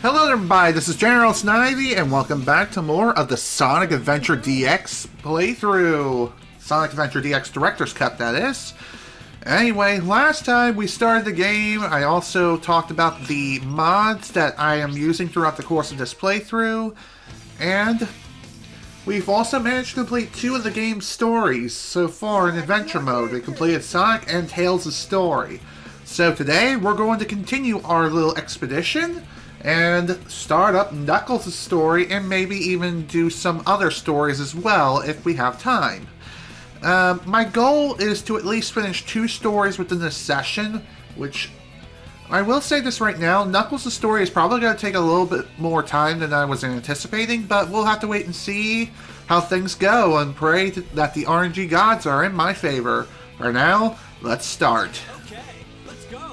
Hello everybody, this is General Snivy, and welcome back to more of the Sonic Adventure DX playthrough. Sonic Adventure DX Director's Cut, that is. Anyway, last time we started the game, I also talked about the mods that I am using throughout the course of this playthrough, and we've also managed to complete 2 of the game's stories so far in Adventure Mode. We completed Sonic and Tails' story. So today, we're going to continue our little expedition and start up Knuckles' story, and maybe even do some other stories as well if we have time. My goal is to at least finish 2 stories within this session, which I will say this right now, Knuckles' story is probably going to take a little bit more time than I was anticipating, but we'll have to wait and see how things go and pray that the RNG gods are in my favor. For now, let's start. Okay, let's go.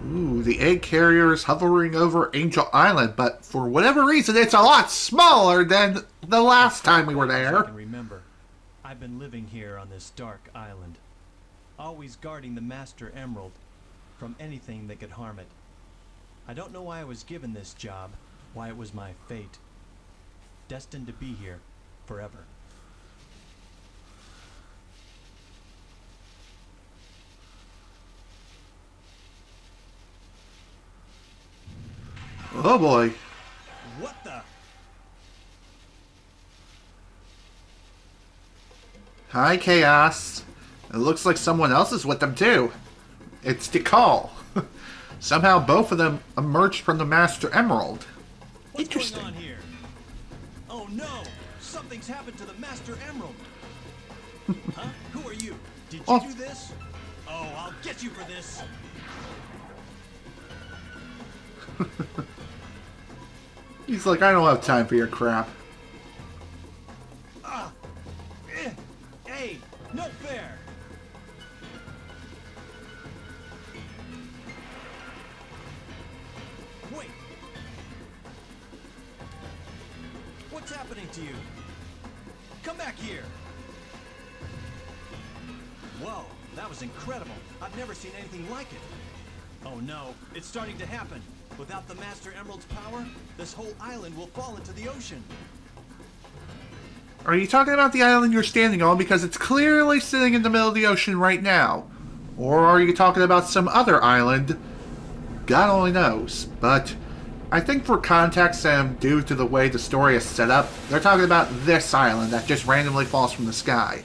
Ooh, the egg carrier is hovering over Angel Island, but for whatever reason, it's a lot smaller than the last time we were there. I can remember, I've been living here on this dark island, always guarding the Master Emerald from anything that could harm it. I don't know why I was given this job, why it was my fate, destined to be here forever. Oh boy. What the? Hi, Chaos. It looks like someone else is with them too. It's Tikal. Somehow both of them emerged from the Master Emerald. What's Interesting. going on here? Oh no! Something's happened to the Master Emerald! Huh? Who are you? Did you do this? Oh, I'll get you for this! He's like, I don't have time for your crap. Hey, no fair! Wait! What's happening to you? Come back here! Whoa, that was incredible. I've never seen anything like it. Oh no, it's starting to happen. Without the Master Emerald's power, this whole island will fall into the ocean. Are you talking about the island you're standing on because it's clearly sitting in the middle of the ocean right now? Or are you talking about some other island? God only knows. But I think for context and due to the way the story is set up, they're talking about this island that just randomly falls from the sky.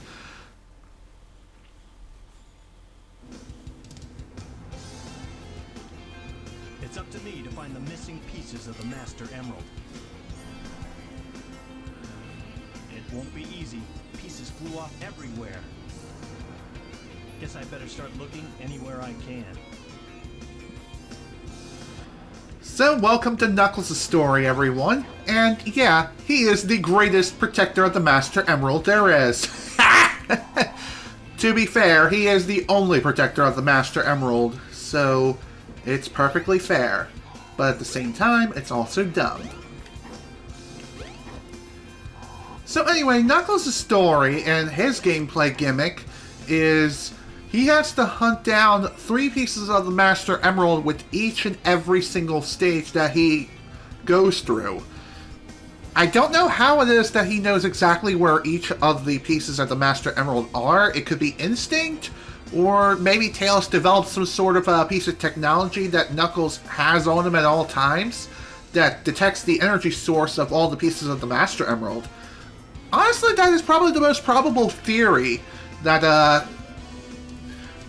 It's up to me to find the missing pieces of the Master Emerald. It won't be easy. Pieces flew off everywhere. Guess I better start looking anywhere I can. So welcome to Knuckles' story, everyone. And yeah, he is the greatest protector of the Master Emerald there is. To be fair, he is the only protector of the Master Emerald, so it's perfectly fair. But at the same time, it's also dumb. So anyway, Knuckles' story and his gameplay gimmick is he has to hunt down 3 pieces of the Master Emerald with each and every single stage that he goes through. I don't know how it is that he knows exactly where each of the pieces of the Master Emerald are. It could be instinct, or maybe Tails developed some sort of a piece of technology that Knuckles has on him at all times that detects the energy source of all the pieces of the Master Emerald. Honestly, that is probably the most probable theory that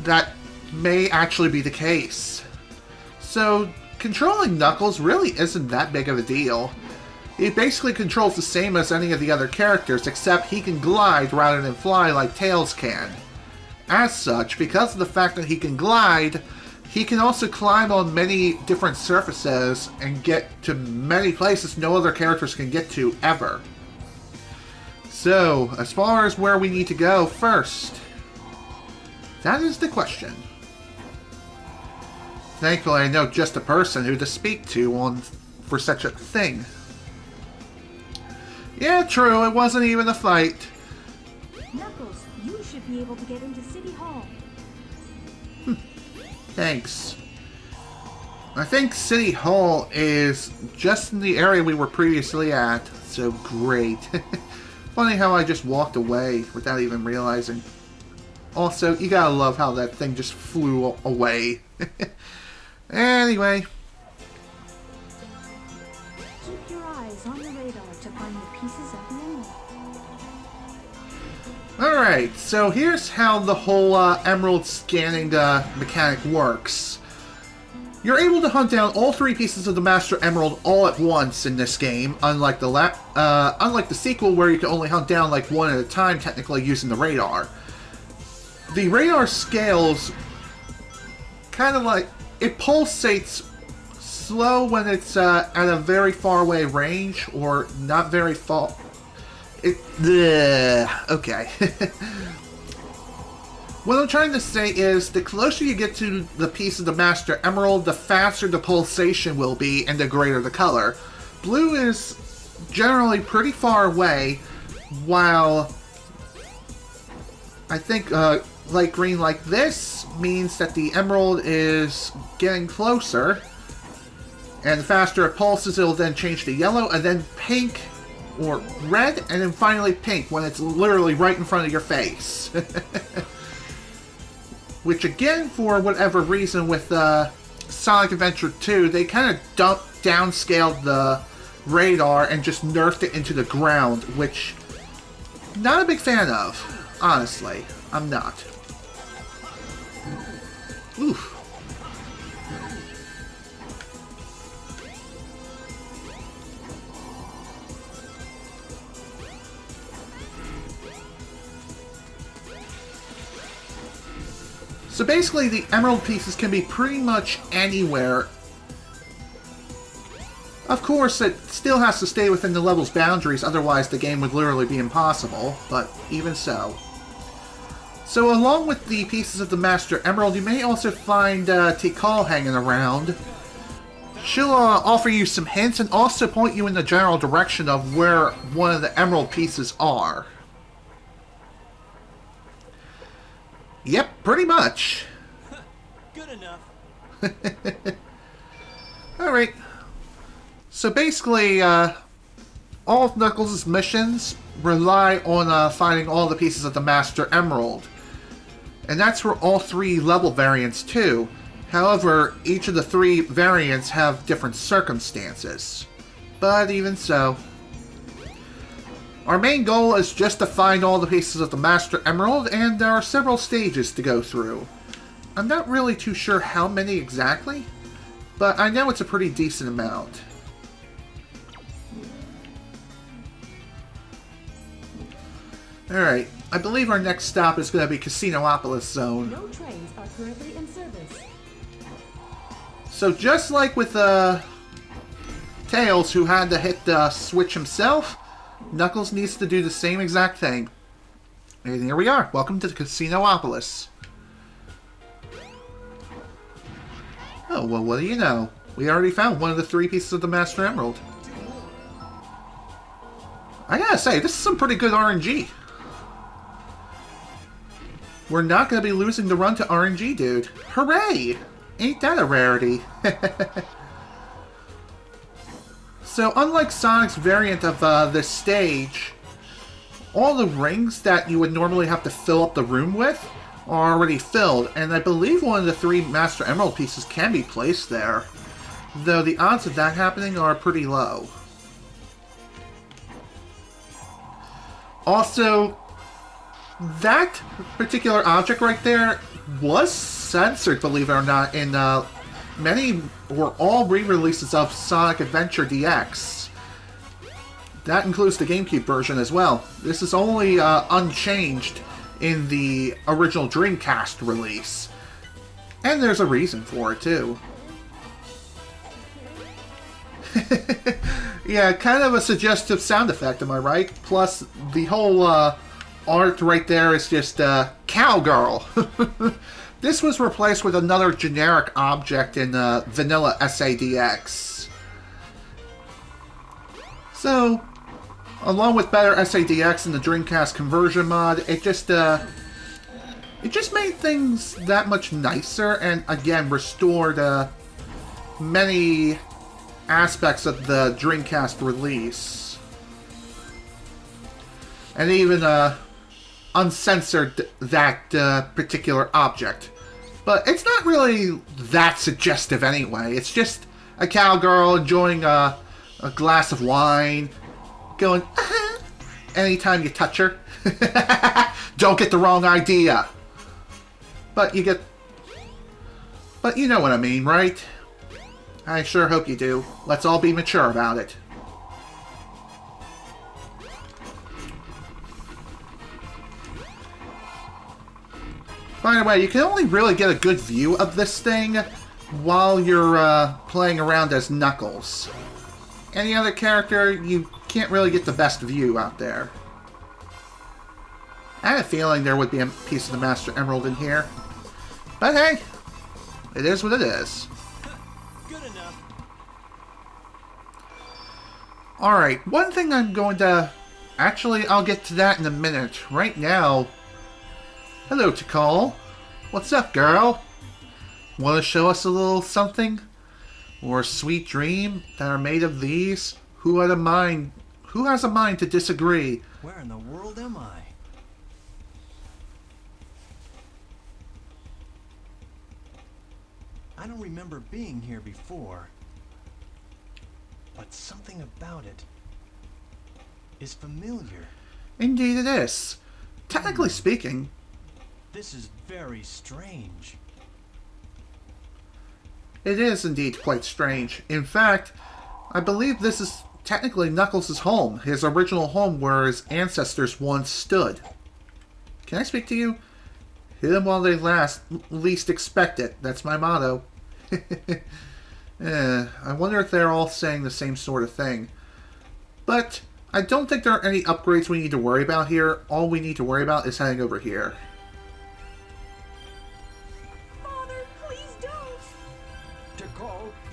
that may actually be the case. So, controlling Knuckles really isn't that big of a deal. He basically controls the same as any of the other characters, except he can glide rather than fly like Tails can. As such, because of the fact that he can glide, he can also climb on many different surfaces and get to many places no other characters can get to ever. So, as far as where we need to go first, that is the question. Thankfully, I know just the person who to speak to for such a thing. Yeah, true, it wasn't even a fight. Knuckles, you should be able to get into City Hall. Thanks. I think City Hall is just in the area we were previously at, so great. Funny how I just walked away without even realizing. Also, you gotta love how that thing just flew away. Anyway. Keep your eyes on the radar to find the pieces of the emerald. Alright, so here's how the whole emerald scanning mechanic works. You're able to hunt down all 3 pieces of the Master Emerald all at once in this game, unlike the sequel where you can only hunt down like one at a time, technically using the radar. The radar scales kind of like, it pulsates slow when it's at a very far away range, or not very far. Okay. What I'm trying to say is, the closer you get to the piece of the Master Emerald, the faster the pulsation will be, and the greater the color. Blue is generally pretty far away, while I think light green like this means that the emerald is getting closer, and the faster it pulses, it'll then change to yellow, and then pink, or red, and then finally pink when it's literally right in front of your face. Which again, for whatever reason with Sonic Adventure 2, they kind of downscaled the radar and just nerfed it into the ground, which not a big fan of, honestly. I'm not. Oof. So basically, the emerald pieces can be pretty much anywhere. Of course, it still has to stay within the level's boundaries, otherwise the game would literally be impossible, but even so. So along with the pieces of the Master Emerald, you may also find Tikal hanging around. She'll offer you some hints and also point you in the general direction of where one of the emerald pieces are. Yep, pretty much. Good enough. Alright. So basically, all of Knuckles' missions rely on finding all the pieces of the Master Emerald. And that's for all 3 level variants too. However, each of the 3 variants have different circumstances. But even so, our main goal is just to find all the pieces of the Master Emerald, and there are several stages to go through. I'm not really too sure how many exactly, but I know it's a pretty decent amount. Alright, I believe our next stop is going to be Casinopolis Zone. No trains are currently in service. So just like with Tails, who had to hit the switch himself, Knuckles needs to do the same exact thing. And here we are. Welcome to Casinopolis. Oh, well, what do you know? We already found one of the 3 pieces of the Master Emerald. I gotta say, this is some pretty good RNG. We're not gonna be losing the run to RNG, dude. Hooray! Ain't that a rarity? So, unlike Sonic's variant of this stage, all the rings that you would normally have to fill up the room with are already filled, and I believe one of the 3 Master Emerald pieces can be placed there, though the odds of that happening are pretty low. Also, that particular object right there was censored, believe it or not, in many or all re-releases of Sonic Adventure DX. That includes the GameCube version as well. This is only unchanged in the original Dreamcast release. And there's a reason for it, too. Yeah, kind of a suggestive sound effect, am I right? Plus, the whole art right there is just cowgirl. This was replaced with another generic object in vanilla SADX. So, along with better SADX and the Dreamcast conversion mod, it just made things that much nicer, and again restored many aspects of the Dreamcast release, and even uncensored that particular object. But it's not really that suggestive anyway. It's just a cowgirl enjoying a glass of wine, going anytime you touch her. Don't get the wrong idea. But you know what I mean, right? I sure hope you do. Let's all be mature about it. By the way, you can only really get a good view of this thing while you're playing around as Knuckles. Any other character, you can't really get the best view out there. I had a feeling there would be a piece of the Master Emerald in here. But hey, it is what it is. Good enough. Alright, one thing I'm going to... Actually, I'll get to that in a minute. Right now... Hello, Tikal. What's up, girl? Want to show us a little something? Or a sweet dream that are made of these? Who has a mind to disagree? Where in the world am I? I don't remember being here before. But something about it is familiar. Indeed it is. Technically speaking... This is very strange. It is indeed quite strange. In fact, I believe this is technically Knuckles' home, his original home where his ancestors once stood. Can I speak to you? Hit them while they least expect it. That's my motto. I wonder if they're all saying the same sort of thing. But I don't think there are any upgrades we need to worry about here. All we need to worry about is heading over here.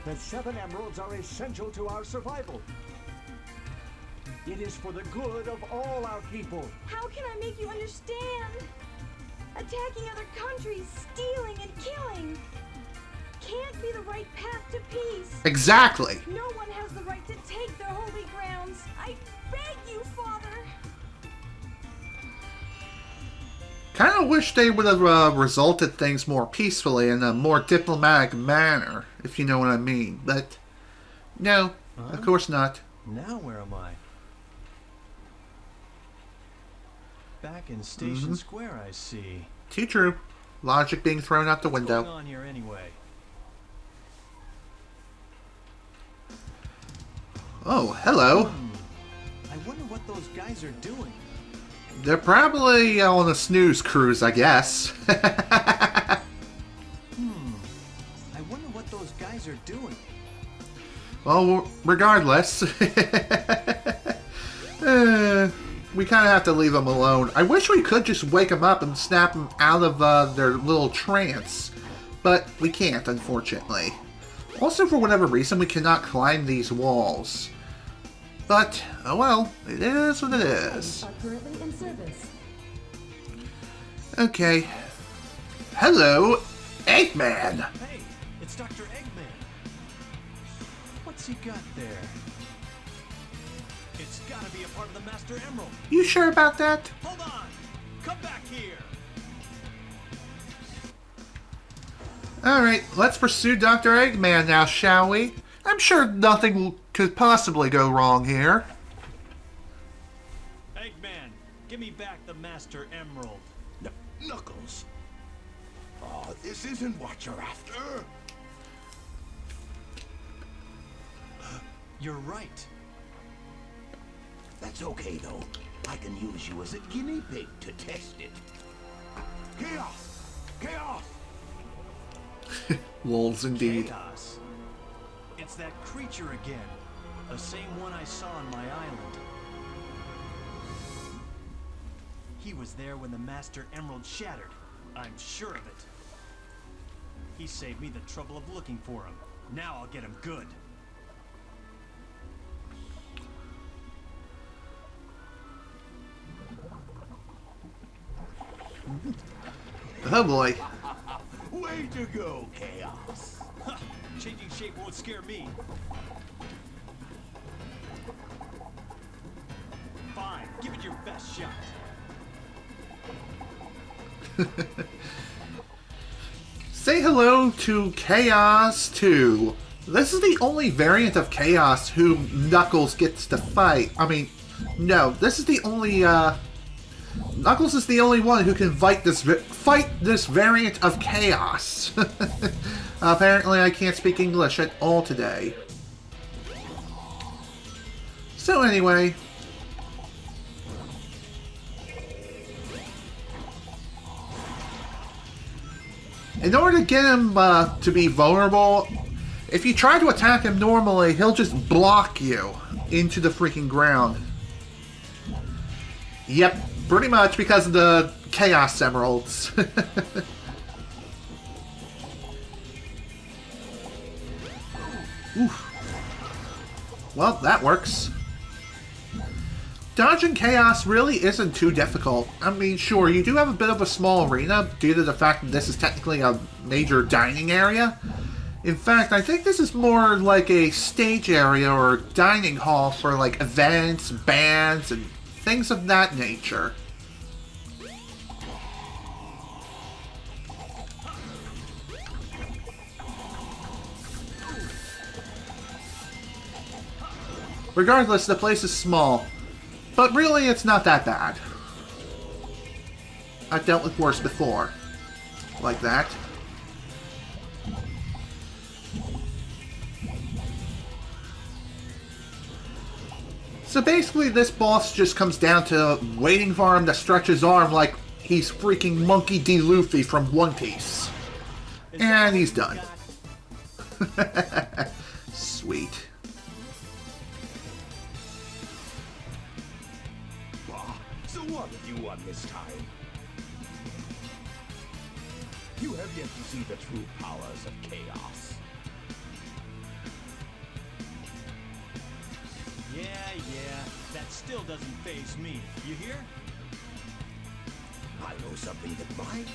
The 7 emeralds are essential to our survival. It is for the good of all our people. How can I make you understand? Attacking other countries, stealing and killing can't be the right path to peace. Exactly. No one has the right to take their holy grounds. I beg you, Father. Kind of wish they would have resulted things more peacefully in a more diplomatic manner, if you know what I mean. But, no, of course not. Now where am I? Back in Station Square, I see. Too true. Logic being thrown out the window. What's going on here anyway? Oh, hello. I wonder what those guys are doing. They're probably on a snooze cruise, I guess. I wonder what those guys are doing. Well, regardless, we kind of have to leave them alone. I wish we could just wake them up and snap them out of their little trance, but we can't, unfortunately. Also, for whatever reason, we cannot climb these walls. But, oh well, it is what it is. Are currently in service. Okay. Hello, Eggman! Hey, it's Dr. Eggman. What's he got there? It's gotta be a part of the Master Emerald. You sure about that? Hold on! Come back here! Alright, let's pursue Dr. Eggman now, shall we? I'm sure nothing could possibly go wrong here. Eggman, give me back the Master Emerald. Knuckles. Oh, this isn't what you're after. You're right. That's okay, though. I can use you as a guinea pig to test it. Chaos! Chaos! Lulz indeed. Chaos. It's that creature again. The same one I saw on my island. He was there when the Master Emerald shattered. I'm sure of it. He saved me the trouble of looking for him. Now I'll get him good. Oh boy. Way to go, Chaos. Ha! Changing shape won't scare me. Fine, give it your best shot. Say hello to Chaos 2. This is the only variant of Chaos whom Knuckles gets to fight. I mean, no, this is the only, Knuckles is the only one who can fight this variant of Chaos. Apparently I can't speak English at all today. So anyway... in order to get him to be vulnerable, if you try to attack him normally, he'll just block you into the freaking ground. Yep, pretty much because of the Chaos Emeralds. Oof. Well, that works. Dodging Chaos really isn't too difficult. I mean, sure, you do have a bit of a small arena due to the fact that this is technically a major dining area. In fact, I think this is more like a stage area or dining hall for like events, bands, and things of that nature. Regardless, the place is small. But really, it's not that bad. I've dealt with worse before. Like that. So basically, this boss just comes down to waiting for him to stretch his arm like he's freaking Monkey D. Luffy from One Piece. And he's done. Sweet. So what have you won this time? You have yet to see the true powers of Chaos. Yeah, that still doesn't faze me. You hear? I know something that might.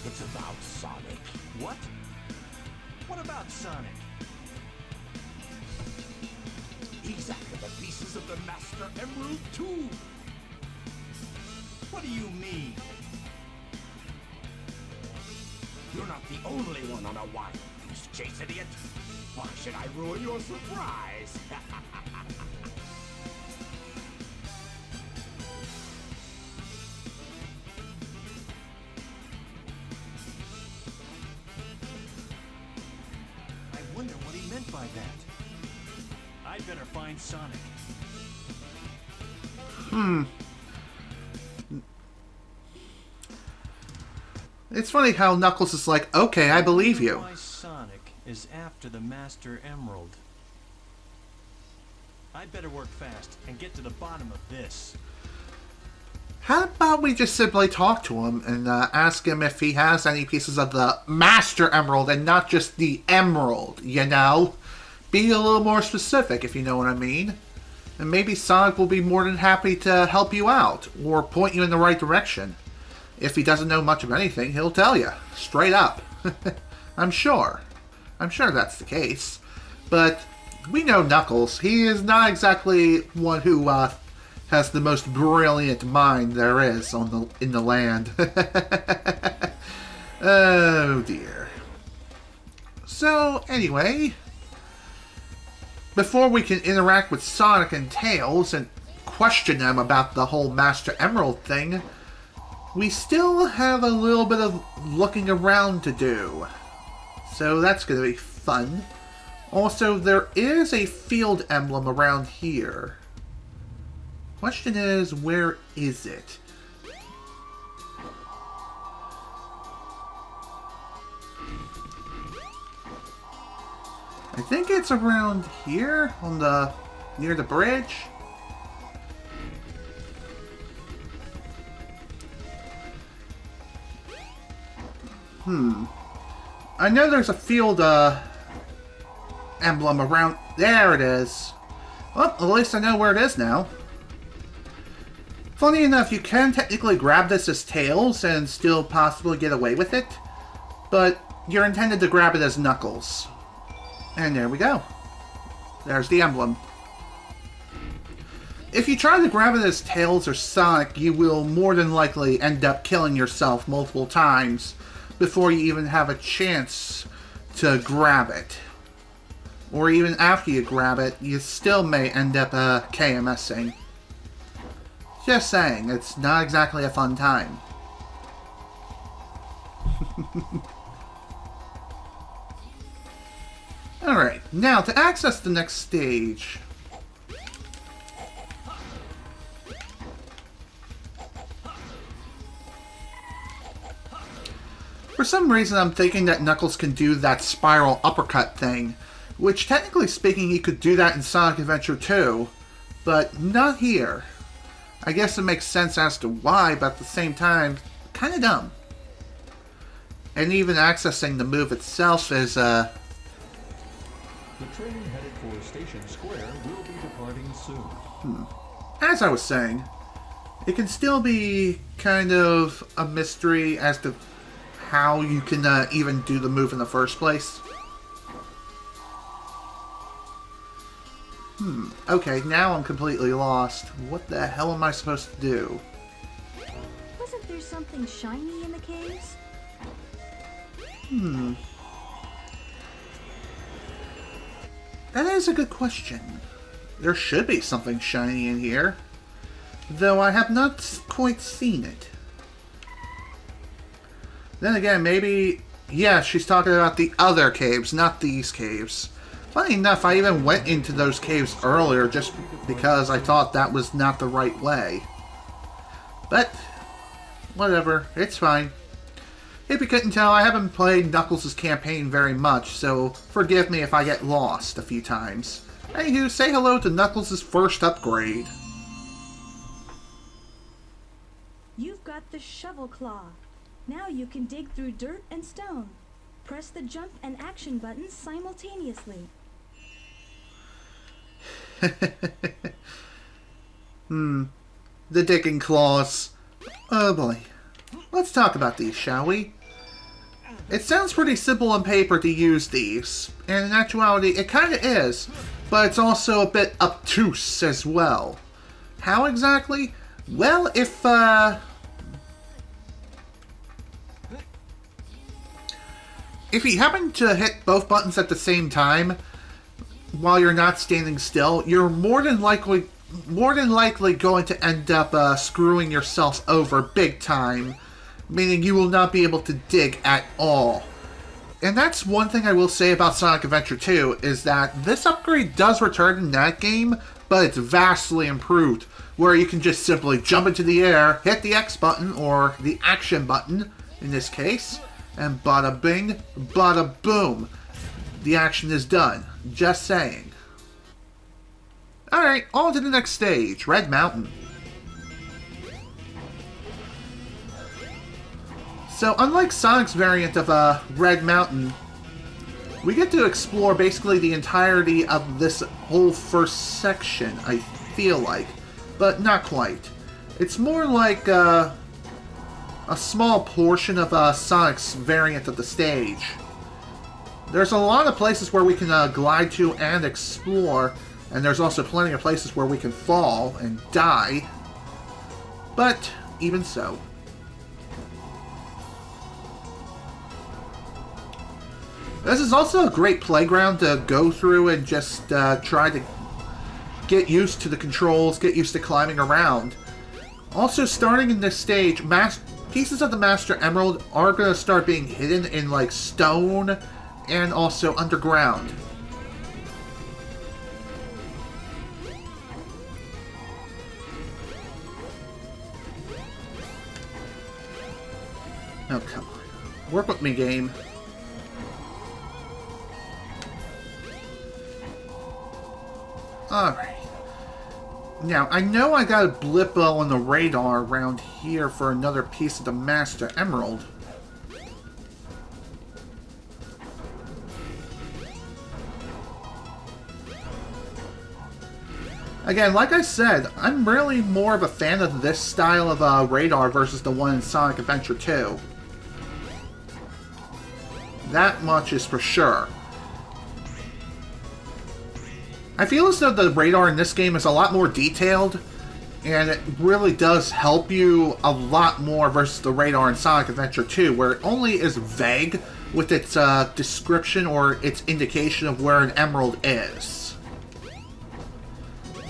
It's about Sonic. What? What about Sonic? He's after the pieces of the Master Emerald too. What do you mean? You're not the only one on a wild goose chase, idiot. Why should I ruin your surprise? I wonder what he meant by that. I'd better find Sonic. It's funny how Knuckles is like, okay, I believe you. Why Sonic is after the Master Emerald. I'd better work fast and get to the bottom of this. How about we just simply talk to him and ask him if he has any pieces of the Master Emerald and not just the Emerald, you know? Be a little more specific, if you know what I mean. And maybe Sonic will be more than happy to help you out, or point you in the right direction. If he doesn't know much of anything, he'll tell you, straight up. I'm sure. I'm sure that's the case. But we know Knuckles. He is not exactly one who has the most brilliant mind there is in the land. Oh dear. So anyway, before we can interact with Sonic and Tails and question them about the whole Master Emerald thing, we still have a little bit of looking around to do. So that's going to be fun. Also, there is a field emblem around here. Question is, where is it? I think it's around here, near the bridge. I know there's a field emblem around... There it is. Well, at least I know where it is now. Funny enough, you can technically grab this as Tails and still possibly get away with it. But you're intended to grab it as Knuckles. And there we go. There's the emblem. If you try to grab it as Tails or Sonic, you will more than likely end up killing yourself multiple times before you even have a chance to grab it. Or even after you grab it, you still may end up KMSing. Just saying, it's not exactly a fun time. Alright, now to access the next stage. For some reason I'm thinking that Knuckles can do that spiral uppercut thing, which technically speaking he could do that in Sonic Adventure 2, but not here. I guess it makes sense as to why, but at the same time, kinda dumb. And even accessing the move itself is, The train headed for Station Square will be departing soon. as I was saying, it can still be kind of a mystery as to how you can even do the move in the first place. Okay, now I'm completely lost. What the hell am I supposed to do? Wasn't there something shiny in the caves? That is a good question. There should be something shiny in here, though I have not quite seen it. Then again, maybe... Yeah, she's talking about the other caves, not these caves. Funny enough, I even went into those caves earlier just because I thought that was not the right way. But, whatever, it's fine. If you couldn't tell, I haven't played Knuckles' campaign very much, so forgive me if I get lost a few times. Anywho, say hello to Knuckles' first upgrade. You've got the shovel claw. Now you can dig through dirt and stone. Press the jump and action buttons simultaneously. The digging claws. Oh boy. Let's talk about these, shall we? It sounds pretty simple on paper to use these, and in actuality it kinda is, but it's also a bit obtuse as well. How exactly? Well, if you happen to hit both buttons at the same time, while you're not standing still, you're more than likely going to end up screwing yourself over big time, meaning you will not be able to dig at all. And that's one thing I will say about Sonic Adventure 2, is that this upgrade does return in that game, but it's vastly improved, where you can just simply jump into the air, hit the X button, or the action button, in this case, and bada bing, bada boom. The action is done. Just saying. Alright, on to the next stage, Red Mountain. So, unlike Sonic's variant of Red Mountain, we get to explore basically the entirety of this whole first section, I feel like. But not quite. It's more like a small portion of Sonic's variant of the stage. There's a lot of places where we can glide to and explore, and there's also plenty of places where we can fall and die. But, even so. This is also a great playground to go through and just try to get used to the controls, get used to climbing around. Also, starting in this stage, pieces of the Master Emerald are going to start being hidden in, like, stone and also underground. Oh, come on. Work with me, game. Alright. Now, I know I got a blip on the radar around here for another piece of the Master Emerald. Again, like I said, I'm really more of a fan of this style of radar versus the one in Sonic Adventure 2. That much is for sure. I feel as though the radar in this game is a lot more detailed, and it really does help you a lot more versus the radar in Sonic Adventure 2, where it only is vague with its description or its indication of where an emerald is.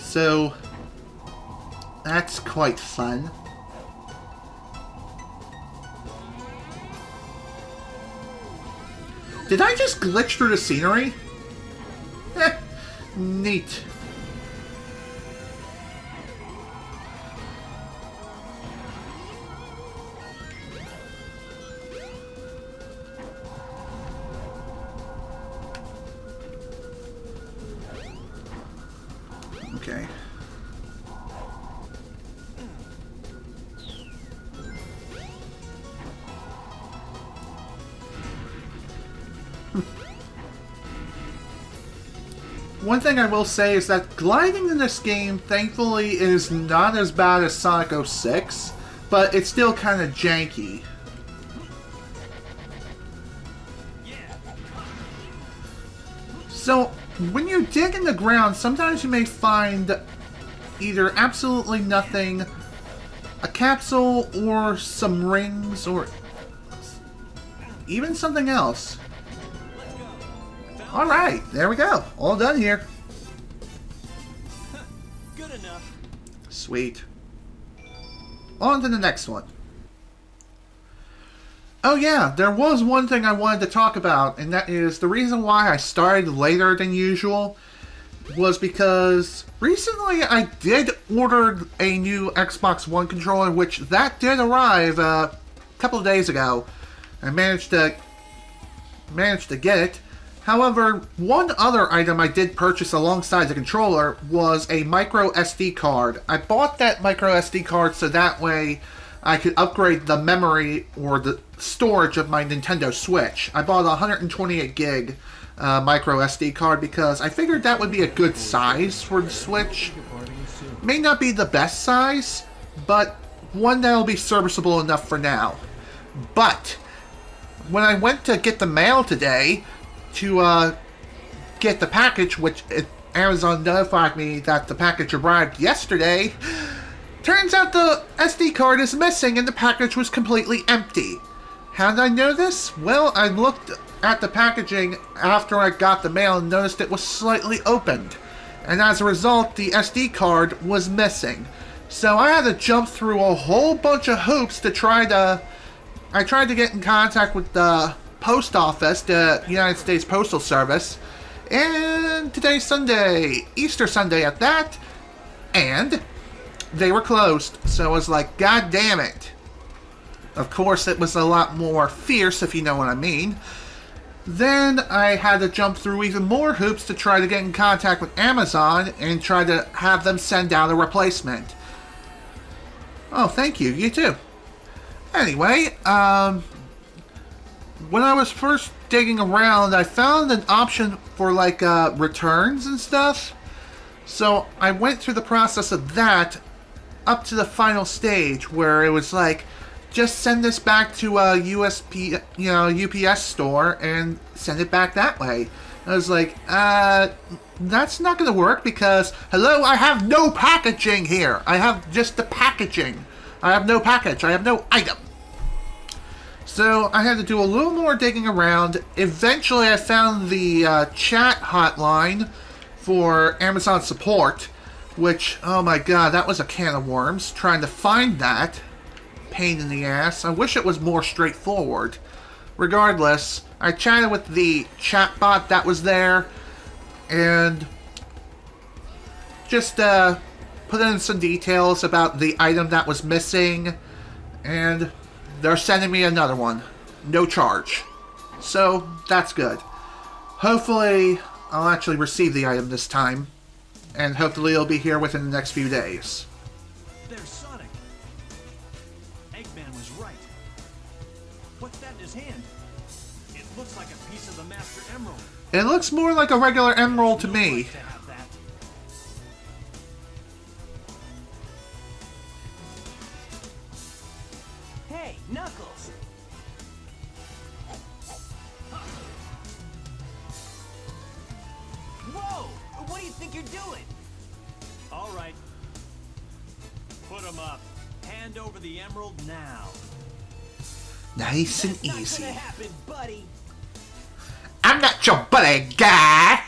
So, that's quite fun. Did I just glitch through the scenery? Neat. Okay. One thing I will say is that gliding in this game, thankfully, is not as bad as Sonic 06, but it's still kind of janky. So, when you dig in the ground, sometimes you may find either absolutely nothing, a capsule, or some rings, or even something else. Alright, there we go. All done here. Good enough. Sweet. On to the next one. Oh yeah, there was one thing I wanted to talk about, and that is the reason why I started later than usual was because recently I did order a new Xbox One controller, which that did arrive a couple of days ago. I managed to get it. However, one other item I did purchase alongside the controller was a micro SD card. I bought that micro SD card so that way I could upgrade the memory or the storage of my Nintendo Switch. I bought a 128 gig micro SD card because I figured that would be a good size for the Switch. May not be the best size, but one that'll be serviceable enough for now. But when I went to get the mail today to get the package, which Amazon notified me that the package arrived yesterday, turns out the SD card is missing and the package was completely empty. How did I know this? Well, I looked at the packaging after I got the mail and noticed it was slightly opened. And as a result, the SD card was missing. So I had to jump through a whole bunch of hoops to try to... I tried to get in contact with the post office, the United States Postal Service, and today's Sunday, Easter Sunday at that, and they were closed. So I was like, God damn it. Of course, it was a lot more fierce, if you know what I mean. Then I had to jump through even more hoops to try to get in contact with Amazon and try to have them send out a replacement. Oh, thank you. You too. Anyway, when I was first digging around, I found an option for like returns and stuff. So I went through the process of that up to the final stage where it was like, just send this back to a UPS store and send it back that way. I was like, that's not going to work because, hello, I have no packaging here. I have just the packaging. I have no package. I have no item. So I had to do a little more digging around. Eventually I found the chat hotline for Amazon support, which, oh my god, that was a can of worms. Trying to find that. Pain in the ass. I wish it was more straightforward. Regardless, I chatted with the chatbot that was there and just put in some details about the item that was missing, and they're sending me another one. No charge. So, that's good. Hopefully, I'll actually receive the item this time, and hopefully it'll be here within the next few days. There's Sonic. Eggman was right. What's that in his hand? It looks like a piece of the Master Emerald. It looks more like a regular emerald to me. you're doing. All right. Put him up. Hand over the emerald now. Nice and That's not easy. gonna happen, buddy. I'm not your buddy, guy!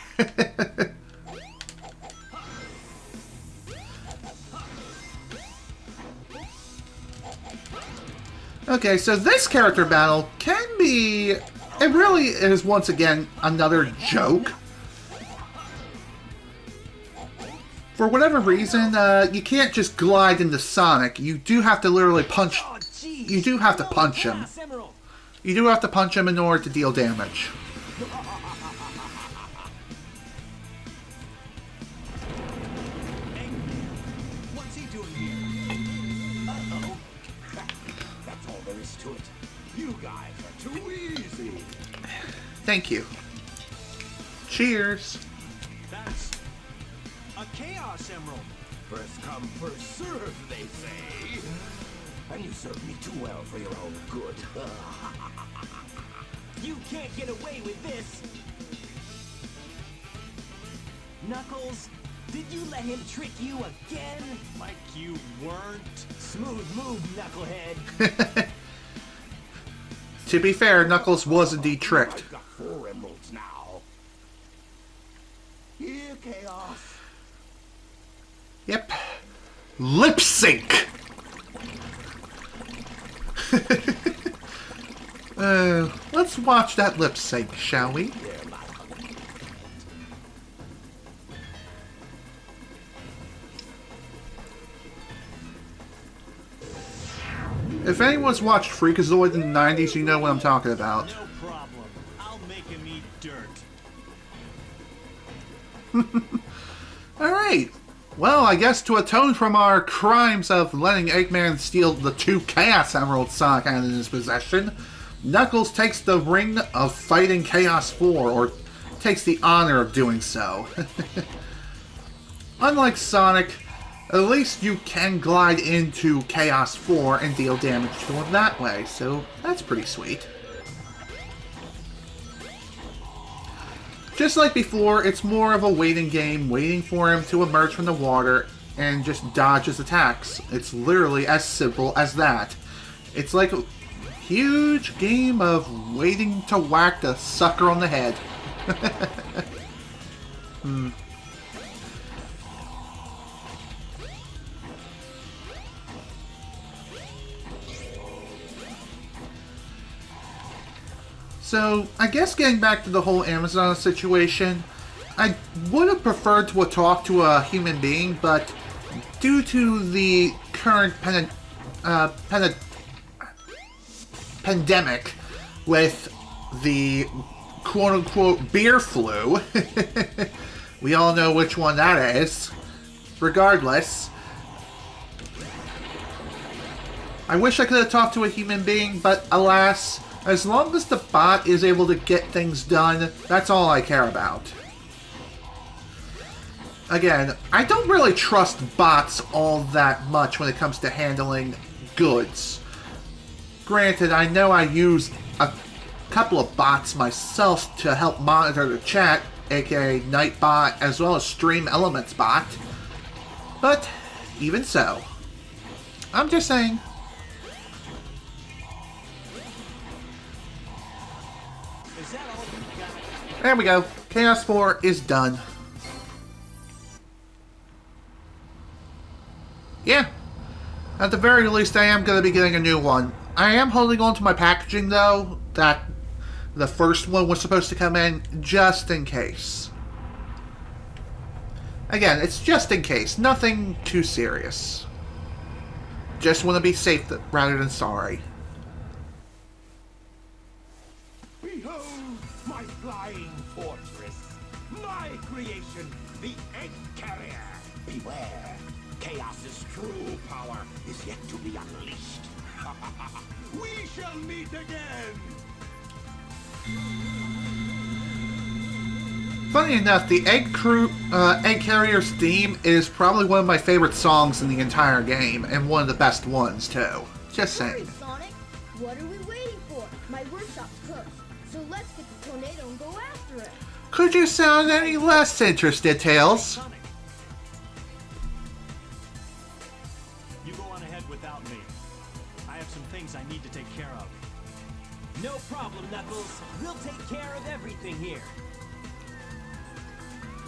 Okay, so this character battle can be... It really is, once again, another joke. For whatever reason, you can't just glide into Sonic. You do have to literally punch... Oh, geez. You do have to punch him. Chaos Emerald. You do have to punch him in order to deal damage. Eggman. What's he doing here? Uh-oh. That's all there is to it. You guys are too easy. Thank you. Cheers. That's a Chaos Emerald. First come, first serve, they say. And you served me too well for your own good. You can't get away with this. Knuckles, did you let him trick you again? Like you weren't? Smooth move, knucklehead. To be fair, Knuckles was indeed tricked. I've got 4 emeralds now. Here, Chaos. Yep. Lip sync! Let's watch that lip sync, shall we? If anyone's watched Freakazoid in the 90s, you know what I'm talking about. No problem. I'll make him eat dirt. Alright. Well, I guess to atone from our crimes of letting Eggman steal the 2 Chaos Emeralds Sonic had in his possession, Knuckles takes the Ring of Fighting Chaos 4, or takes the honor of doing so. Unlike Sonic, at least you can glide into Chaos 4 and deal damage to him that way, so that's pretty sweet. Just like before, it's more of a waiting game, waiting for him to emerge from the water and just dodge his attacks. It's literally as simple as that. It's like a huge game of waiting to whack the sucker on the head. So, I guess getting back to the whole Amazon situation, I would have preferred to talk to a human being, but due to the current pandemic with the quote-unquote beer flu, we all know which one that is. Regardless, I wish I could have talked to a human being, but alas, as long as the bot is able to get things done, that's all I care about. Again, I don't really trust bots all that much when it comes to handling goods. Granted, I know I use a couple of bots myself to help monitor the chat, aka Nightbot, as well as Stream Elements bot. But, even so, I'm just saying. Is that all you got? There we go. Chaos 4 is done. Yeah. At the very least, I am going to be getting a new one. I am holding on to my packaging, though, that the first one was supposed to come in, just in case. Again, it's just in case. Nothing too serious. Just want to be safe rather than sorry. Behold my flying fortress, my creation, the Egg Carrier. Beware, Chaos's true power is yet to be unleashed. We shall meet again. Funny enough, the Egg Carrier's theme is probably one of my favorite songs in the entire game, and one of the best ones, too. Just Hurry, saying. Sonic! What are we waiting for? My workshop's closed, so let's get the tornado and go after it. Could you sound any less interested, Tails? Sonic, Knuckles. We'll take care of everything here.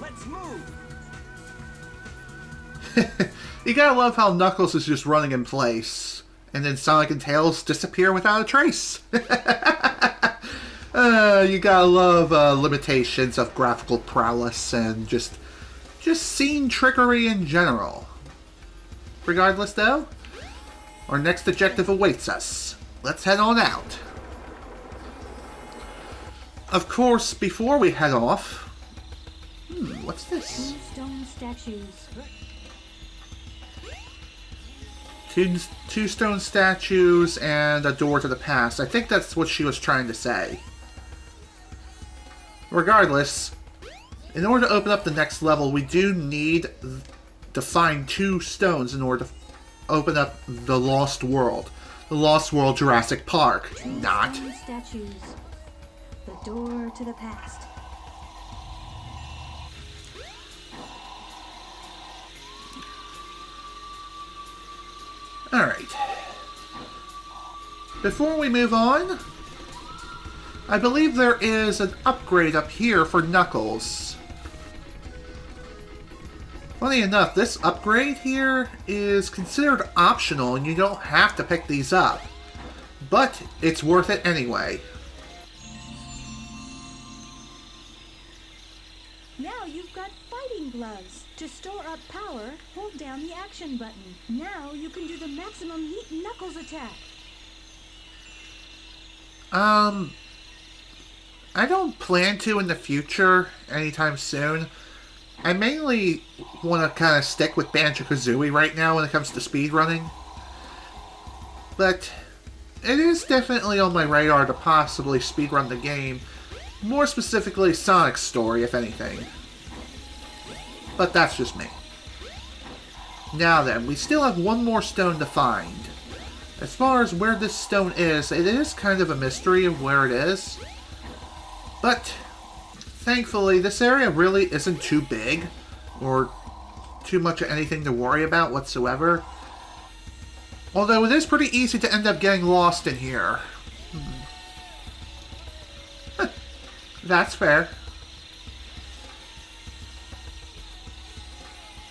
Let's move. You gotta love how Knuckles is just running in place, and then Sonic and Tails disappear without a trace. You gotta love limitations of graphical prowess and just scene trickery in general. Regardless, though, our next objective awaits us. Let's head on out. Of course, before we head off... what's this? 2 stone statues. Two stone statues and a door to the past. I think that's what she was trying to say. Regardless, in order to open up the next level, we do need to find 2 stones in order to open up the Lost World. The Lost World Jurassic Park. 2 Not. stone statues. The door to the past. Alright. Before we move on, I believe there is an upgrade up here for Knuckles. Funny enough, this upgrade here is considered optional and you don't have to pick these up. But it's worth it anyway. Now you've got fighting gloves. To store up power, hold down the action button. Now you can do the maximum heat Knuckles attack. I don't plan to in the future anytime soon. I mainly want to kind of stick with Banjo-Kazooie right now when it comes to speedrunning. But it is definitely on my radar to possibly speedrun the game. More specifically, Sonic's story, if anything. But that's just me. Now then, we still have one more stone to find. As far as where this stone is, it is kind of a mystery of where it is. But, thankfully, this area really isn't too big, or too much of anything to worry about whatsoever. Although it is pretty easy to end up getting lost in here. That's fair.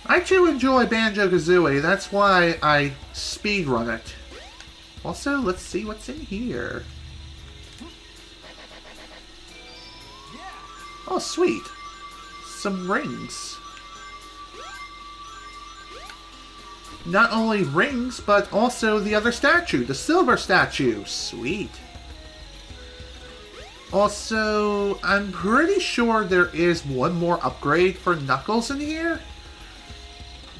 I too enjoy Banjo-Kazooie, that's why I speedrun it. Also, let's see what's in here. Oh, sweet. Some rings. Not only rings, but also the other statue, the silver statue. Sweet. Also, I'm pretty sure there is one more upgrade for Knuckles in here.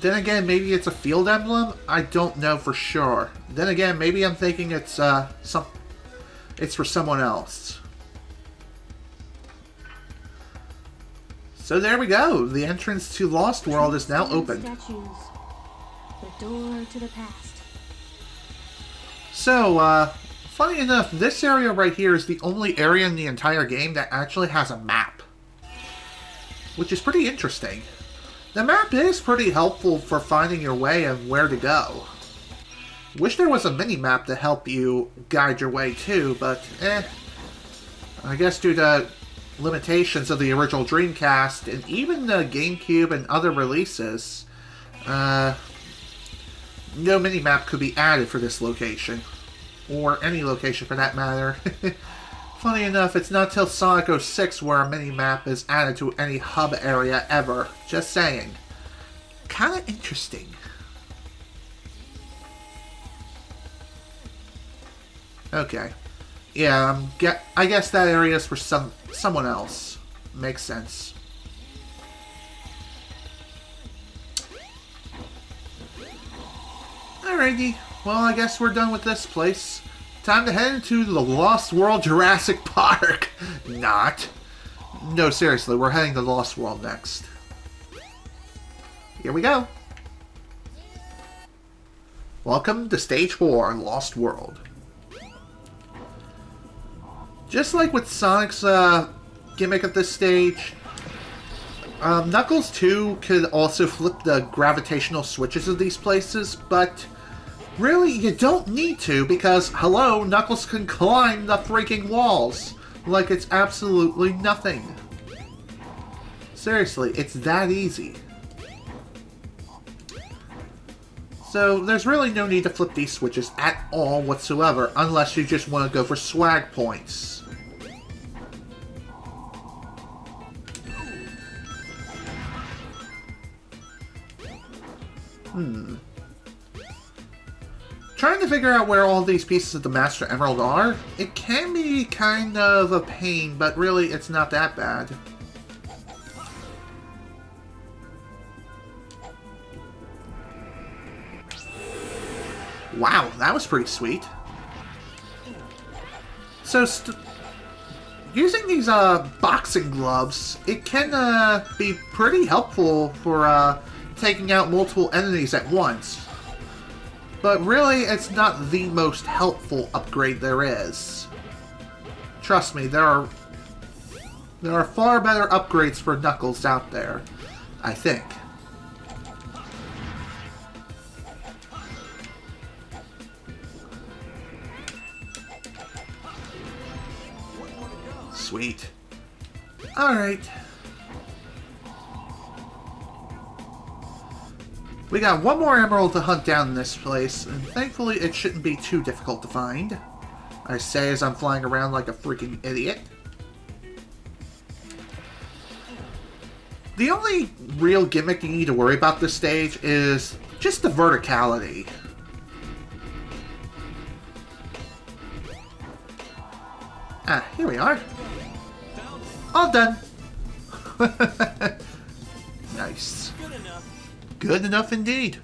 Then again, maybe it's a field emblem. I don't know for sure. Then again, maybe I'm thinking it's it's for someone else. So there we go. The entrance to Lost World is now open. Statues. The door to the past. So, funny enough, this area right here is the only area in the entire game that actually has a map. Which is pretty interesting. The map is pretty helpful for finding your way and where to go. Wish there was a mini-map to help you guide your way too, but I guess due to limitations of the original Dreamcast and even the GameCube and other releases, no mini-map could be added for this location. Or any location for that matter. Funny enough, it's not till Sonic 06 where a mini-map is added to any hub area ever. Just saying. Kinda interesting. Okay. Yeah, I guess that area is for someone else. Makes sense. Alrighty. Well, I guess we're done with this place. Time to head into the Lost World Jurassic Park. Not. No, seriously, we're heading to Lost World next. Here we go. Welcome to Stage 4, Lost World. Just like with Sonic's gimmick at this stage, Knuckles too could also flip the gravitational switches of these places, but really, you don't need to because, hello, Knuckles can climb the freaking walls. like it's absolutely nothing. Seriously, it's that easy. So there's really no need to flip these switches at all whatsoever, unless you just want to go for swag points. Trying to figure out where all these pieces of the Master Emerald are, it can be kind of a pain, but really it's not that bad. Wow, that was pretty sweet. So, using these boxing gloves, it can be pretty helpful for taking out multiple enemies at once. But really, it's not the most helpful upgrade there is. Trust me, there are far better upgrades for Knuckles out there, I think. Sweet. Alright. We got one more emerald to hunt down in this place, and thankfully it shouldn't be too difficult to find. I say as I'm flying around like a freaking idiot. The only real gimmick you need to worry about this stage is just the verticality. Ah, here we are. All done. Nice. Good enough. Good enough indeed.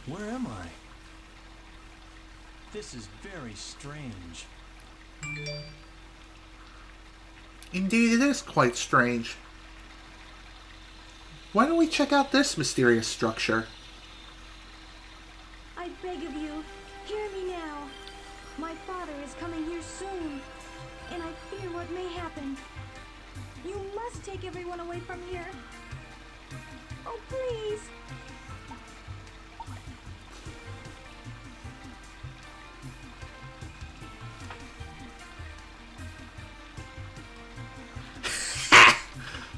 Where am I? This is very strange. Indeed, it is quite strange. Why don't we check out this mysterious structure? I beg of you, hear me now. My father is coming here soon, and I fear what may happen. You must take everyone away from here. Oh, please.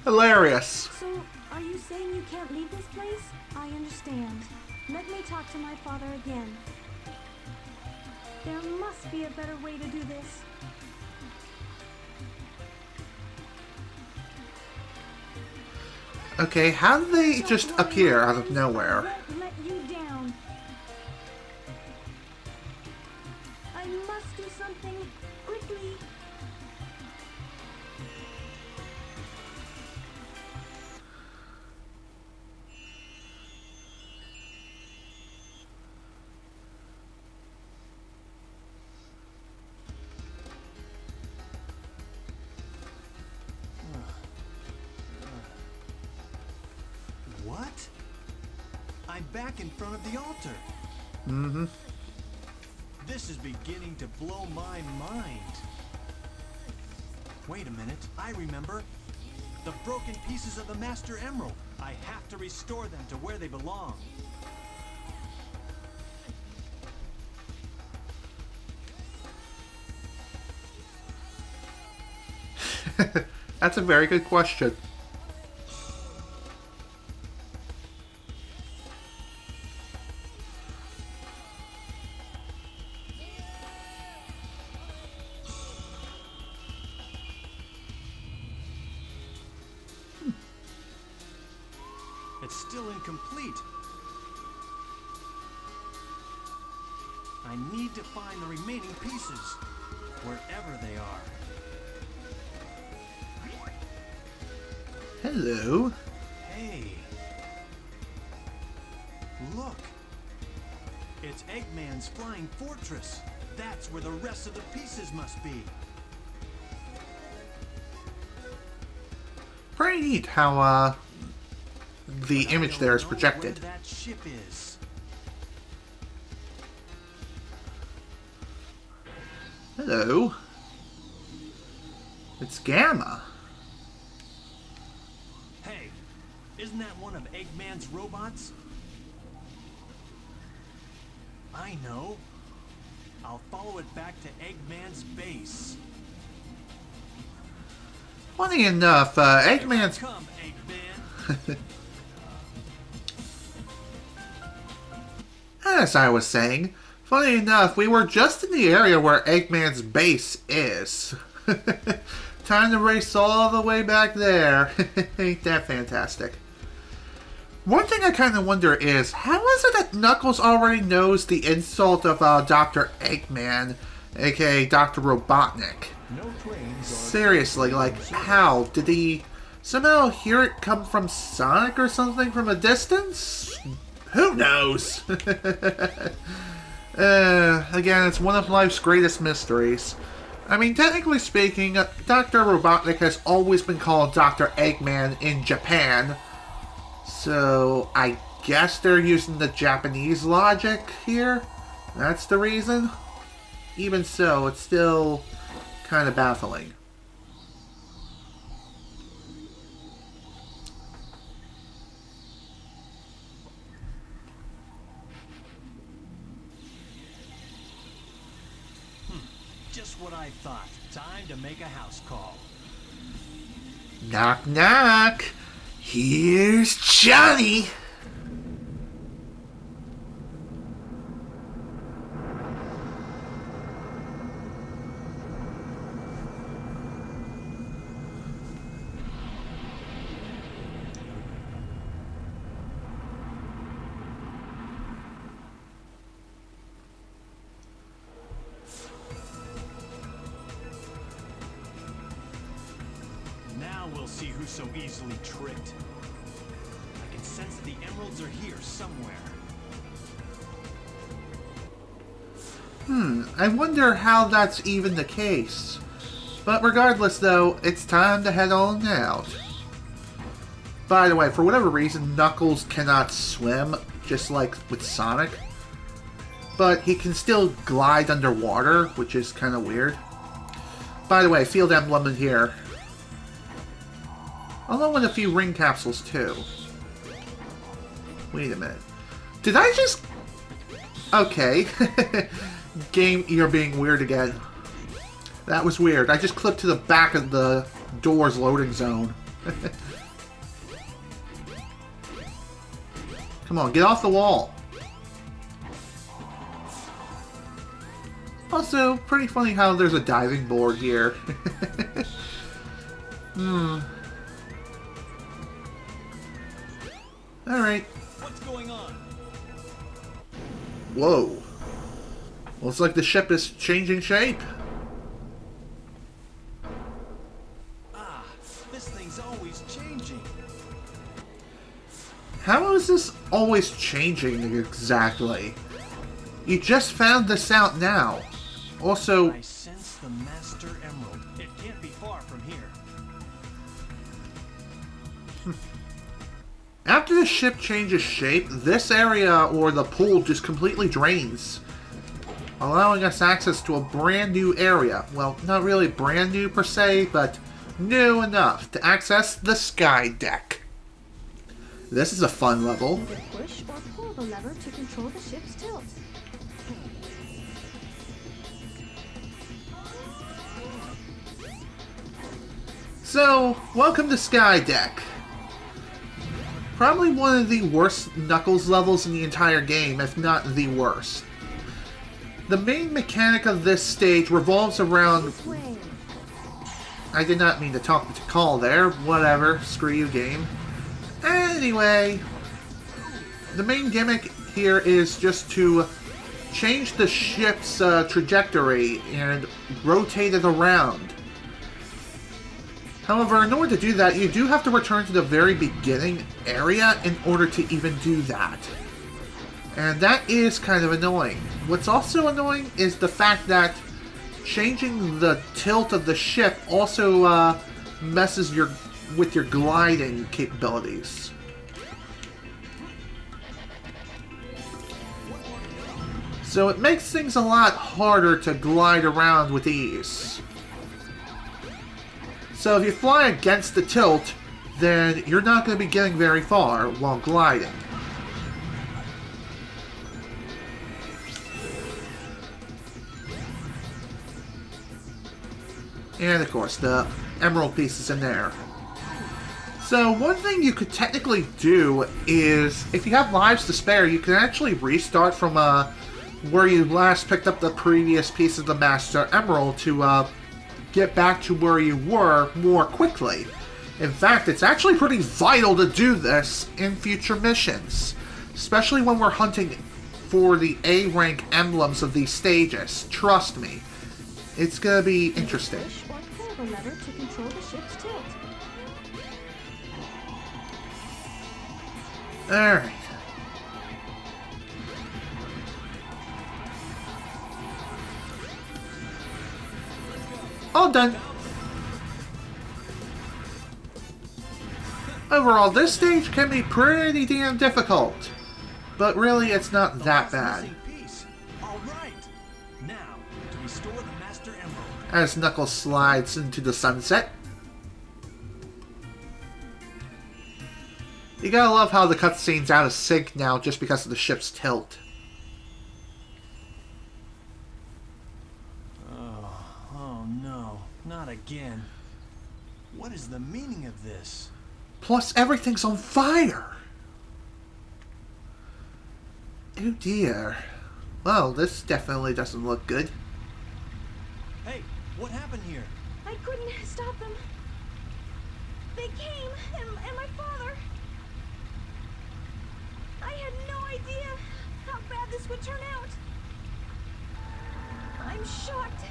Hilarious. So, are you saying you can't leave this place? I understand. Let me talk to my father again. There must be a better way to do this. Okay, how did they just appear out of nowhere? I won't let you down. I must do something quickly. What? I'm back in front of the altar. Mm-hmm. This is beginning to blow my mind. Wait a minute, I remember. The broken pieces of the Master Emerald. I have to restore them to where they belong. That's a very good question. It's still incomplete. I need to find the remaining pieces, wherever they are. Hello. Hey. Look. It's Eggman's flying fortress. That's where the rest of the pieces must be. Pretty neat how, the But I image don't there is know projected. where that ship is. Hello. It's Gamma. Hey, isn't that one of Eggman's robots? I know. I'll follow it back to Eggman's base. Funny enough, Eggman's... Come, Eggman. As I was saying, funny enough, we were just in the area where Eggman's base is. Time to race all the way back there. Ain't that fantastic? One thing I kind of wonder is, how is it that Knuckles already knows the insult of Dr. Eggman, aka Dr. Robotnik? No trains are... Seriously, like, how? Did he somehow hear it come from Sonic or something from a distance? Who knows? Again, it's one of life's greatest mysteries. I mean, technically speaking, Dr. Robotnik has always been called Dr. Eggman in Japan. So, I guess they're using the Japanese logic here? That's the reason? Even so, it's still kind of baffling. Just what I thought. Time to make a house call. Knock, knock. Here's Johnny. Now we'll see who's so easily tricked. I can sense the emeralds are here somewhere. I wonder how that's even the case. But regardless though, it's time to head on out. By the way, for whatever reason, Knuckles cannot swim, just like with Sonic. But he can still glide underwater, which is kind of weird. By the way, field emblem in here. Along with a few ring capsules, too. Wait a minute. Did I just... Okay. Game, you're being weird again. That was weird. I just clipped to the back of the door's loading zone. Come on, get off the wall. Also, pretty funny how there's a diving board here. Alright. What's going on? Whoa. Looks like the ship is changing shape. Ah, this thing's always changing. How is this always changing exactly? You just found this out now. Also, I sense the Master Emerald. It can't be far from here. after the ship changes shape, this area or the pool just completely drains, allowing us access to a brand new area. Well, not really brand new per se, but new enough to access the Sky Deck. This is a fun level. Either push or pull the lever to control the ship's tilt. So, welcome to Sky Deck. Probably one of the worst Knuckles levels in the entire game, if not the worst. The main mechanic of this stage revolves around... This way. I did not mean to talk to call there. Whatever. Screw you, game. Anyway, the main gimmick here is just to change the ship's trajectory and rotate it around. However, in order to do that, you do have to return to the very beginning area in order to even do that. And that is kind of annoying. What's also annoying is the fact that changing the tilt of the ship also messes with your gliding capabilities. So it makes things a lot harder to glide around with ease. So if you fly against the tilt, then you're not going to be getting very far while gliding. And of course, the emerald pieces in there. So one thing you could technically do is, if you have lives to spare, you can actually restart from where you last picked up the previous piece of the Master Emerald to get back to where you were more quickly. In fact, it's actually pretty vital to do this in future missions, especially when we're hunting for the A-rank emblems of these stages. Trust me, it's gonna be interesting. Push or pull the lever to control the ship's tilt. Alright. All done. Overall, this stage can be pretty damn difficult, but really it's not that bad. All right. Now to restore the Master Emerald. As Knuckles slides into the sunset. You gotta love how the cutscene's out of sync now just because of the ship's tilt. Oh no, not again. What is the meaning of this? Plus, everything's on fire! Oh dear. Well, this definitely doesn't look good. Hey, what happened here? I couldn't stop them. They came, and my father. I had no idea how bad this would turn out. I'm shocked.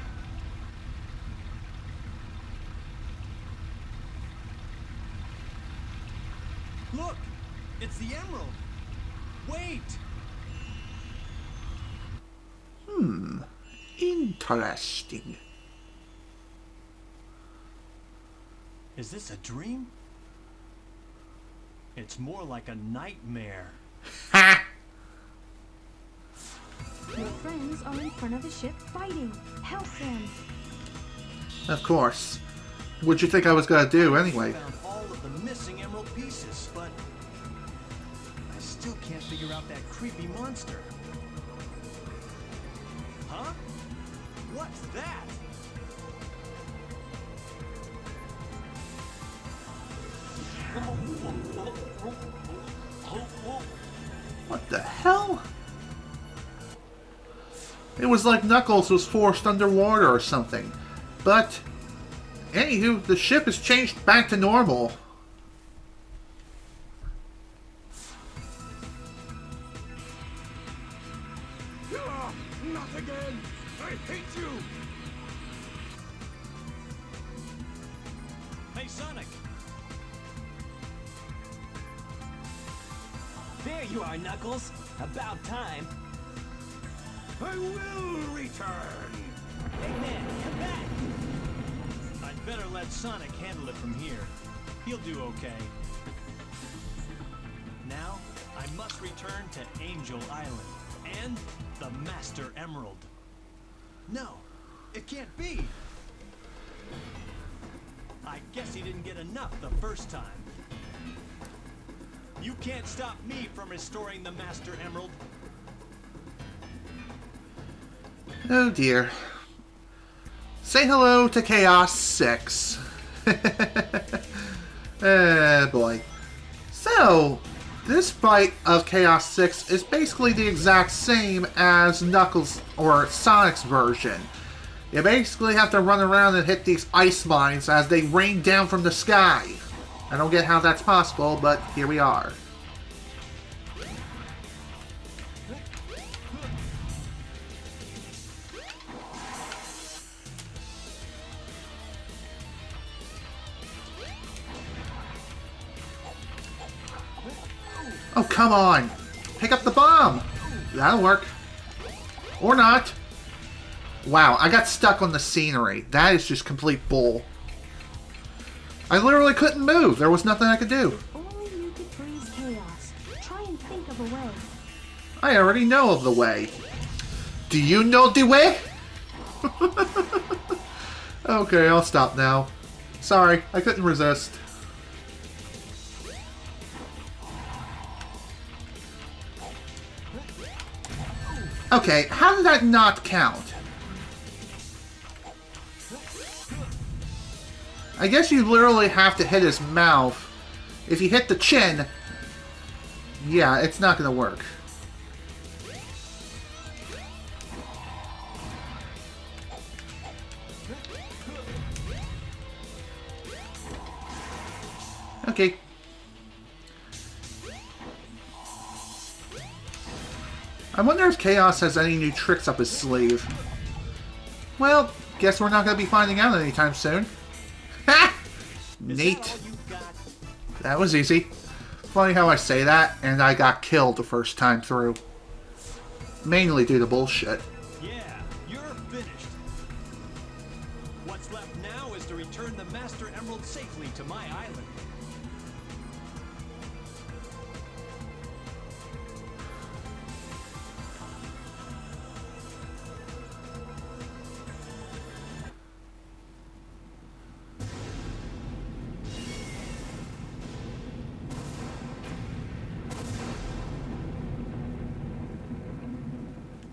Look! It's the emerald! Wait! Interesting. Is this a dream? It's more like a nightmare. Ha! Your friends are in front of the ship fighting. Help them. Of course. What'd you think I was gonna do anyway? I found all of the missing emerald pieces, but I still can't figure out that creepy monster. Huh? What's that? What the hell? It was like Knuckles was forced underwater or something. But, anywho, the ship has changed back to normal. Not again! I hate you! Hey, Sonic! There you are, Knuckles. About time. I will return! Eggman, come back! I'd better let Sonic handle it from here. He'll do okay. Now, I must return to Angel Island and the Master Emerald. No, it can't be. I guess he didn't get enough the first time. You can't stop me from restoring the Master Emerald. Oh dear. Say hello to Chaos 6. Boy. So, this fight of Chaos 6 is basically the exact same as Knuckles or Sonic's version. You basically have to run around and hit these ice mines as they rain down from the sky. I don't get how that's possible, but here we are. Oh, come on! Pick up the bomb! That'll work. Or not. Wow, I got stuck on the scenery. That is just complete bull. I literally couldn't move. There was nothing I could do. If only you could freeze chaos. Try and think of a way. I already know of the way. Do you know the way? Okay, I'll stop now. Sorry, I couldn't resist. Okay, how did that not count? I guess you literally have to hit his mouth. If you hit the chin, yeah, it's not gonna work. Okay. I wonder if Chaos has any new tricks up his sleeve. Well, guess we're not going to be finding out anytime soon. Ha! Neat. That was easy. Funny how I say that, and I got killed the first time through. Mainly due to bullshit. Yeah, you're finished. What's left now is to return the Master Emerald safely to my island.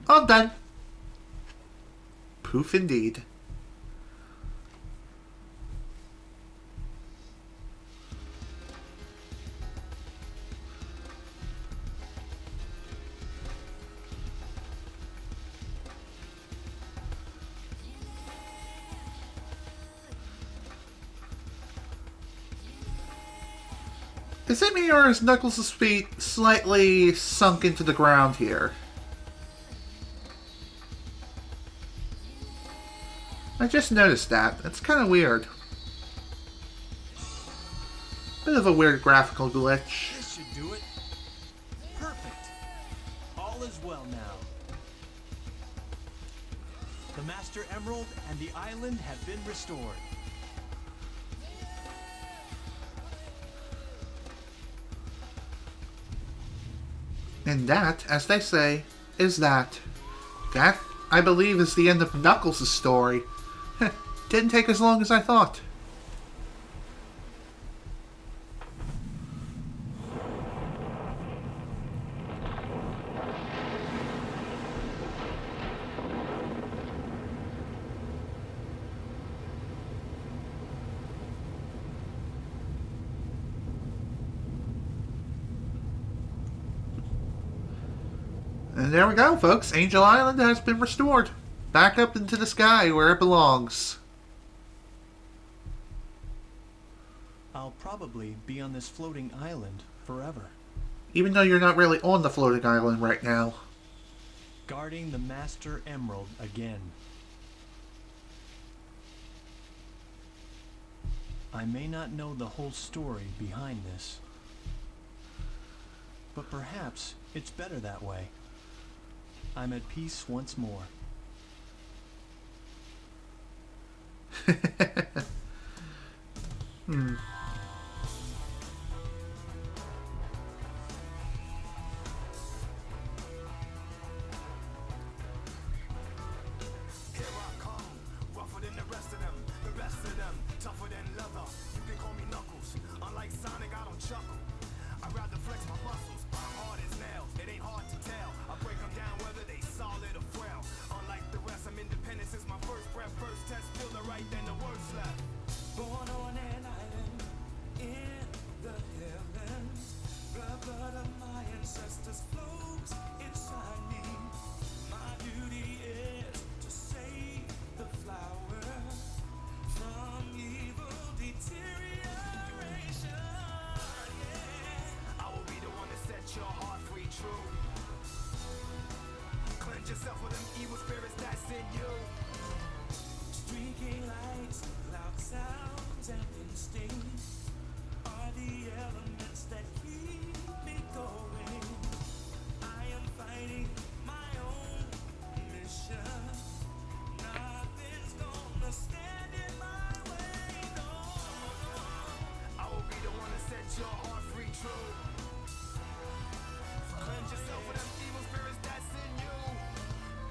All done. Poof indeed. Is it me or is Knuckles' feet slightly sunk into the ground here? I just noticed that. That's kind of weird. Bit of a weird graphical glitch. This should do it. Perfect. All is well now. The Master Emerald and the island have been restored. And that, as they say, is that. That, I believe, is the end of Knuckles' story. Didn't take as long as I thought. And there we go, folks. Angel Island has been restored. Back up into the sky where it belongs. I'll probably be on this floating island forever, Even though you're not really on the floating island right now. guarding the Master Emerald again. I may not know the whole story behind this, but perhaps it's better that way. I'm at peace once more. Here I come, rougher than the rest of them, the best of them, tougher than leather. You can call me Knuckles. Unlike Sonic, I don't chuckle. I'd rather flex my muscles, hard as nails. It ain't hard to tell. I break them down whether they solid or frail. Unlike the rest, I'm independent since my first breath. First test, feel the right, then the worst left. Born on an island in the heavens. The blood of my ancestors flows inside me. My duty is to save the flower from evil deterioration. Yeah. I will be the one to set your heart free, true. Cleanse yourself with them evil spirits that's in you. Streaking lights, loud sounds, and instincts are the elements that keep me going. I am fighting my own mission. Nothing's gonna stand in my way, no. I will be the one to set your heart free, true. Cleanse yourself with them evil spirits that's in you.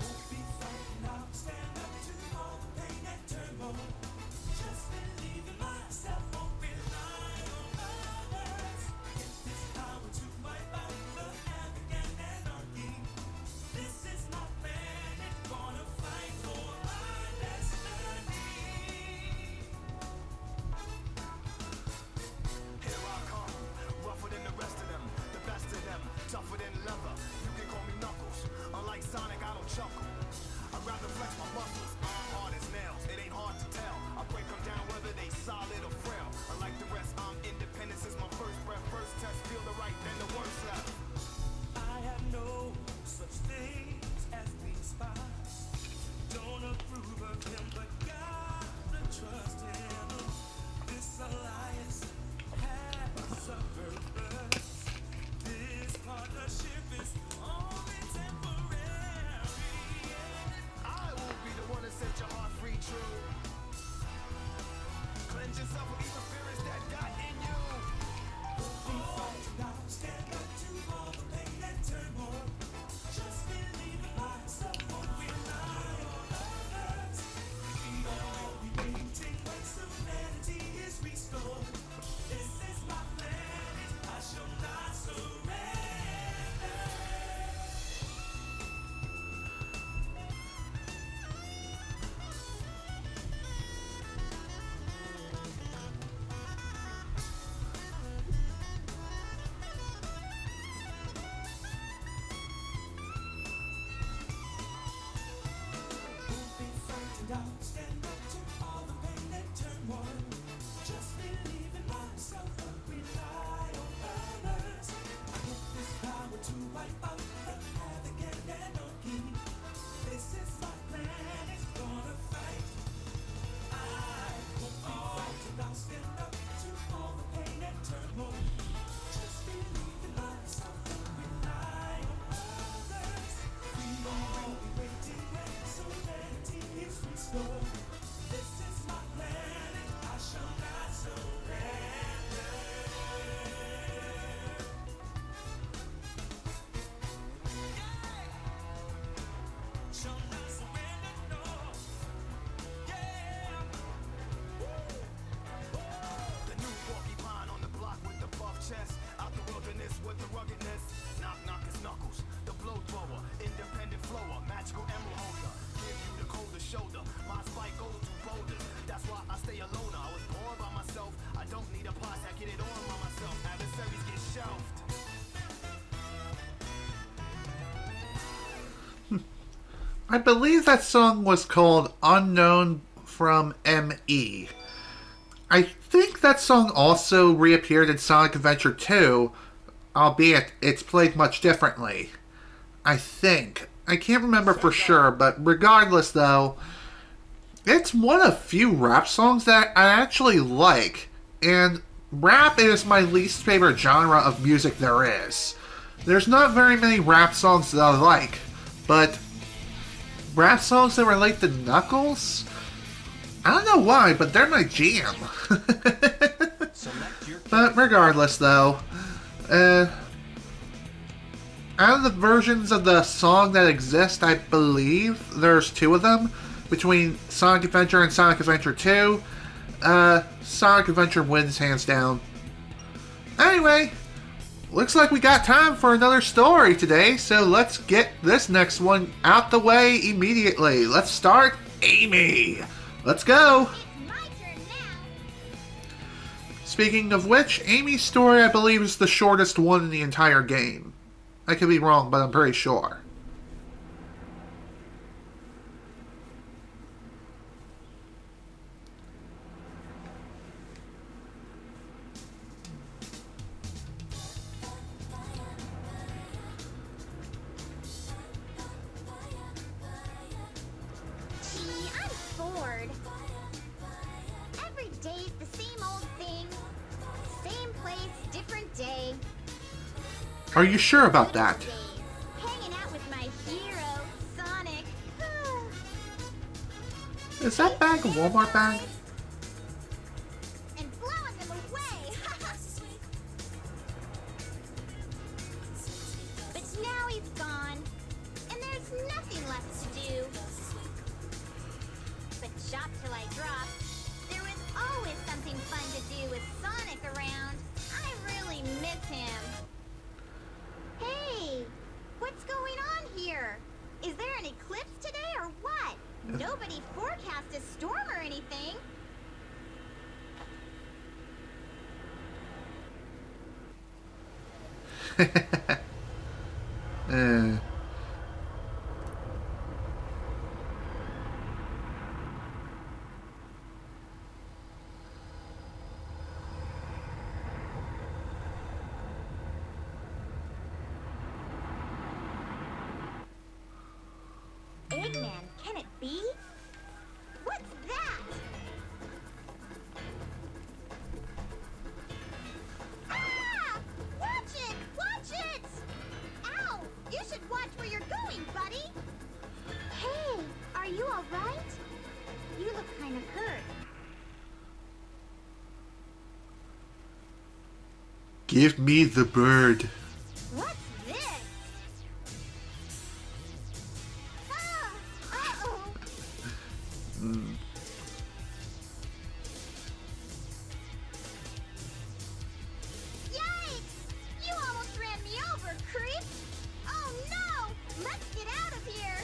Won't be fighting, I'll stand up to all the pain and turmoil. Just believe in myself. I believe that song was called Unknown from ME. I think that song also reappeared in Sonic Adventure 2, albeit it's played much differently. I think. I can't remember for sure, but regardless though, it's one of few rap songs that I actually like, and rap is my least favorite genre of music there is. There's not very many rap songs that I like, but rap songs that relate to Knuckles? I don't know why, but they're my jam. But regardless though, out of the versions of the song that exist, I believe there's two of them, between Sonic Adventure and Sonic Adventure 2. Sonic Adventure wins hands down. Anyway, looks like we got time for another story today, so let's get this next one out the way immediately. Let's start Amy. Let's go. Speaking of which, Amy's story I believe is the shortest one in the entire game. I could be wrong, but I'm pretty sure. Are you sure about that? Hanging out with my hero, Sonic. Is that bag a Walmart bag? And blowing them away. But now he's gone, and there's nothing left to do. But shop till I drop. There was always something fun to do with Sonic around. I really miss him. Hey, what's going on here? Is there an eclipse today or what? Nobody forecast a storm or anything. Eggman, can it be? What's that? Ah! Watch it! Watch it! Ow! You should watch where you're going, buddy! Hey, are you alright? You look kind of hurt. Give me the bird. What's this? Ah! Uh-oh! Yikes! You almost ran me over, creep! Oh no! Let's get out of here!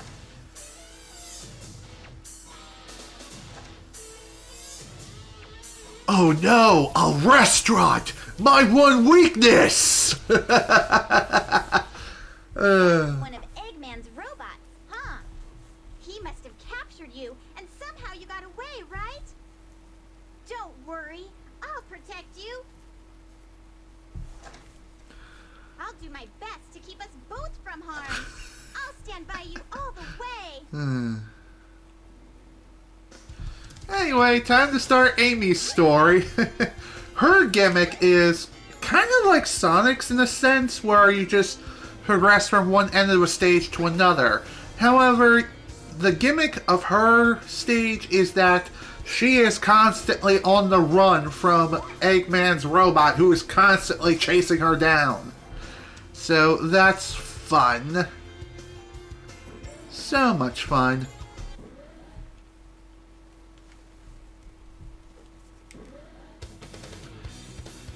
Oh no! A restaurant! My one weakness! One of Eggman's robots, huh? He must have captured you, and somehow you got away, right? Don't worry, I'll protect you. I'll do my best to keep us both from harm. I'll stand by you all the way. Anyway, time to start Amy's story. Her gimmick is kind of like Sonic's in a sense, where you just progress from one end of a stage to another. However, the gimmick of her stage is that she is constantly on the run from Eggman's robot, who is constantly chasing her down. So that's fun. So much fun.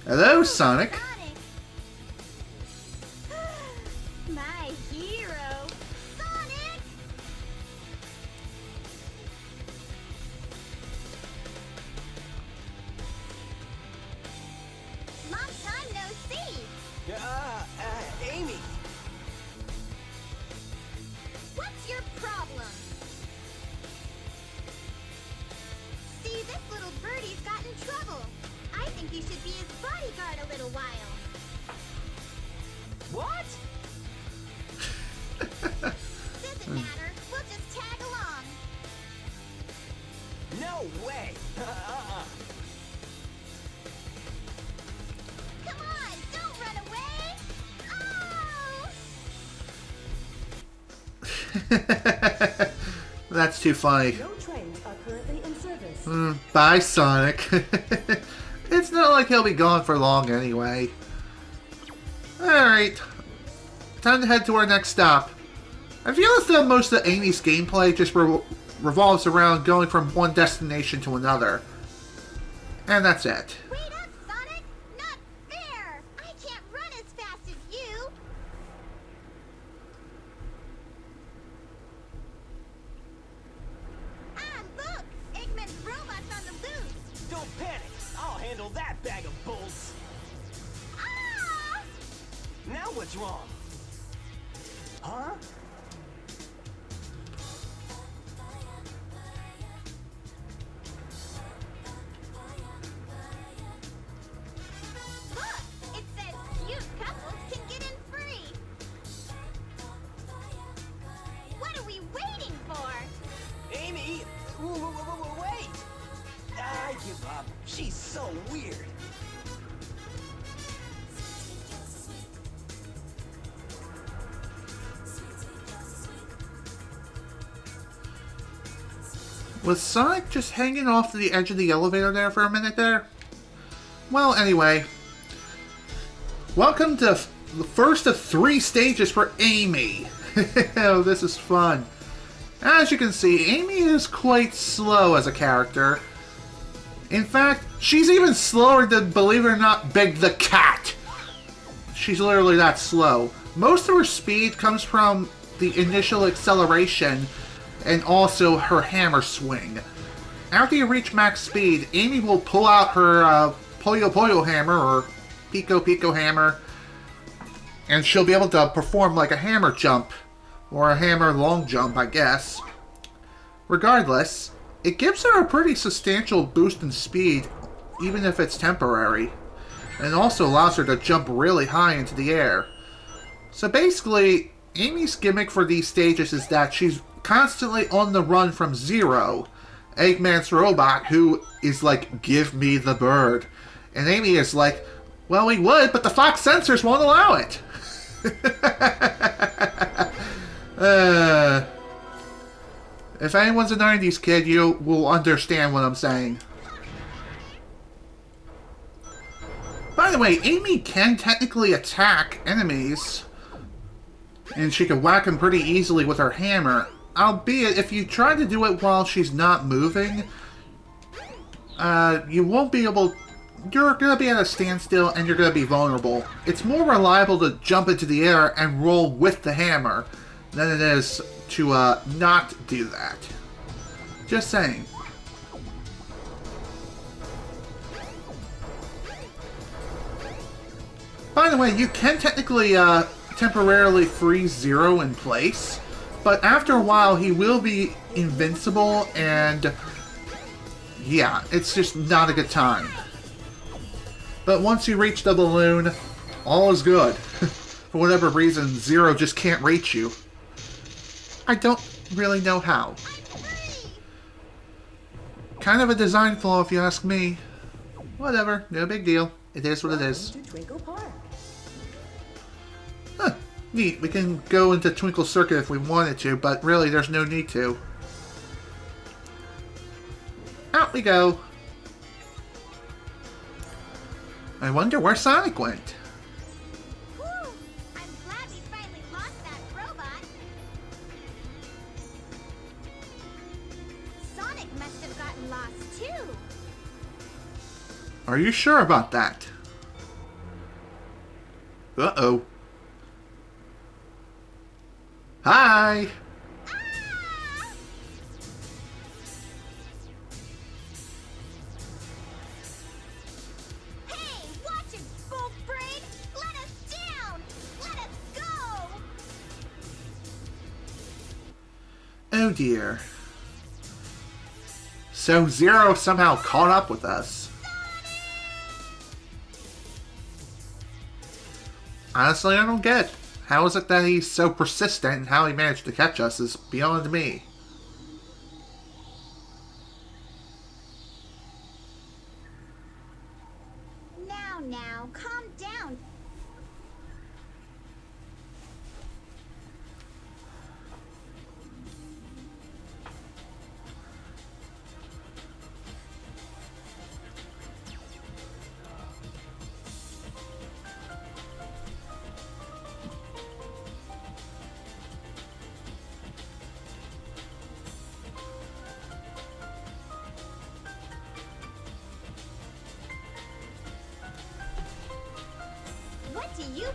Hello, Sonic. My hero, Sonic! Long time no see. Amy. What's your problem? That's too funny. No trains are currently in service. Bye, Sonic. It's not like he'll be gone for long anyway. Alright. Time to head to our next stop. I feel as though most of Amy's gameplay just revolves around going from one destination to another. And that's it. Wait up, Sonic! Not fair! I can't run as fast as you! Ah, look! Eggman's robot's on the loose! Don't panic. I'll handle that bag of bolts. Ah! Now what's wrong? Huh? Look! It says cute couples can get in free! What are we waiting for? Amy! Wait! I give up. She's so weird. Was Sonic just hanging off the edge of the elevator there for a minute there? Well, anyway. Welcome to the first of 3 stages for Amy. Oh, this is fun. As you can see, Amy is quite slow as a character. In fact, she's even slower than, believe it or not, Big the Cat. She's literally that slow. Most of her speed comes from the initial acceleration and also her hammer swing. After you reach max speed, Amy will pull out her Puyo Puyo hammer or Pico Pico hammer, and she'll be able to perform like a hammer jump, or a hammer long jump, I guess. Regardless, it gives her a pretty substantial boost in speed, even if it's temporary, and also allows her to jump really high into the air. So basically, Amy's gimmick for these stages is that she's constantly on the run from Zero, Eggman's robot, who is like, give me the bird. And Amy is like, well, we would, but the Fox sensors won't allow it. If anyone's a 90s kid, you will understand what I'm saying. By the way, Amy can technically attack enemies, and she can whack them pretty easily with her hammer. Albeit, if you try to do it while she's not moving, you won't be able... You're going to be at a standstill, and you're going to be vulnerable. It's more reliable to jump into the air and roll with the hammer than it is to not do that. Just saying. By the way, you can technically temporarily freeze Zero in place, but after a while he will be invincible, and yeah, it's just not a good time. But once you reach the balloon, all is good. For whatever reason, Zero just can't reach you. I don't really know how. Kind of a design flaw if you ask me. Whatever, no big deal. It is what it is. To Twinkle Park. Huh, neat. We can go into Twinkle Circuit if we wanted to, but really there's no need to. Out we go. I wonder where Sonic went. Whew! I'm glad we finally lost that robot. Sonic must have gotten lost too. Are you sure about that? Uh-oh. Hi! Ah! Hey, watch it, Bolt Brain! Let us down! Let us go! Oh dear. So Zero somehow caught up with us. Honestly, I don't get it. How is it that he's so persistent, and how he managed to catch us is beyond me. Now, calm down.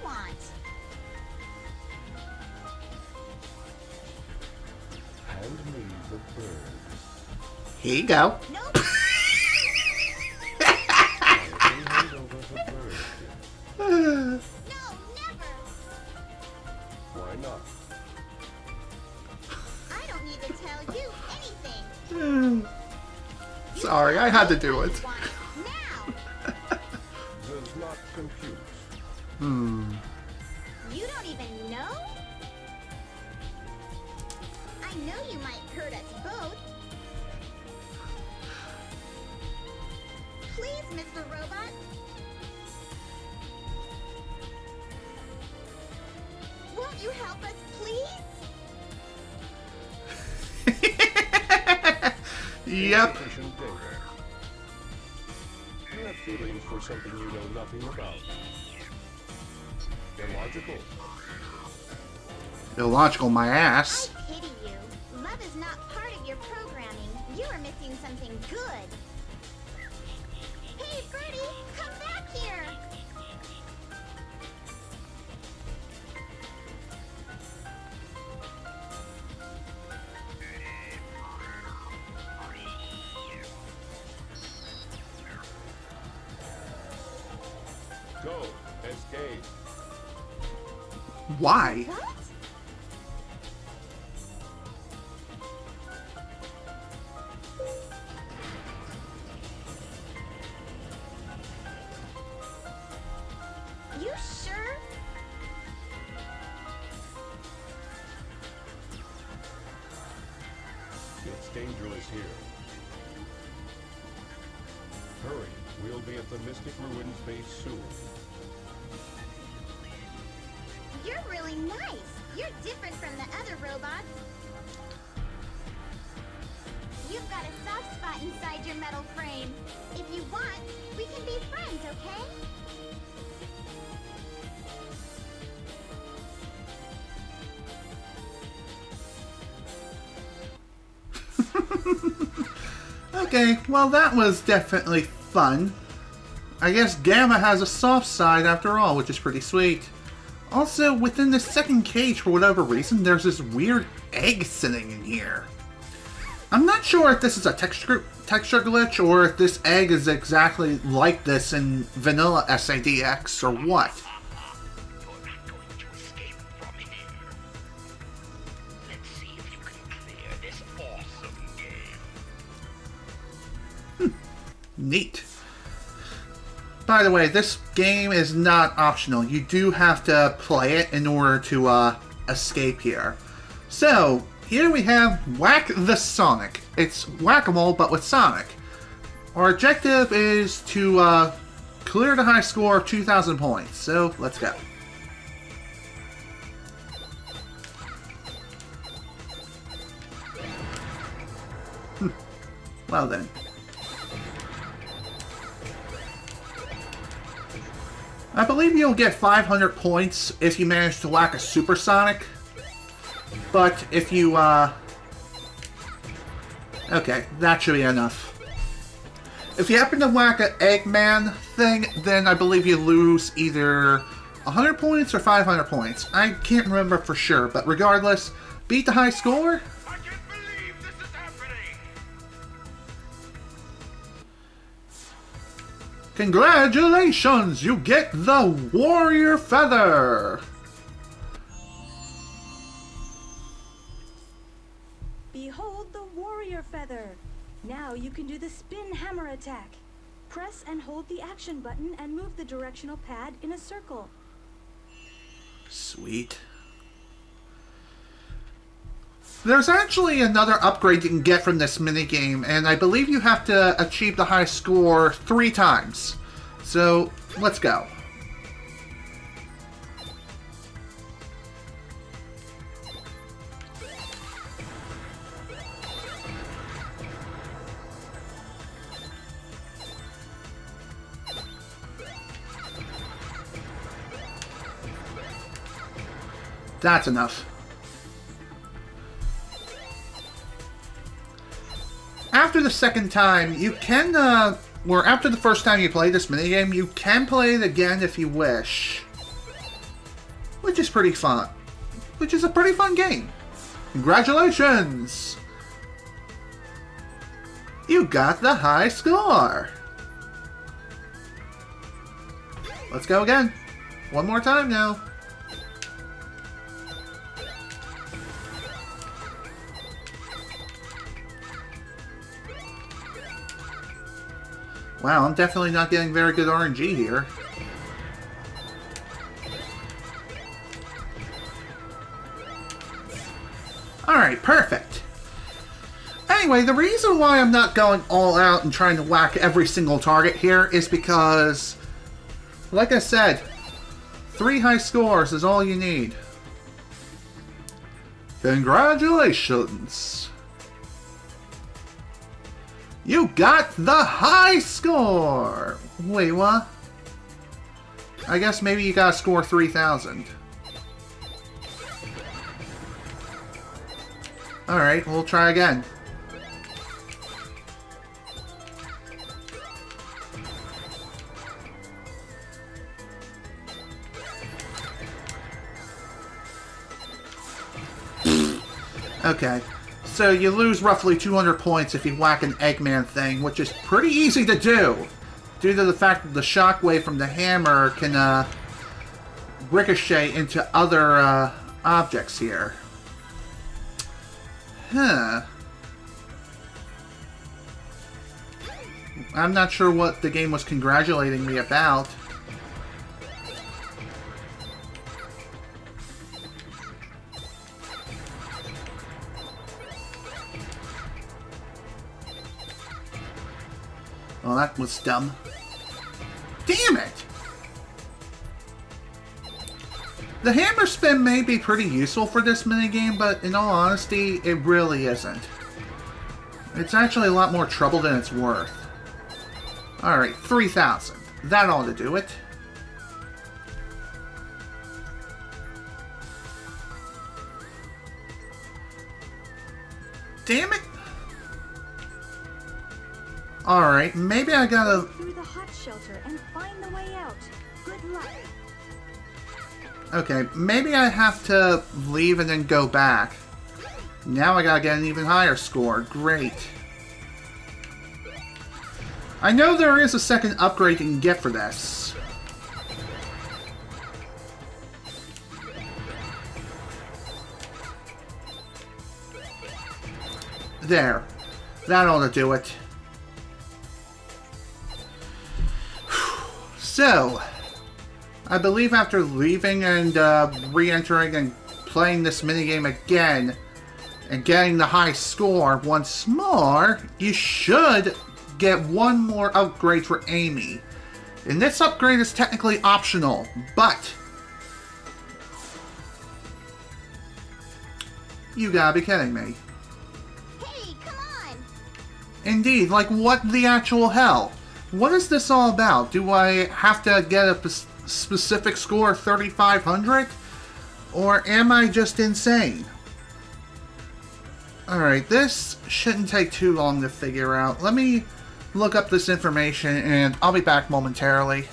want. Hand me the bird. Here you go. Nope. Hand over the bird. No, never. Why not? I don't need to tell you anything. Sorry, I had to do it. Want now. Does not compute. You don't even know? I know you might hurt us both. Please, Mr. Robot. Won't you help us, please? Yep. Insufficient data. You have feelings for something you know nothing about. Illogical. Illogical, my ass. I pity you. Love is not part of your programming. You are missing something good. Hey, Freddy, come back here. Go. Escape. Why? What? You sure? It's dangerous here. Hurry. We'll be at the Mystic Ruins base soon. You're really nice. You're different from the other robots. You've got a soft spot inside your metal frame. If you want, we can be friends, okay? Okay, well that was definitely fun. I guess Gamma has a soft side after all, which is pretty sweet. Also, within the second cage, for whatever reason, there's this weird egg sitting in here. I'm not sure if this is a texture glitch, or if this egg is exactly like this in vanilla SADX, or what. You're not going to escape from here. Let's see if you can clear this awesome game. Neat. By the way, this game is not optional. You do have to play it in order to escape here. So, here we have Whack the Sonic. It's Whack-A-Mole, but with Sonic. Our objective is to clear the high score of 2,000 points. So, let's go. Well then. I believe you'll get 500 points if you manage to whack a Supersonic. But if you, okay, that should be enough. If you happen to whack an Eggman thing, then I believe you lose either 100 points or 500 points. I can't remember for sure, but regardless, beat the high score. I can't believe this is happening! Congratulations! You get the Warrior Feather! Behold the warrior feather. Now you can do the spin hammer attack. Press and hold the action button and move the directional pad in a circle. Sweet. There's actually another upgrade you can get from this minigame, and I believe you have to achieve the high score 3 times. So, let's go. That's enough. After the second time, you can, or after the first time you play this minigame, you can play it again if you wish. which is pretty fun. Which is a pretty fun game. Congratulations! You got the high score! Let's go again. One more time now. Wow, I'm definitely not getting very good RNG here. Alright, perfect. Anyway, the reason why I'm not going all out and trying to whack every single target here is because, like I said, 3 high scores is all you need. Congratulations! You got the high score! Wait, what? I guess maybe you gotta score 3,000. Alright, we'll try again. Okay, so you lose roughly 200 points if you whack an Eggman thing, which is pretty easy to do, due to the fact that the shockwave from the hammer can ricochet into other objects here. Huh. I'm not sure what the game was congratulating me about. Well, that was dumb. Damn it! The hammer spin may be pretty useful for this minigame, but in all honesty, it really isn't. It's actually a lot more trouble than it's worth. Alright, 3,000. That ought to do it. Damn it! Alright, maybe I gotta... Through the hot shelter and find the way out. Good luck. Okay, maybe I have to leave and then go back. Now I gotta get an even higher score. Great. I know there is a second upgrade you can get for this. There. That ought to do it. So, I believe after leaving and re-entering and playing this minigame again, and getting the high score once more, you should get one more upgrade for Amy. And this upgrade is technically optional, but you gotta be kidding me. Hey, come on! Indeed, like what the actual hell? What is this all about? Do I have to get a specific score of 3,500? Or am I just insane? Alright, this shouldn't take too long to figure out. Let me look up this information and I'll be back momentarily.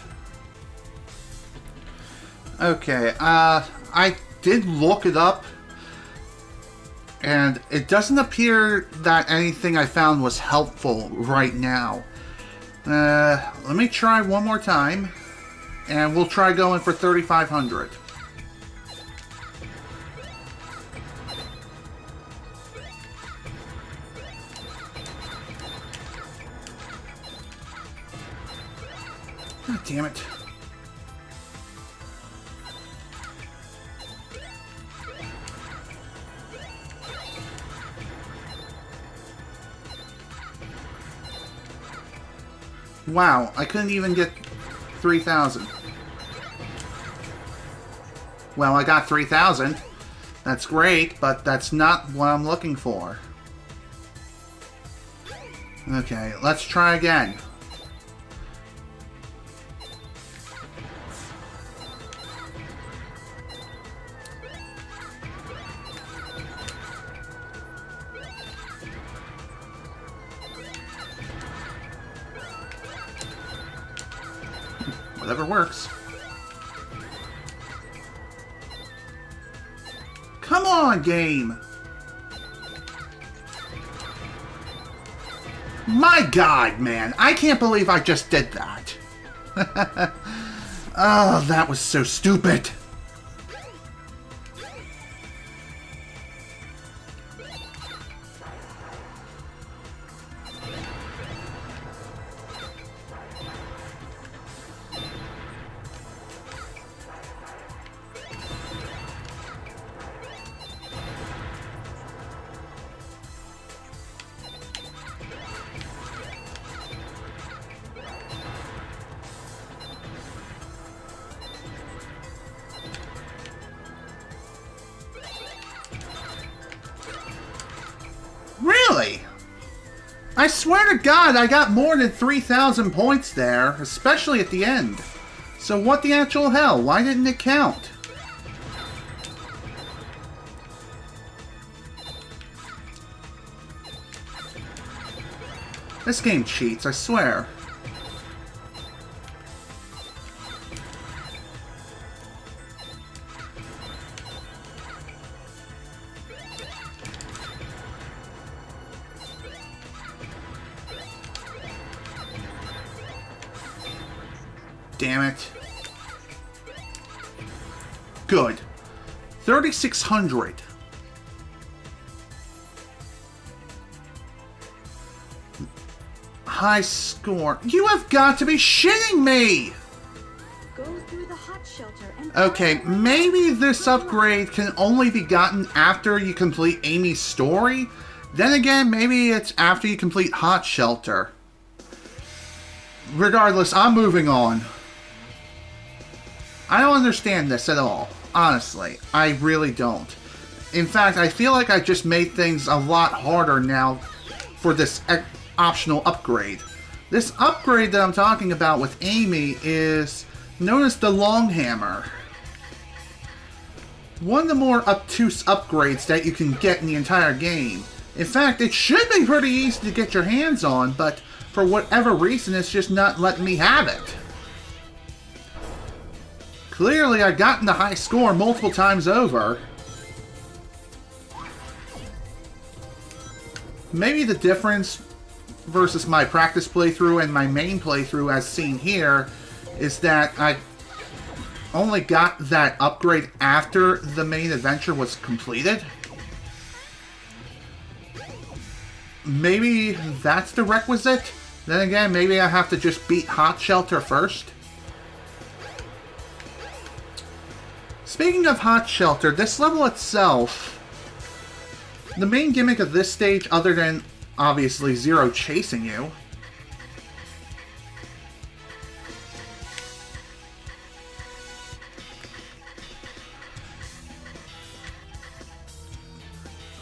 Okay, I did look it up. And it doesn't appear that anything I found was helpful right now. Let me try one more time. And we'll try going for 3,500. God damn it. Wow, I couldn't even get 3,000. Well, I got 3,000. That's great, but that's not what I'm looking for. Okay, let's try again. Whatever works. Come on, game! My God, man. I can't believe I just did that. Oh, that was so stupid. Really? I swear to God, I got more than 3,000 points there, especially at the end. So what the actual hell? Why didn't it count? This game cheats, I swear. Damn it. Good. 3,600. High score. You have got to be shitting me! Go through the hot shelter and... Okay, maybe this upgrade can only be gotten after you complete Amy's story. Then again, maybe it's after you complete Hot Shelter. Regardless, I'm moving on. I don't understand this at all. Honestly, I really don't. In fact, I feel like I just made things a lot harder now for this optional upgrade. This upgrade that I'm talking about with Amy is known as the Long Hammer. One of the more obtuse upgrades that you can get in the entire game. In fact, it should be pretty easy to get your hands on, but for whatever reason, it's just not letting me have it. Clearly, I've gotten the high score multiple times over. Maybe the difference versus my practice playthrough and my main playthrough as seen here is that I only got that upgrade after the main adventure was completed. Maybe that's the requisite? Then again, maybe I have to just beat Hot Shelter first. Speaking of Hot Shelter, this level itself, the main gimmick of this stage, other than obviously Zero chasing you,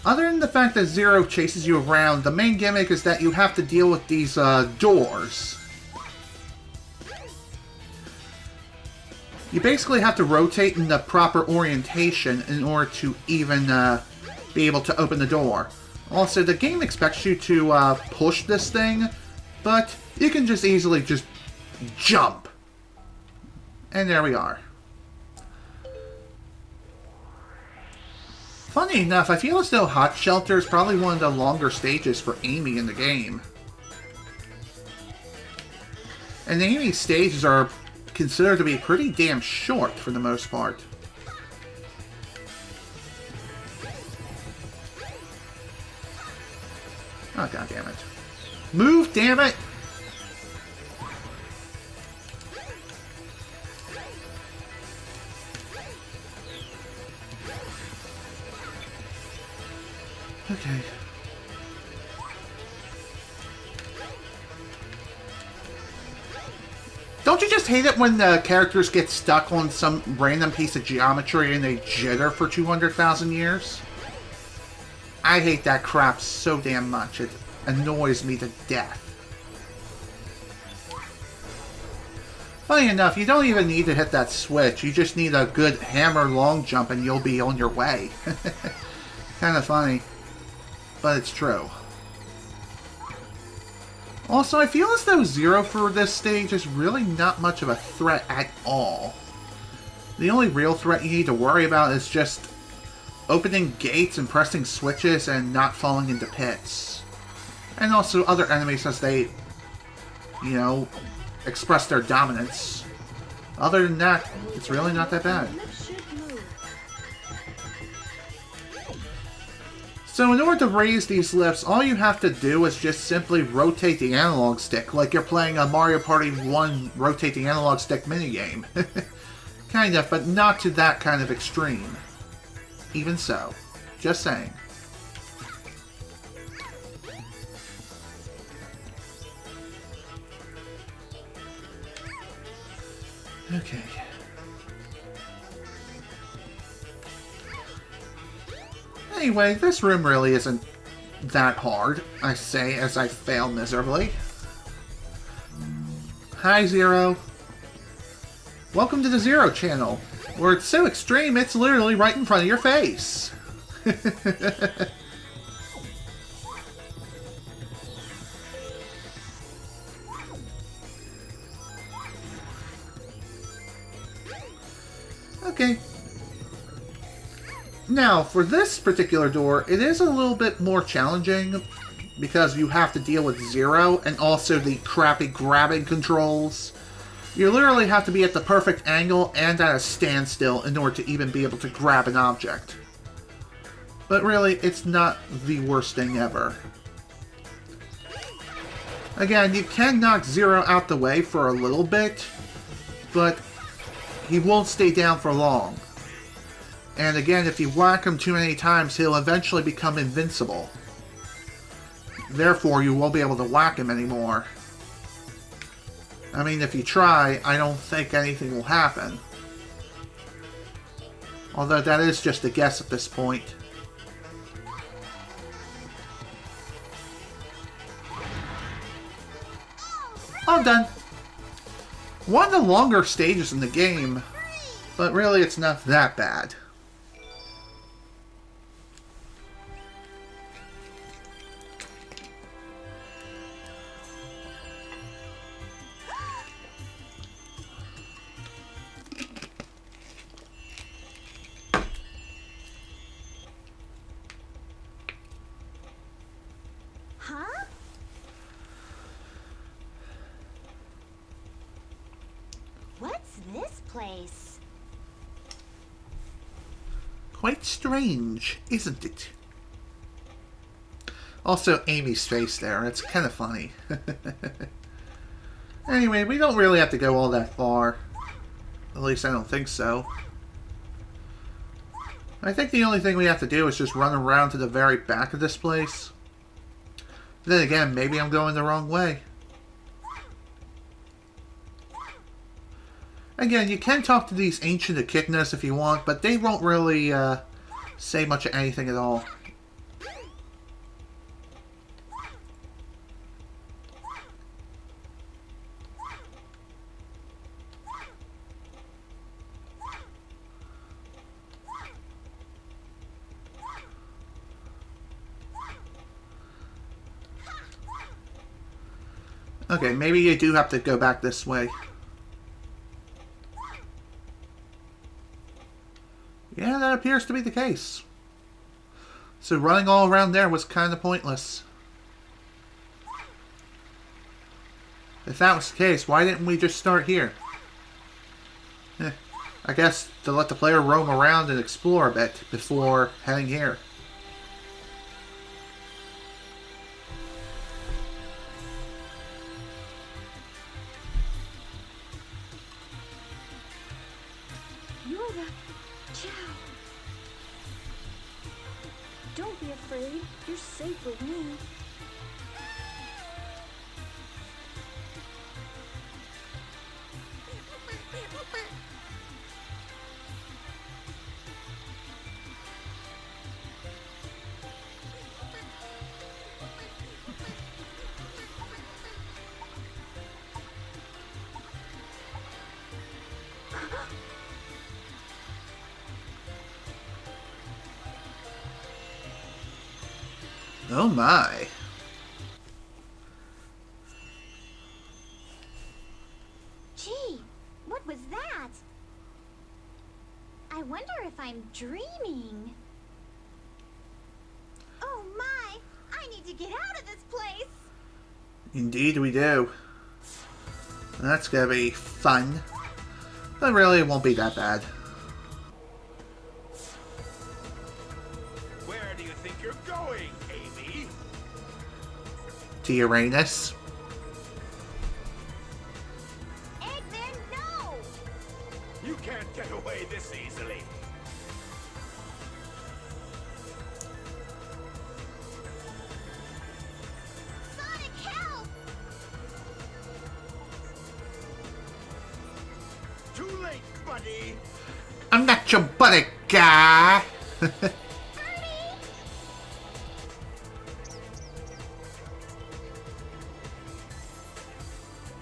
other than the fact that Zero chases you around, the main gimmick is that you have to deal with these doors. You basically have to rotate in the proper orientation in order to even be able to open the door. Also, the game expects you to push this thing, but you can just easily just jump. And there we are. Funny enough, I feel as though Hot Shelter is probably one of the longer stages for Amy in the game. And Amy's stages are considered to be pretty damn short for the most part. Oh, god damn it. Move, damn it! Okay. Don't you just hate it when the characters get stuck on some random piece of geometry and they jitter for 200,000 years? I hate that crap so damn much. It annoys me to death. Funny enough, you don't even need to hit that switch. You just need a good hammer long jump and you'll be on your way. Kind of funny. But it's true. Also, I feel as though Zero for this stage is really not much of a threat at all. The only real threat you need to worry about is just opening gates and pressing switches and not falling into pits. And also other enemies as they, you know, express their dominance. Other than that, it's really not that bad. So in order to raise these lifts, all you have to do is just simply rotate the analog stick, like you're playing a Mario Party 1 rotate the analog stick minigame. Kind of, but not to that kind of extreme. Even so. Just saying. Okay. Anyway, this room really isn't that hard, I say as I fail miserably. Hi, Zero. Welcome to the Zero channel, where it's so extreme it's literally right in front of your face. Okay. Now, for this particular door, it is a little bit more challenging because you have to deal with Zero and also the crappy grabbing controls. You literally have to be at the perfect angle and at a standstill in order to even be able to grab an object. But really, it's not the worst thing ever. Again, you can knock Zero out the way for a little bit, but he won't stay down for long. And again, if you whack him too many times, he'll eventually become invincible. Therefore, you won't be able to whack him anymore. I mean, if you try, I don't think anything will happen. Although that is just a guess at this point. All done. One of the longer stages in the game, but really it's not that bad. Huh? What's this place? Quite strange, isn't it? Also, Amy's face there. It's kind of funny. Anyway, we don't really have to go all that far. At least I don't think so. I think the only thing we have to do is just run around to the very back of this place. Then again, maybe I'm going the wrong way. Again, you can talk to these ancient echidnas if you want, but they won't really say much of anything at all. Okay, maybe you do have to go back this way. Yeah, that appears to be the case. So running all around there was kind of pointless. If that was the case, why didn't we just start here? I guess to let the player roam around and explore a bit before heading here. Don't be afraid. You're safe with me. Oh my. Gee, what was that? I wonder if I'm dreaming. Oh my! I need to get out of this place! Indeed we do. That's gonna be fun. But really, it won't be that bad. Where do you think you're going, Amy? To Uranus. Eggman, no! You can't get away this easily. Sonic, help! Too late, buddy. I'm not your buddy, guy.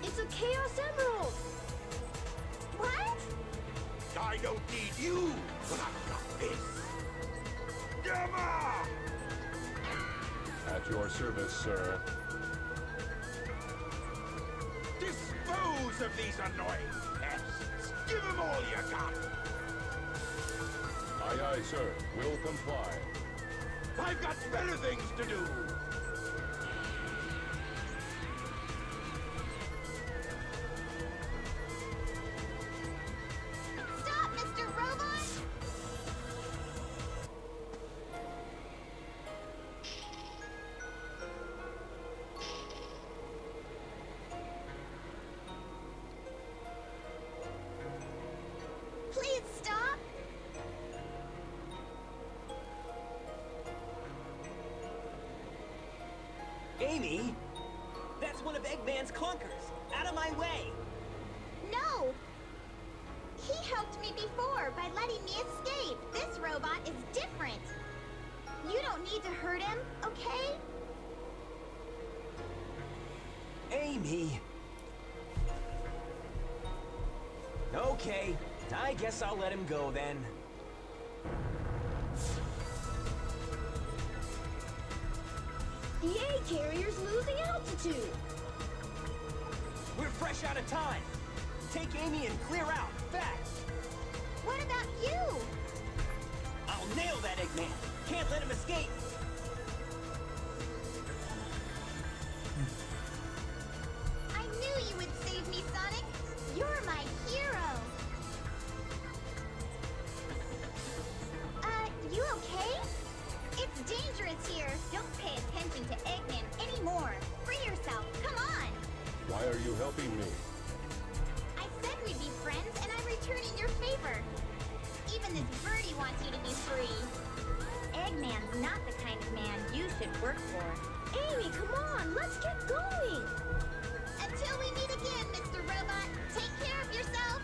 It's a Chaos Emerald! What? I don't need you, but I've got this. Gamma! At your service, sir. Dispose of these annoying pests. Give them all you got. Aye, aye, sir. Will comply. I've got better things to do. Stop, Mr. Robot! Please stop! Amy? That's one of Eggman's clunkers. Out of my way! No! He helped me before by letting me escape. This robot is different. You don't need to hurt him, okay? Amy! Okay, I guess I'll let him go then. The A carrier's losing altitude! We're fresh out of time. Take Amy and clear out, fast! What about you? I'll nail that Eggman. Can't let him escape. I knew you would save me, Sonic. You're my hero. You okay? It's dangerous here. Don't pay attention to Eggman anymore. Free yourself. Come on. Why are you helping me? I said we'd be friends, and I'm returning your favor. Even this birdie wants you to be free. Eggman's not the kind of man you should work for. Amy, come on, let's get going! Until we meet again, Mr. Robot, take care of yourself.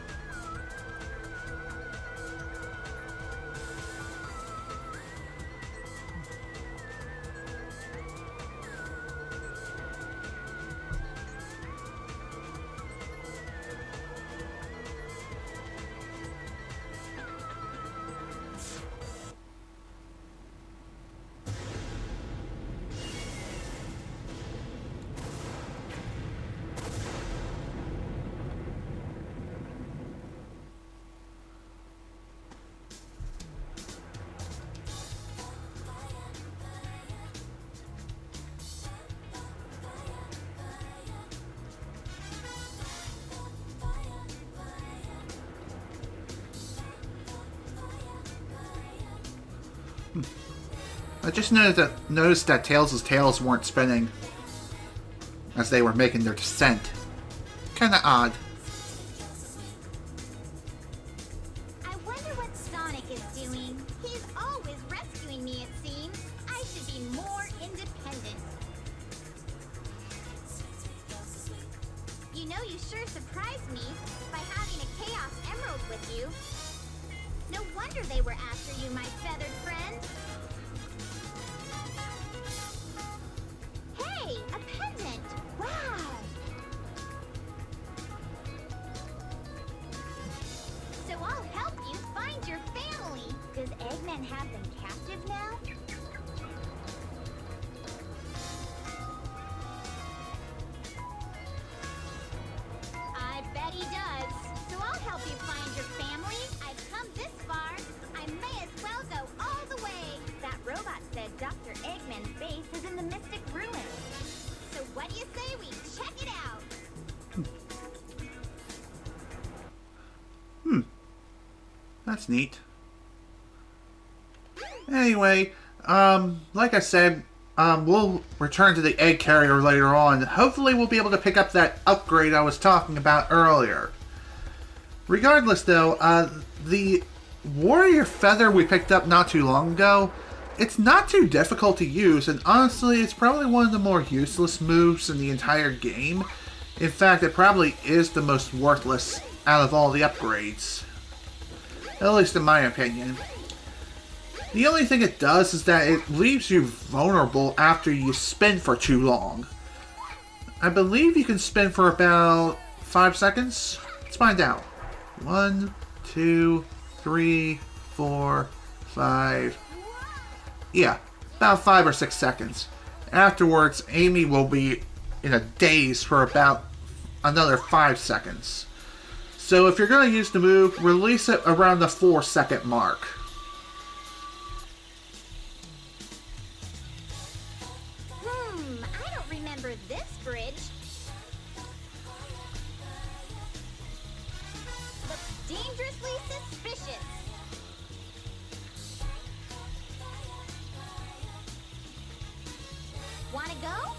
I just noticed that Tails' tails weren't spinning as they were making their descent. Kinda odd. I wonder what Sonic is doing. He's always rescuing me, it seems. I should be more independent. You know, you sure surprised me by having a Chaos Emerald with you. No wonder they were after you, my feathered friend. Hey, a pendant! Wow! So I'll help you find your family. Does Eggman have them captive now? I bet he does. So I'll help you find your family. I've come this far. I may as well go all the way. you say we check it out? That's neat. Anyway, like I said, we'll return to the egg carrier later on. Hopefully we'll be able to pick up that upgrade I was talking about earlier. Regardless though, the warrior feather we picked up not too long ago, it's not too difficult to use, and honestly, it's probably one of the more useless moves in the entire game. In fact, it probably is the most worthless out of all the upgrades. At least in my opinion. The only thing it does is that it leaves you vulnerable after you spin for too long. I believe you can spin for about 5 seconds. Let's find out. 1, 2, 3, 4, 5. Yeah, about 5 or 6 seconds. Afterwards, Amy will be in a daze for about another 5 seconds. So if you're going to use the move, release it around the 4-second mark. I don't remember this bridge. Looks dangerously suspicious. Wanna go?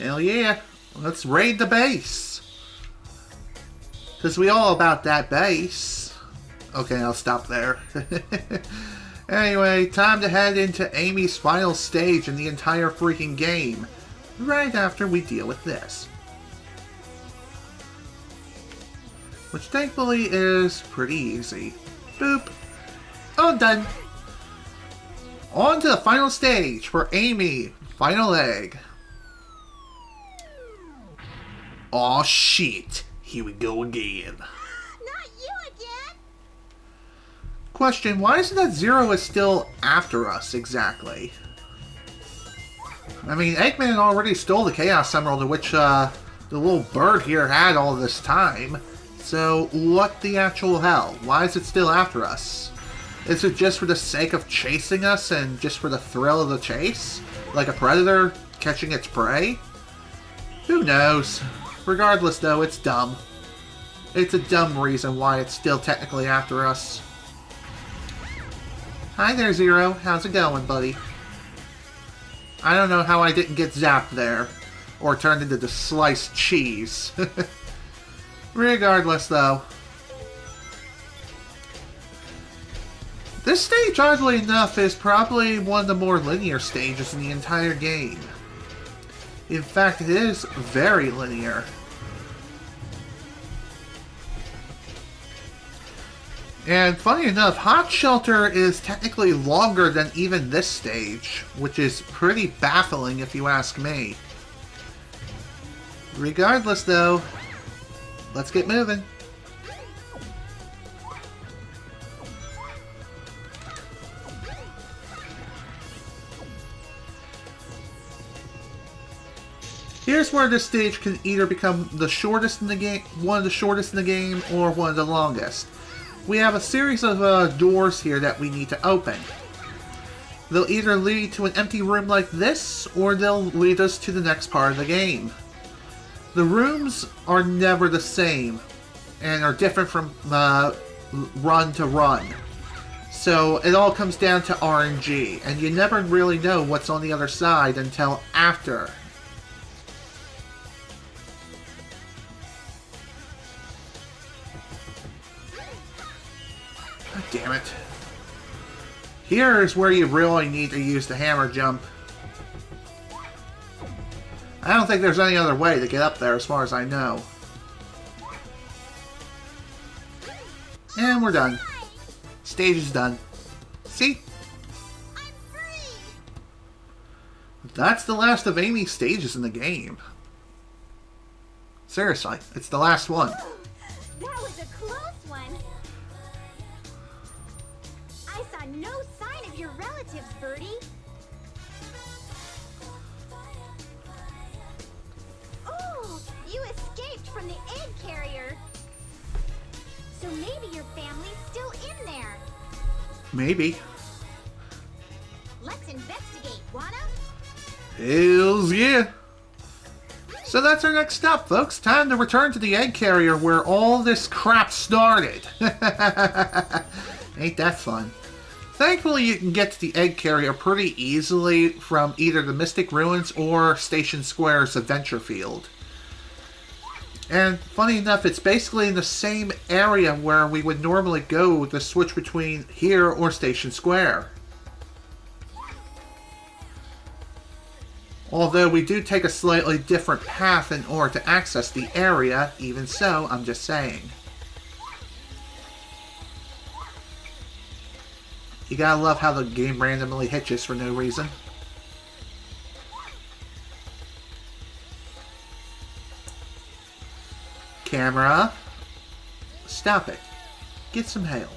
Hell yeah. Let's raid the base. Because we all about that base. Okay, I'll stop there. Anyway, time to head into Amy's final stage in the entire freaking game. Right after we deal with this. Which thankfully is pretty easy. Boop. Oh, done. On to the final stage for Amy. Final egg. Aw, shit. Here we go again. Not you again! Question, why is it that Zero is still after us, exactly? I mean, Eggman already stole the Chaos Emerald, which, the little bird here had all this time. So, what the actual hell? Why is it still after us? Is it just for the sake of chasing us and just for the thrill of the chase? Like a predator catching its prey? Who knows? Regardless, though, it's dumb. It's a dumb reason why it's still technically after us. Hi there, Zero. How's it going, buddy? I don't know how I didn't get zapped there. Or turned into the sliced cheese. Regardless, though. This stage, oddly enough, is probably one of the more linear stages in the entire game. In fact, it is very linear. And funny enough, Hot Shelter is technically longer than even this stage, which is pretty baffling if you ask me. Regardless though, let's get moving. Here's where this stage can either become the shortest in the game, one of the shortest in the game, or one of the longest. We have a series of doors here that we need to open. They'll either lead to an empty room like this, or they'll lead us to the next part of the game. The rooms are never the same, and are different from run to run. So it all comes down to RNG, and you never really know what's on the other side until after. God damn it. Here is where you really need to use the hammer jump. I don't think there's any other way to get up there as far as I know. And we're done. Stage is done. See? I'm free! That's the last of Amy's stages in the game. Seriously, it's the last one. That was a close one. I saw no sign of your relatives, Birdie. Oh, you escaped from the egg carrier. So maybe your family's still in there. Maybe. Let's investigate. Why Hells yeah. So that's our next stop, folks. Time to return to the egg carrier where all this crap started. Ain't that fun? Thankfully, you can get to the egg carrier pretty easily from either the Mystic Ruins or Station Square's Adventure Field. And funny enough, it's basically in the same area where we would normally go to switch between here or Station Square. Although we do take a slightly different path in order to access the area, even so, I'm just saying. You gotta love how the game randomly hitches for no reason. Camera. Stop it. Get some help.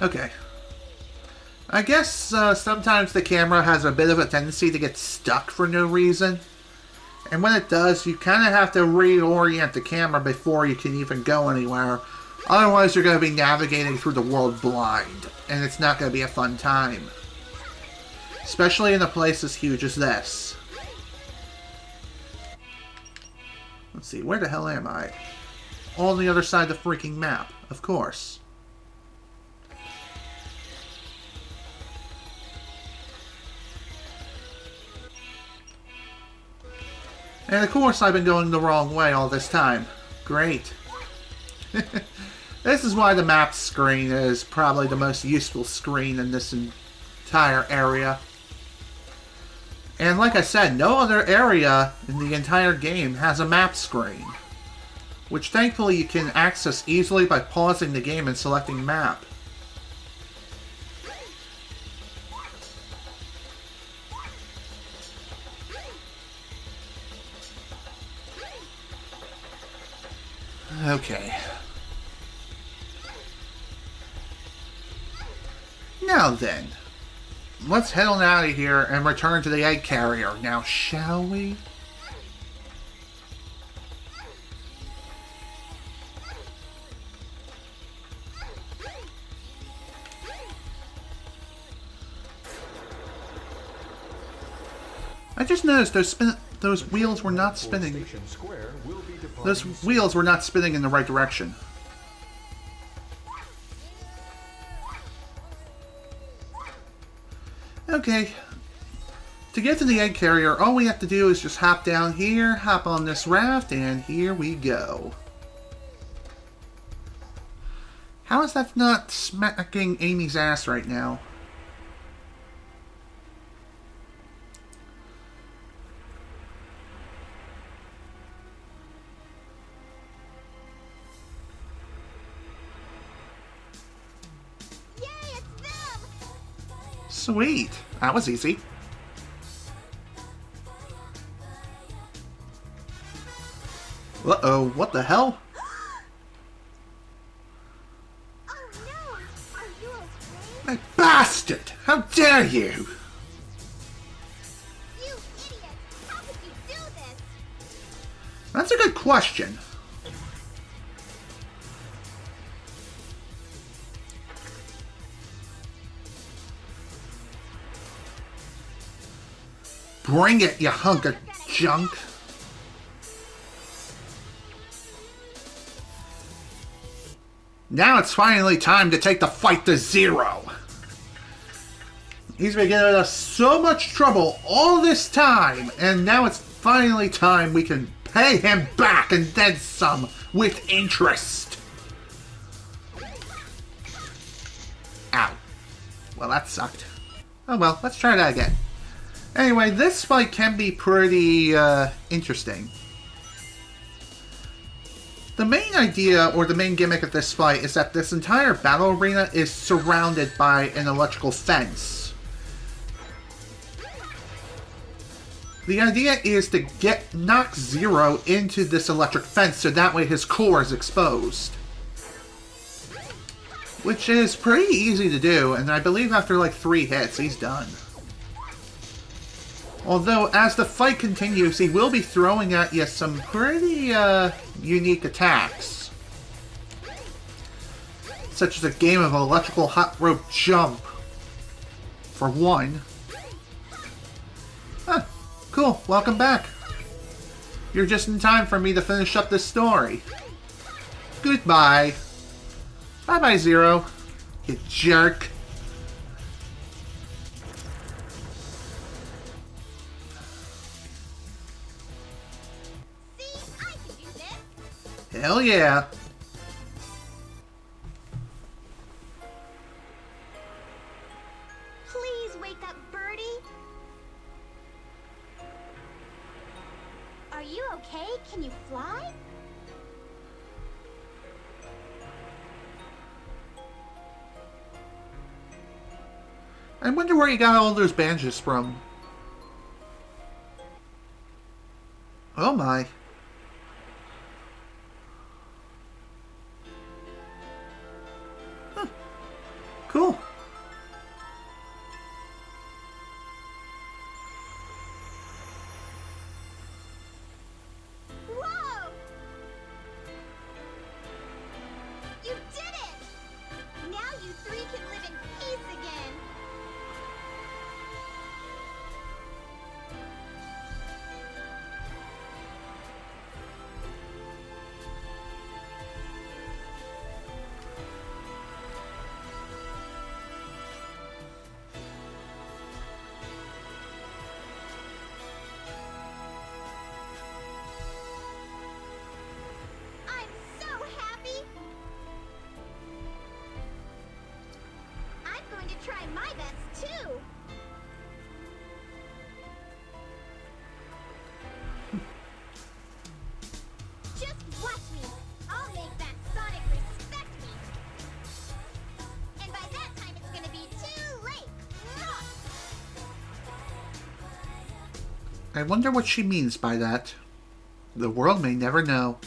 Okay. I guess sometimes the camera has a bit of a tendency to get stuck for no reason. And when it does, you kind of have to reorient the camera before you can even go anywhere. Otherwise, you're going to be navigating through the world blind. And it's not going to be a fun time. Especially in a place as huge as this. Let's see, where the hell am I? On the other side of the freaking map, of course. And of course I've been going the wrong way all this time. Great. This is why the map screen is probably the most useful screen in this entire area. And like I said, no other area in the entire game has a map screen. Which thankfully you can access easily by pausing the game and selecting map. Okay. Now then, let's head on out of here and return to the egg carrier now, shall we? I just noticed those wheels were not spinning. Those wheels were not spinning in the right direction. Okay. To get to the egg carrier, all we have to do is just hop down here, hop on this raft, and here we go. How is that not smacking Amy's ass right now? Sweet. That was easy. Uh-oh, what the hell? Oh no! Are you okay? Hey, bastard! How dare you! You idiot! How could you do this? That's a good question. Bring it, you hunk of junk. Now it's finally time to take the fight to zero. He's been getting us so much trouble all this time, and now it's finally time we can pay him back and then some with interest. Ow. Well, that sucked. Oh well, let's try that again. Anyway, this fight can be pretty interesting. The main idea, or the main gimmick of this fight, is that this entire battle arena is surrounded by an electrical fence. The idea is to knock Zero into this electric fence so that way his core is exposed. Which is pretty easy to do, and I believe after like 3 hits, he's done. Although, as the fight continues, he will be throwing at you some pretty unique attacks. such as a game of electrical hot rope jump. For one. Huh, cool, welcome back. You're just in time for me to finish up this story. Goodbye. Bye-bye, Zero. You jerk. See, I can do this. Hell yeah. Please wake up, Birdie. Are you okay? Can you fly? I wonder where he got all those bandages from. Oh my. Huh. Cool. Whoa! You did it! Now you three can live in peace again. I'm so happy! I'm going to try my best, too! Just watch me! I'll make that Sonic respect me! And by that time, it's gonna be too late! I wonder what she means by that. The world may never know.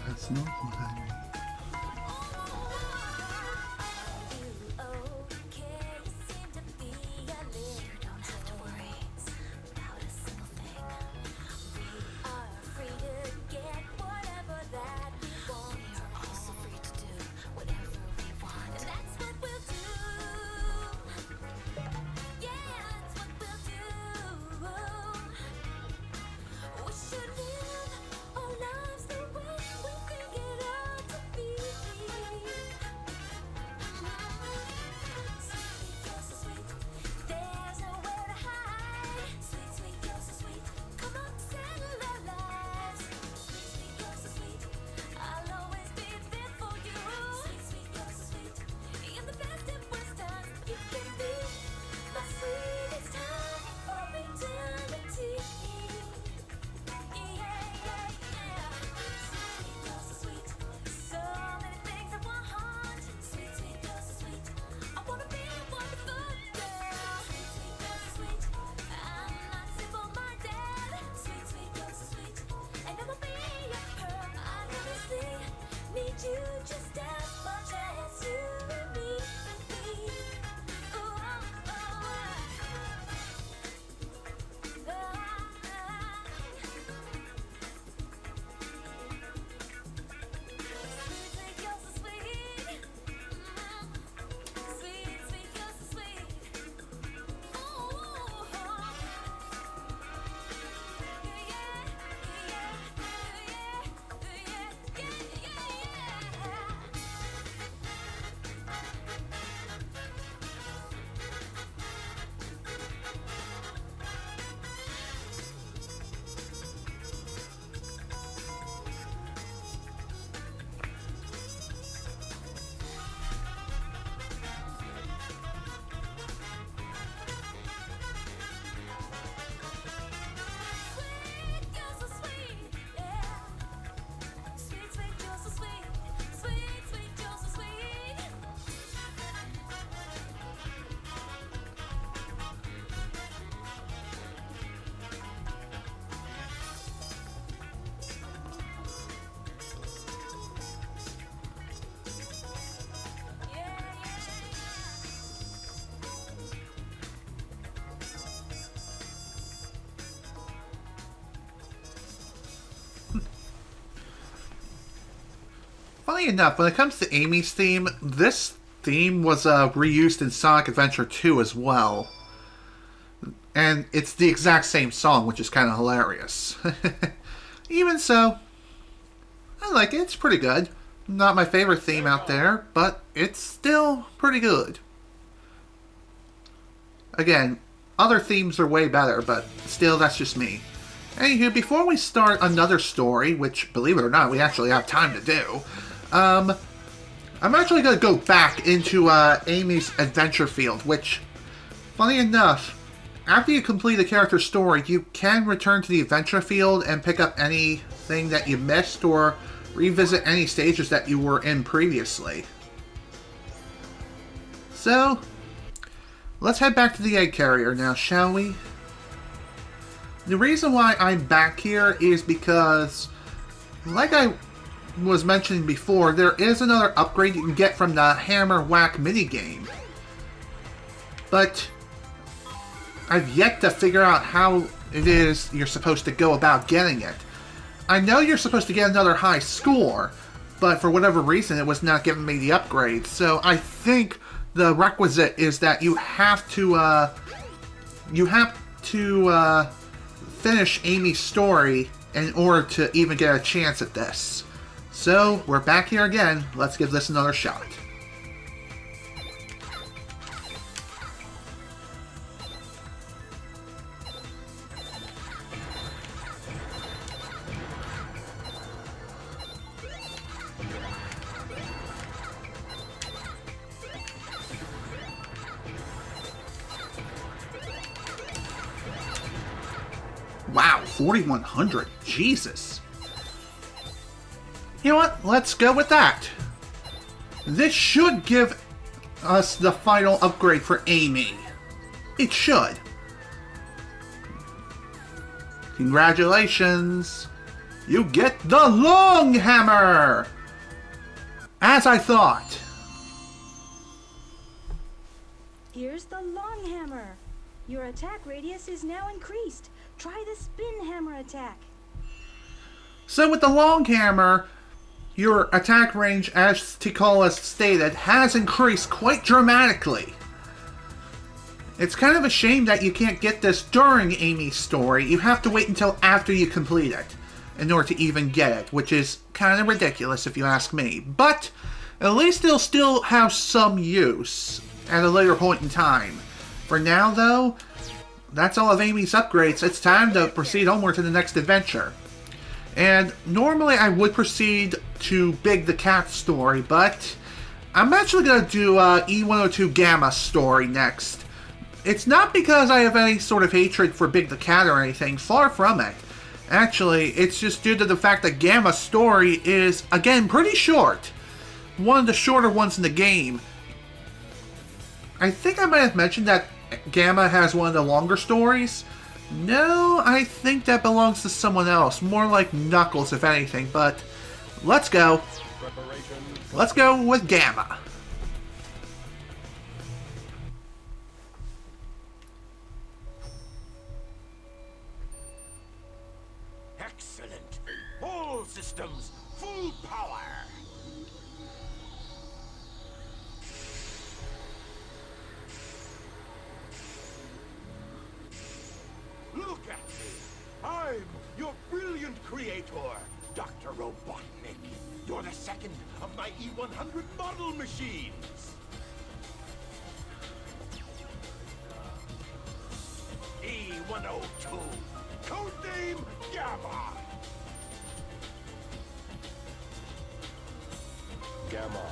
That's not what I mean. you just as much as you and me. Ooh, oh, sweet, sweet, you're so sweet. Sweet, sweet, you're so sweet. Ooh, Funny enough, when it comes to Amy's theme, this theme was reused in Sonic Adventure 2 as well. And it's the exact same song, which is kind of hilarious. Even so, I like it. It's pretty good. Not my favorite theme out there, but it's still pretty good. Again, other themes are way better, but still, that's just me. Anywho, before we start another story, which, believe it or not, we actually have time to do, I'm actually going to go back into Amy's adventure field, which, funny enough, after you complete a character's story, you can return to the adventure field and pick up anything that you missed or revisit any stages that you were in previously. So, let's head back to the egg carrier now, shall we? The reason why I'm back here is because, like I was mentioning before, there is another upgrade you can get from the Hammer Whack minigame. But I've yet to figure out how it is you're supposed to go about getting it. I know you're supposed to get another high score, but for whatever reason it was not giving me the upgrade. So I think the requisite is that you have to finish Amy's story in order to even get a chance at this. So, we're back here again. Let's give this another shot. Wow, 4,100. Jesus. You know what? Let's go with that. This should give us the final upgrade for Amy. It should. Congratulations. You get the long hammer! As I thought. Here's the long hammer. Your attack radius is now increased. Try the spin hammer attack. So with the long hammer, your attack range, as Tikala stated, has increased quite dramatically. It's kind of a shame that you can't get this during Amy's story. You have to wait until after you complete it in order to even get it, which is kind of ridiculous if you ask me. But at least it'll still have some use at a later point in time. For now, though, that's all of Amy's upgrades. It's time to proceed onward to the next adventure. And normally I would proceed to Big the Cat story, but I'm actually going to do E102 Gamma story next. It's not because I have any sort of hatred for Big the Cat or anything, far from it. Actually, it's just due to the fact that Gamma story is, again, pretty short. One of the shorter ones in the game. I think I might have mentioned that Gamma has one of the longer stories. No, I think that belongs to someone else. More like Knuckles, if anything, but let's go. Let's go with Gamma. Excellent. All systems, full power. Look at me. I'm your brilliant creator, Dr. Robotnik. You're the second of my E100 model machines. E102. Codename Gamma. Gamma.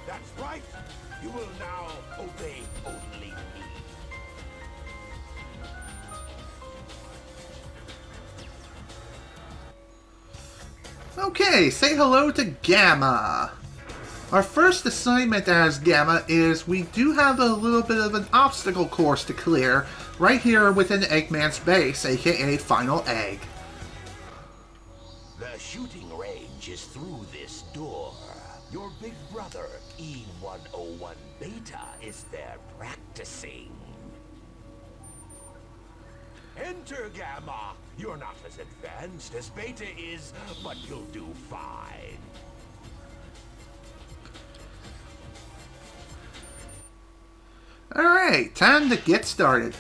That's right. You will now obey only me. Okay, say hello to Gamma. Our first assignment as Gamma is we do have a little bit of an obstacle course to clear right here within Eggman's base, aka Final Egg. The shooting range is through this door. Your big brother, E101 Beta, is there practicing. Enter, Gamma. You're not as advanced as Beta is, but you'll do fine. Alright, time to get started.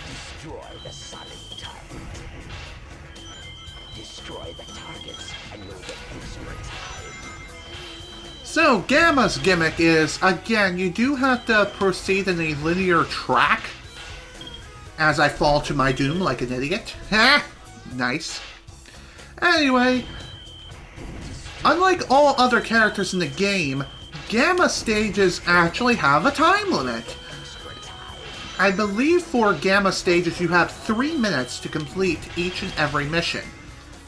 Destroy the sonic target. Destroy the targets, and you'll get extra time. So, Gamma's gimmick is, again, you do have to proceed in a linear track as I fall to my doom like an idiot. Ha! Nice. Anyway, unlike all other characters in the game, Gamma stages actually have a time limit. I believe for Gamma stages you have 3 minutes to complete each and every mission.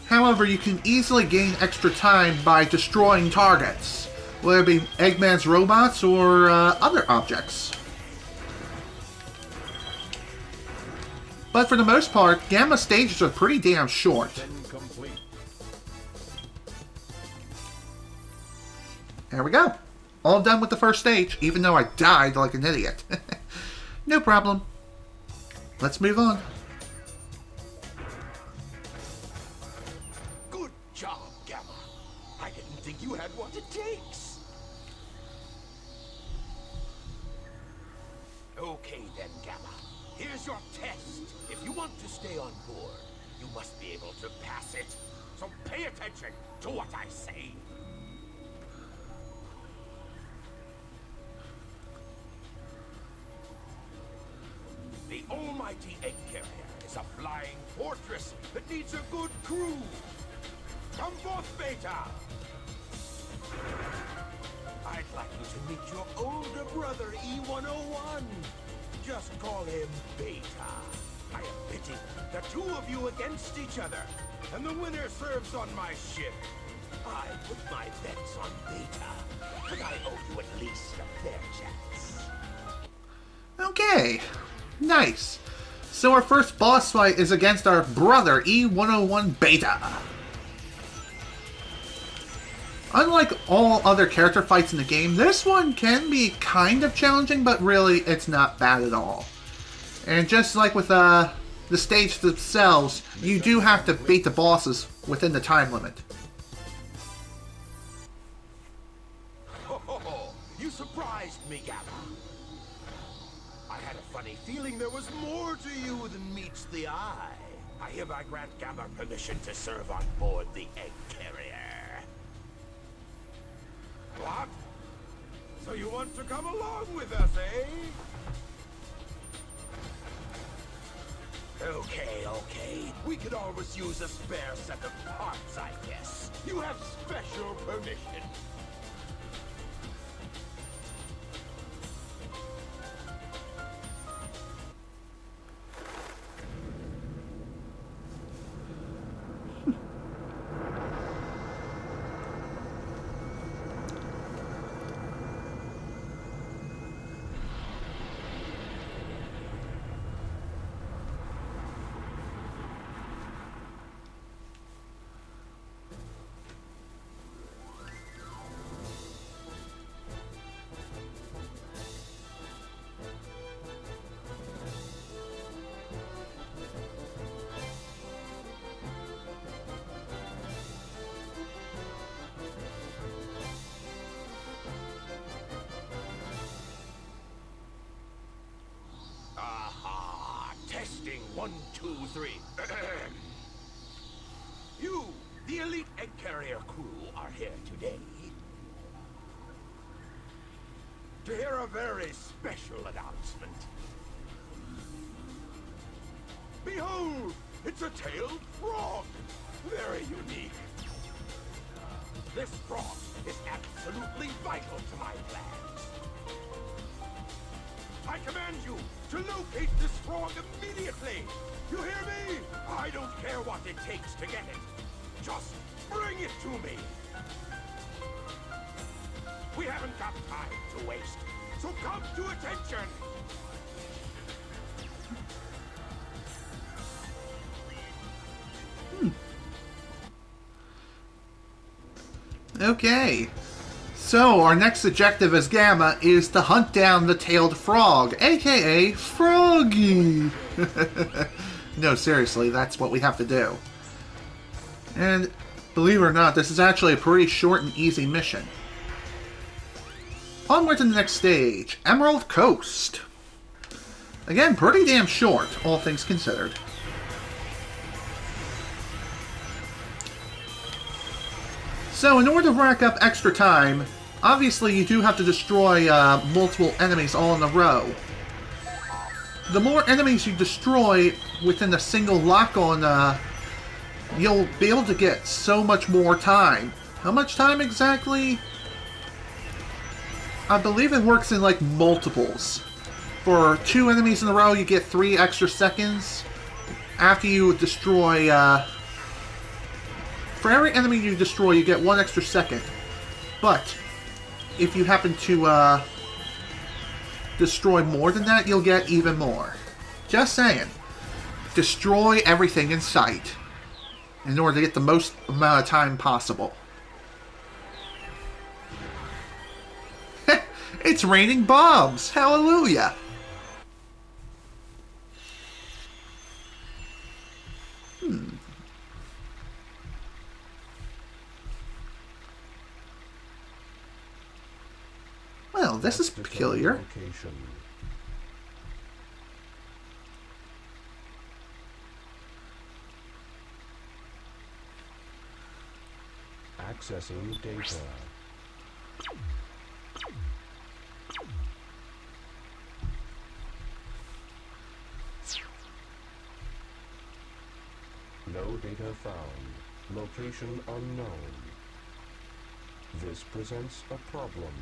However, you can easily gain extra time by destroying targets, whether it be Eggman's robots or other objects. But for the most part, Gamma stages are pretty damn short. There we go. All done with the first stage, even though I died like an idiot. No problem. Let's move on. Good job, Gamma. I didn't think you had what it takes. Okay then, Gamma. Here's your test. If you want to stay on board, you must be able to pass it. So pay attention to what I say. The almighty egg carrier is a flying fortress that needs a good crew. Come forth, Beta! I'd like you to meet your older brother, E101. Just call him Beta. I am pitting the two of you against each other, and the winner serves on my ship. I put my bets on Beta, and I owe you at least a fair chance. Okay. Nice. So our first boss fight is against our brother, E101 Beta. Unlike all other character fights in the game, this one can be kind of challenging, but really it's not bad at all. And just like with the stages themselves, you do have to beat the bosses within the time limit. You surprised me, Gamma. I had a funny feeling there was more to you than meets the eye. I hereby grant Gamma permission to serve on board the egg carrier. What? So you want to come along with us, eh? Okay. We could always use a spare set of parts, I guess. You have special permission. 3. You, the elite egg carrier crew, are here today to hear a very special announcement. Behold, it's a tailed frog. Very unique. This frog is absolutely vital to my plans. I command you to locate this frog immediately. You hear me? I don't care what it takes to get it. Just bring it to me. We haven't got time to waste, so come to attention. Okay. So, our next objective as Gamma is to hunt down the tailed frog, aka Froggy. No, seriously, that's what we have to do. And, believe it or not, this is actually a pretty short and easy mission. Onward to the next stage, Emerald Coast. Again, pretty damn short, all things considered. So, in order to rack up extra time, obviously you do have to destroy multiple enemies all in a row. The more enemies you destroy within a single lock-on, you'll be able to get so much more time. How much time exactly? I believe it works in like multiples. For 2 enemies in a row, you get 3 extra seconds. After you destroy, for every enemy you destroy, you get 1 extra second. But if you happen to destroy more than that, you'll get even more. Just saying. Destroy everything in sight in order to get the most amount of time possible. It's raining bombs! Hallelujah! Well, this is peculiar. Accessing data. No data found. Location unknown. This presents a problem.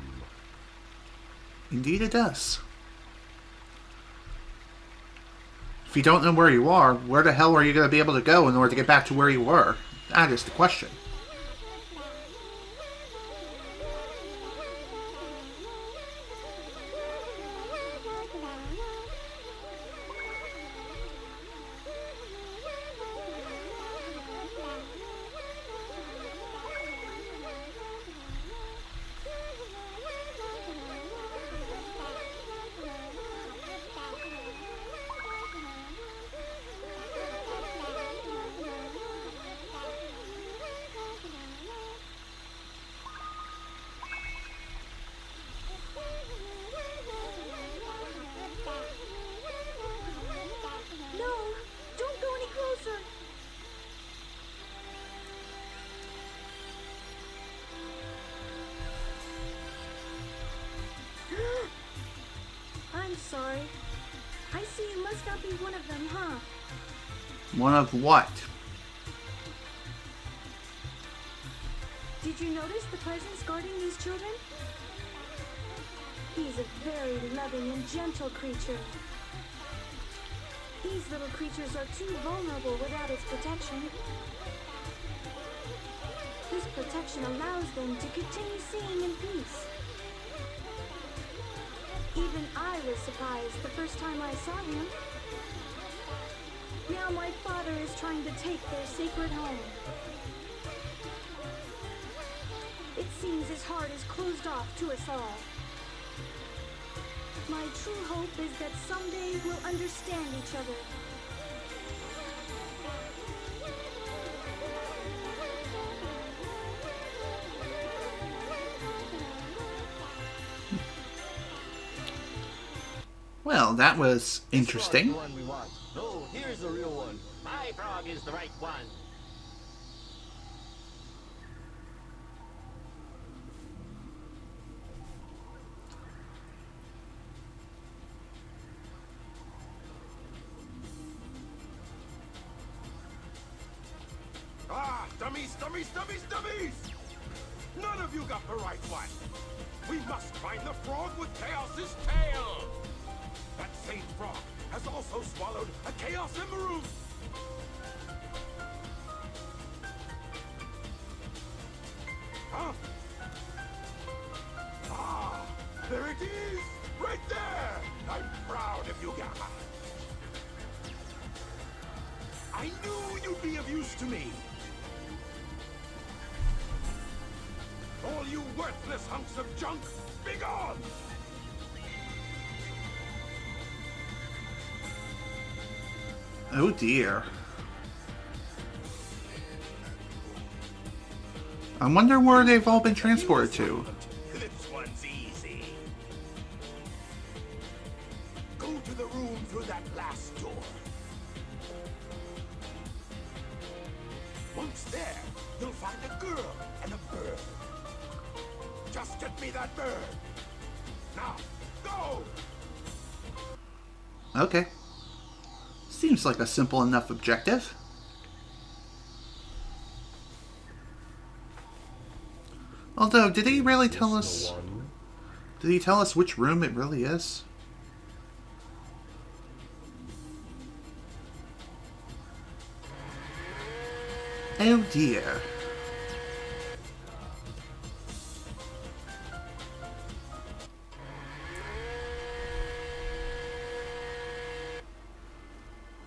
Indeed it does. If you don't know where you are, where the hell are you going to be able to go in order to get back to where you were? That is the question. Sorry. I see you must not be one of them, huh? One of what? Did you notice the presence guarding these children? He's a very loving and gentle creature. These little creatures are too vulnerable without its protection. This protection allows them to continue seeing in peace. Even I was surprised the first time I saw him. Now my father is trying to take their sacred home. It seems his heart is closed off to us all. My true hope is that someday we'll understand each other. Well, that was interesting. No, here's the real one. frog is the right one. Ah, dummies, dummies, dummies, dummies! None of you got the right one. We must find the frog with Chaos's tail. That same frog has also swallowed a Chaos Emerald. Huh? Ah, there it is! Right there! I'm proud of you guys. I knew you'd be of use to me. All you worthless hunks of junk, be gone! Oh dear. I wonder where they've all been transported to. This one's easy. Go to the room through that last door. Once there, you'll find a girl and a bird. Just get me that bird. Now, go! Okay. Seems like a simple enough objective. Although, did he really tell us... Did he tell us which room it really is? Oh dear.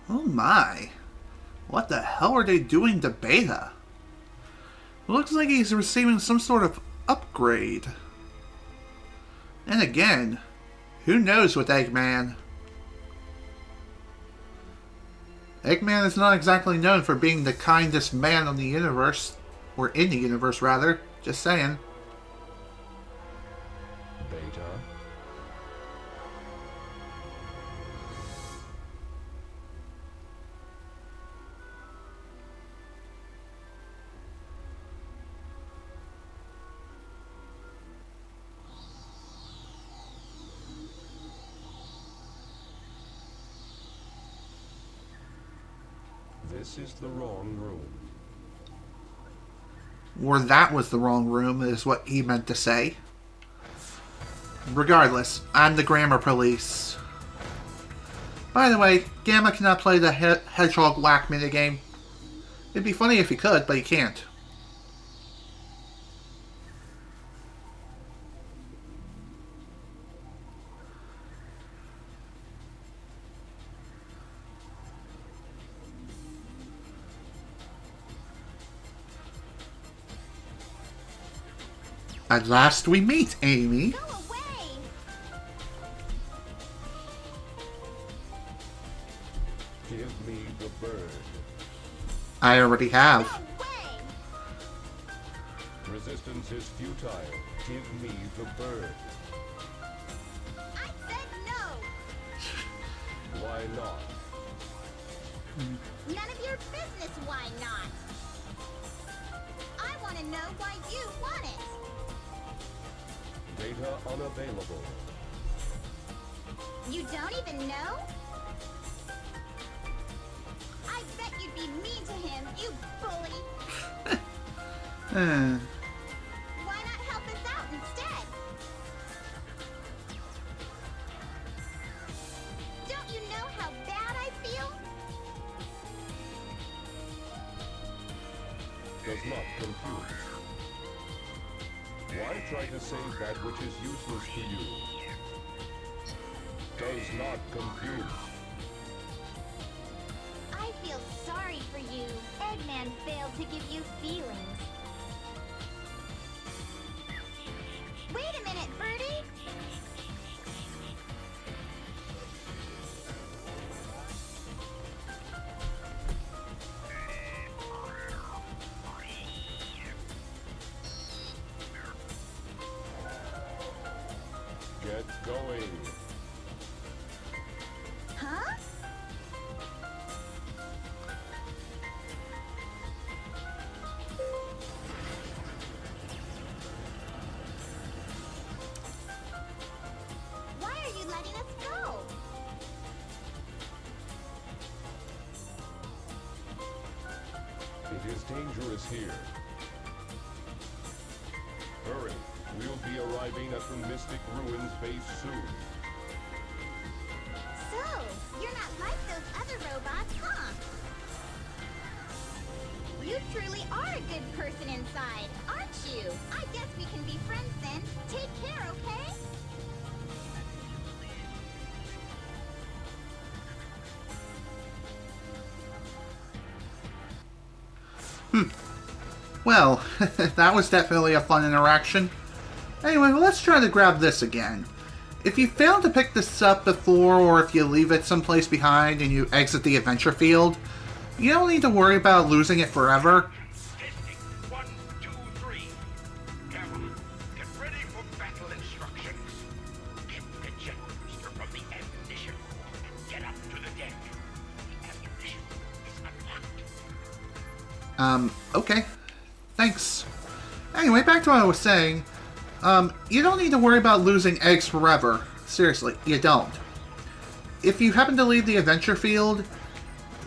Oh my. What the hell are they doing to Beta? Looks like he's receiving some sort of upgrade. And again, who knows with Eggman? Eggman is not exactly known for being the kindest man on the universe. Or in the universe, rather. Just saying. Beta? This is the wrong room. Or that was the wrong room, is what he meant to say. Regardless, I'm the grammar police. By the way, Gamma cannot play the Hedgehog Whack minigame. It'd be funny if he could, but he can't. At last we meet, Amy. Go away! Give me the bird. I already have. Go away! Resistance is futile. Give me the bird. I said no! Why not? None of your business, why not? I want to know why you want it. Data unavailable. You don't even know? I bet you'd be mean to him, you bully. Why not help us out instead? Don't you know how bad I feel? Does not compute. Why try to save that which is useless to you? Does not compute. I feel sorry for you. Eggman failed to give you feelings. Wait a minute, Birdie! Get going. Huh? It is dangerous here. Hurry. We'll be arriving at the Mystic Ruins base soon. So, you're not like those other robots, huh? You truly are a good person inside, aren't you? I guess we can be friends then. Take care, okay? Well, that was definitely a fun interaction. Anyway, well, let's try to grab this again. If you fail to pick this up before, or if you leave it someplace behind and you exit the adventure field, you don't need to worry about losing it forever. Testing. 1, 2, 3. Camera, get ready for battle instructions. Get the jet booster from the ammunition room and get up to the deck. The ammunition is unlocked. Okay. Thanks. Anyway, back to what I was saying. You don't need to worry about losing eggs forever. Seriously, you don't. If you happen to leave the adventure field,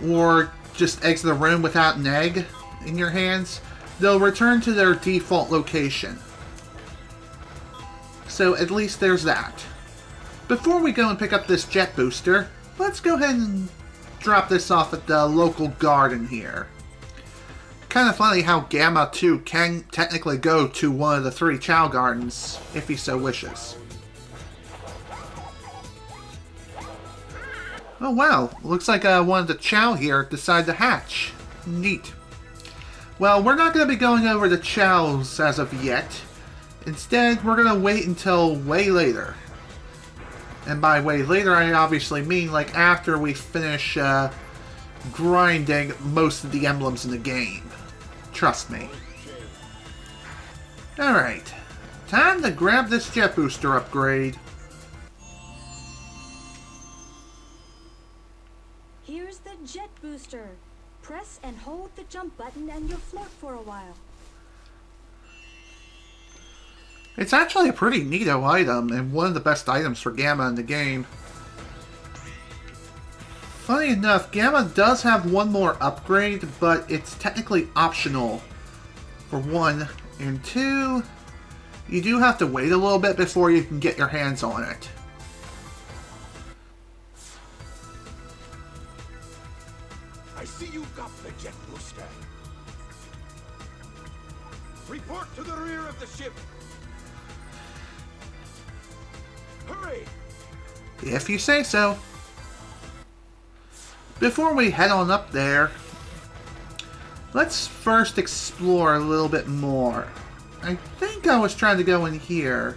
or just exit the room without an egg in your hands, they'll return to their default location. So at least there's that. Before we go and pick up this jet booster, let's go ahead and drop this off at the local garden here. Kind of funny how Gamma 2 can technically go to one of the 3 Chow Gardens, if he so wishes. Oh wow, looks like one of the Chow here decided to hatch. Neat. Well, we're not going to be going over the Chows as of yet. Instead, we're going to wait until way later. And by way later, I obviously mean like after we finish grinding most of the emblems in the game. Trust me. Alright. Time to grab this jet booster upgrade. Here's the jet booster. Press and hold the jump button and you'll float for a while. It's actually a pretty neato item, and one of the best items for Gamma in the game. Funny enough, Gamma does have one more upgrade, but it's technically optional, for 1. And 2, you do have to wait a little bit before you can get your hands on it. I see you got the jet booster. Report to the rear of the ship. Hurry! If you say so. Before we head on up there, let's first explore a little bit more. I think I was trying to go in here.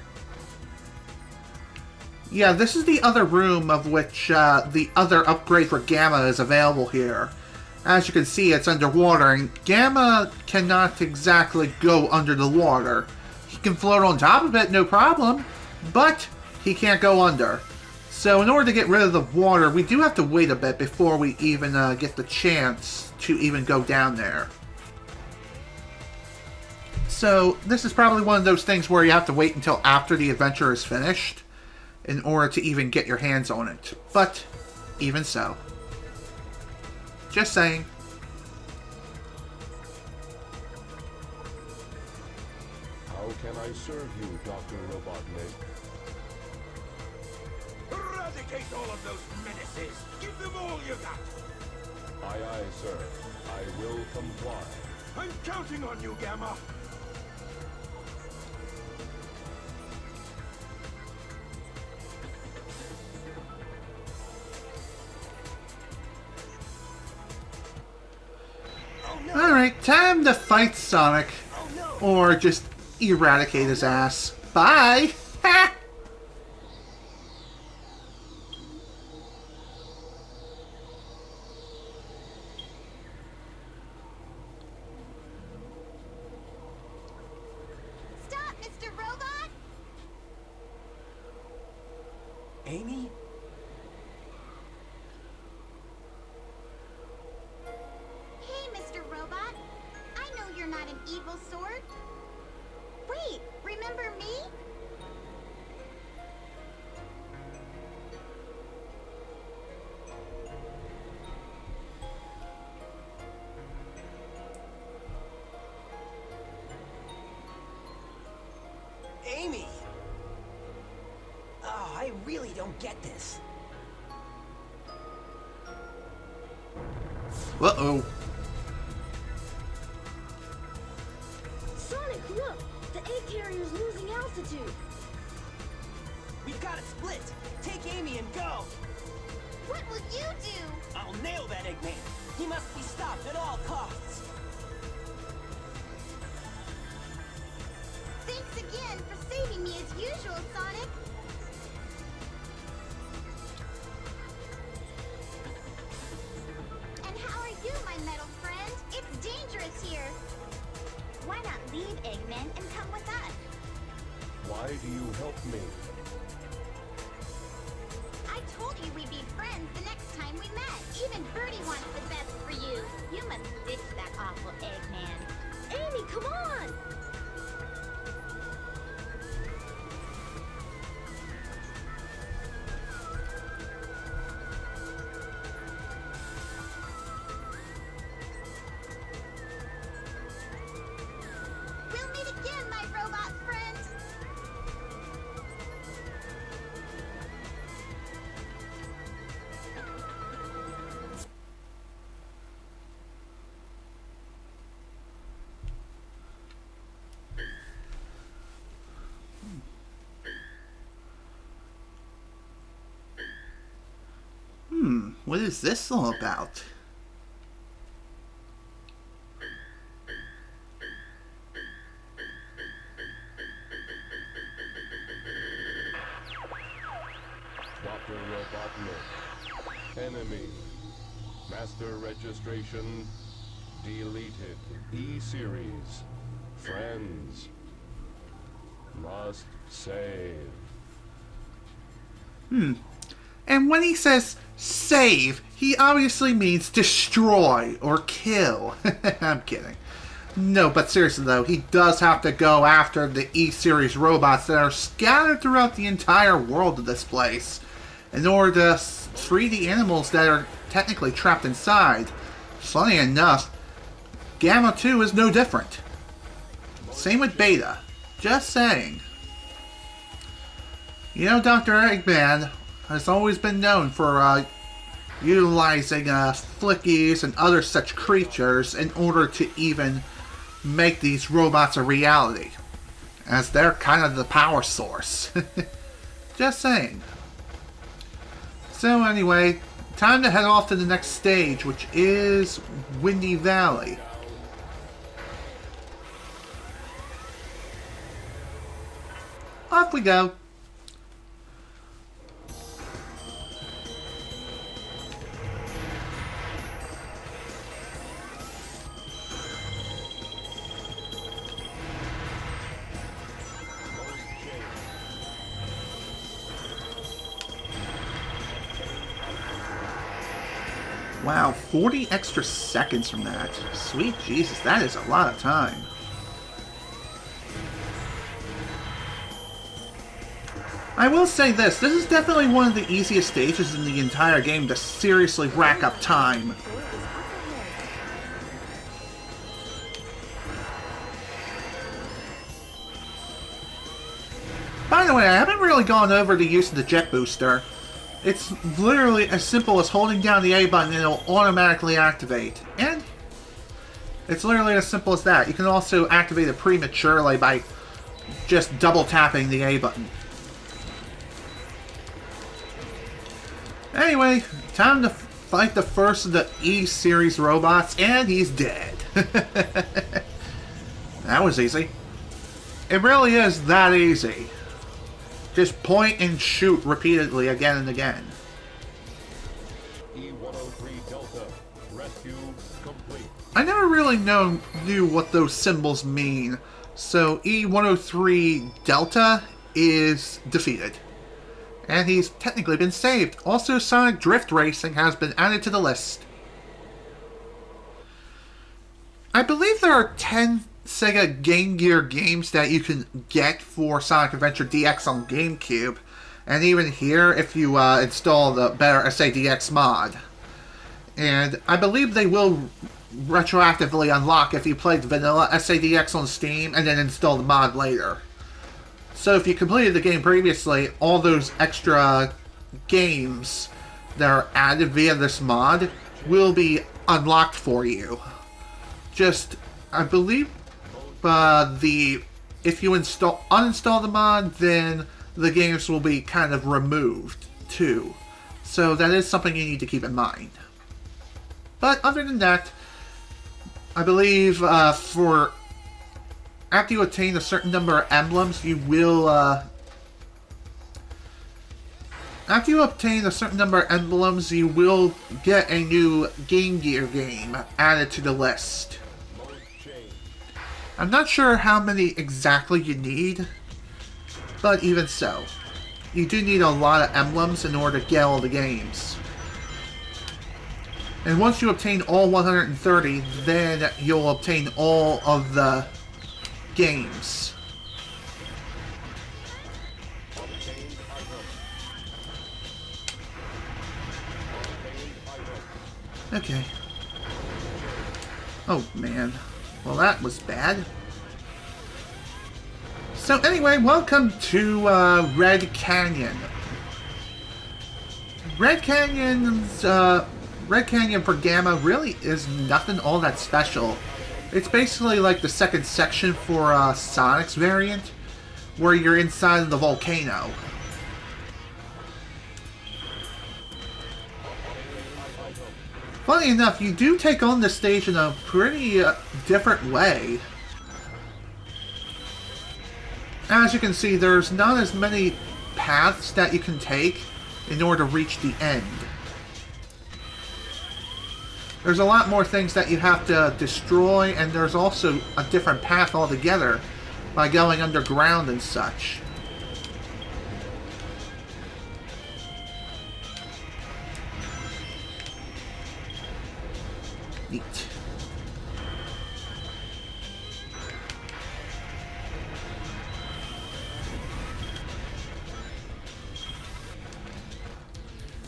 Yeah, this is the other room of which the other upgrade for Gamma is available here. As you can see, it's underwater, and Gamma cannot exactly go under the water. He can float on top of it, no problem, but he can't go under. So in order to get rid of the water, we do have to wait a bit before we even get the chance to even go down there. So this is probably one of those things where you have to wait until after the adventure is finished in order to even get your hands on it. But even so. Just saying. How can I serve you, Dr. Robotnik? Eradicate all of those menaces! Give them all you got! Aye, aye, sir. I will comply. I'm counting on you, Gamma! Alright, time to fight Sonic. Or just eradicate his ass. Bye! Ha! Stop, Mr. Robot! Amy? Hey, Mr. Robot. I know you're not an evil sort. Wait, remember me? really don't get this. Uh-oh. Sonic, look! The egg carrier's losing altitude. We've got it split. Take Amy and go. What will you do? I'll nail that Eggman. He must be stopped at all costs. Thanks again for saving me as usual, Sonic. And how are you, my metal friend? It's dangerous here. Why not leave, Eggman, and come with us? Why do you help me? I told you we'd be friends the next time we met. Even Birdie wants the best for you. You must ditch that awful Eggman. Amy, come on! We'll meet again, my robot friend. What is this all about? Dr. Robotnik. Enemy. Master registration. Deleted. E-Series. Friends. Must save. And when he says save, he obviously means destroy or kill. I'm kidding. No, but seriously though, he does have to go after the E-Series robots that are scattered throughout the entire world of this place in order to free the animals that are technically trapped inside. Funny enough, Gamma 2 is no different. Same with Beta. Just saying. You know, Dr. Eggman has always been known for utilizing flickies and other such creatures in order to even make these robots a reality, as they're kind of the power source. Just saying. So anyway, time to head off to the next stage, which is Windy Valley. Off we go. Wow, 40 extra seconds from that. Sweet Jesus, that is a lot of time. I will say this is definitely one of the easiest stages in the entire game to seriously rack up time. By the way, I haven't really gone over the use of the jet booster. It's literally as simple as holding down the A button and it'll automatically activate. And it's literally as simple as that. You can also activate it prematurely by just double tapping the A button. Anyway, time to fight the first of the E-Series robots, and he's dead. That was easy. It really is that easy. Just point and shoot repeatedly again and again. E-103 Delta. Rescue complete. I never really knew what those symbols mean, so E-103 Delta is defeated. And he's technically been saved. Also, Sonic Drift Racing has been added to the list. I believe there are 10 Sega Game Gear games that you can get for Sonic Adventure DX on GameCube. And even here, if you install the better SADX mod. And I believe they will retroactively unlock if you played vanilla SADX on Steam and then install the mod later. So if you completed the game previously, all those extra games that are added via this mod will be unlocked for you. Just, I believe, if you uninstall the mod, then the games will be kind of removed too. So that is something you need to keep in mind. But other than that, I believe after you attain a certain number of emblems, you will get a new Game Gear game added to the list. I'm not sure how many exactly you need, but even so, you do need a lot of emblems in order to get all the games. And once you obtain all 130, then you'll obtain all of the games. Okay. Oh, man. Well, that was bad. So anyway, welcome to Red Canyon. Red Canyon for Gamma really is nothing all that special. It's basically like the second section for Sonic's variant, where you're inside of the volcano. Funny enough, you do take on this stage in a pretty different way. As you can see, there's not as many paths that you can take in order to reach the end. There's a lot more things that you have to destroy, and there's also a different path altogether by going underground and such. Neat.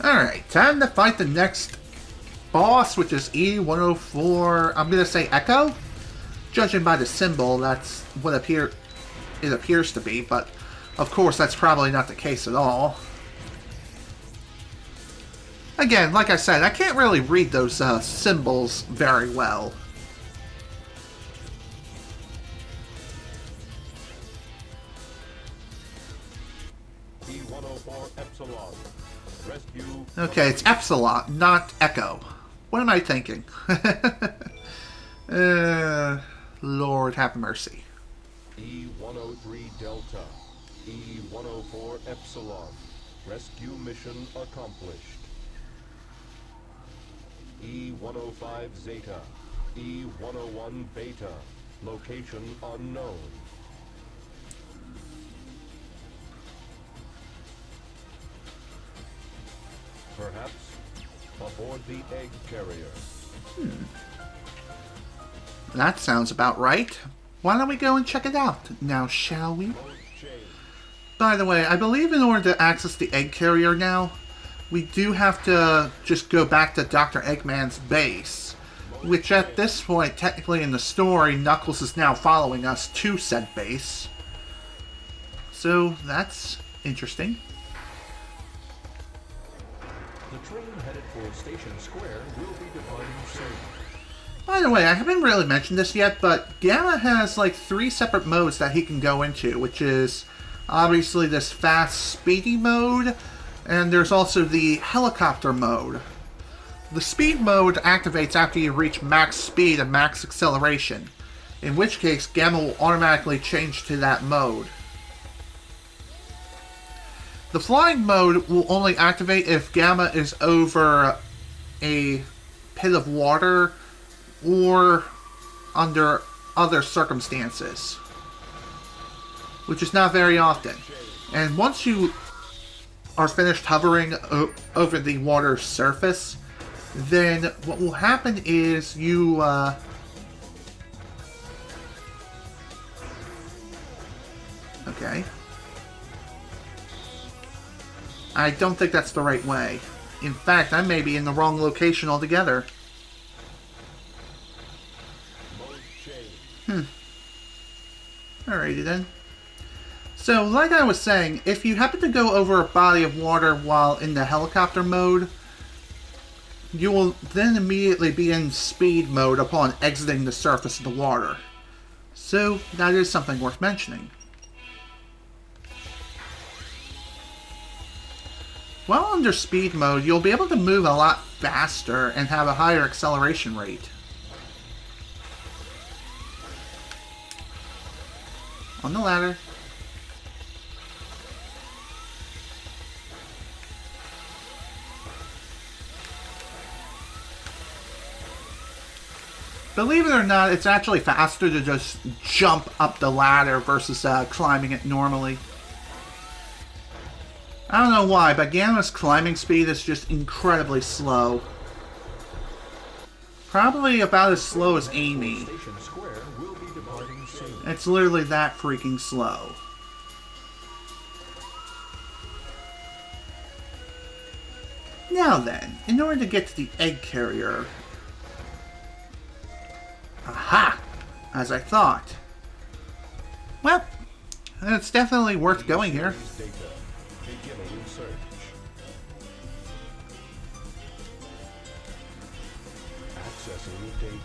Alright, time to fight the next boss, which is E104. I'm gonna say Echo? Judging by the symbol, that's what it appears to be, but of course that's probably not the case at all. Again, like I said, I can't really read those symbols very well. E104 Epsilon. Rescue. Okay, it's Epsilon, not Echo. What am I thinking? Lord have mercy. E103 Delta. E104 Epsilon. Rescue mission accomplished. E105 Zeta. E101 Beta. Location unknown. Perhaps aboard the egg carrier. That sounds about right. Why don't we go and check it out now, shall we? By the way, I believe in order to access the egg carrier now, we do have to just go back to Dr. Eggman's base, which at this point, technically in the story, Knuckles is now following us to said base. So that's interesting. The train headed for Station Square will be departing soon. By the way, I haven't really mentioned this yet, but Gamma has like 3 separate modes that he can go into, which is obviously this fast, speedy mode, and there's also the helicopter mode. The speed mode activates after you reach max speed and max acceleration, in which case Gamma will automatically change to that mode. The flying mode will only activate if Gamma is over a pit of water or under other circumstances, which is not very often. And once you are finished hovering over the water's surface, then what will happen is you okay. I don't think that's the right way. In fact, I may be in the wrong location altogether. Alrighty then. So, like I was saying, if you happen to go over a body of water while in the helicopter mode, you will then immediately be in speed mode upon exiting the surface of the water. So, that is something worth mentioning. While under speed mode, you'll be able to move a lot faster and have a higher acceleration rate. On the ladder. Believe it or not, it's actually faster to just jump up the ladder versus climbing it normally. I don't know why, but Gamma's climbing speed is just incredibly slow. Probably about as slow as Amy. It's literally that freaking slow. Now then, in order to get to the egg carrier... Aha! As I thought. Well, it's definitely worth going here. Accessing data.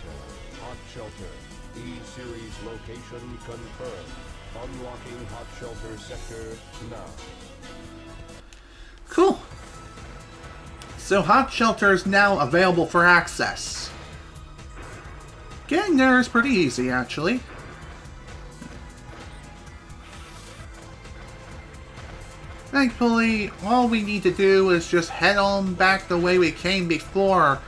Hot shelter. E-series location confirmed. Unlocking hot shelter sector now. Cool. So hot shelter is now available for access. Getting there is pretty easy, actually. Thankfully, all we need to do is just head on back the way we came before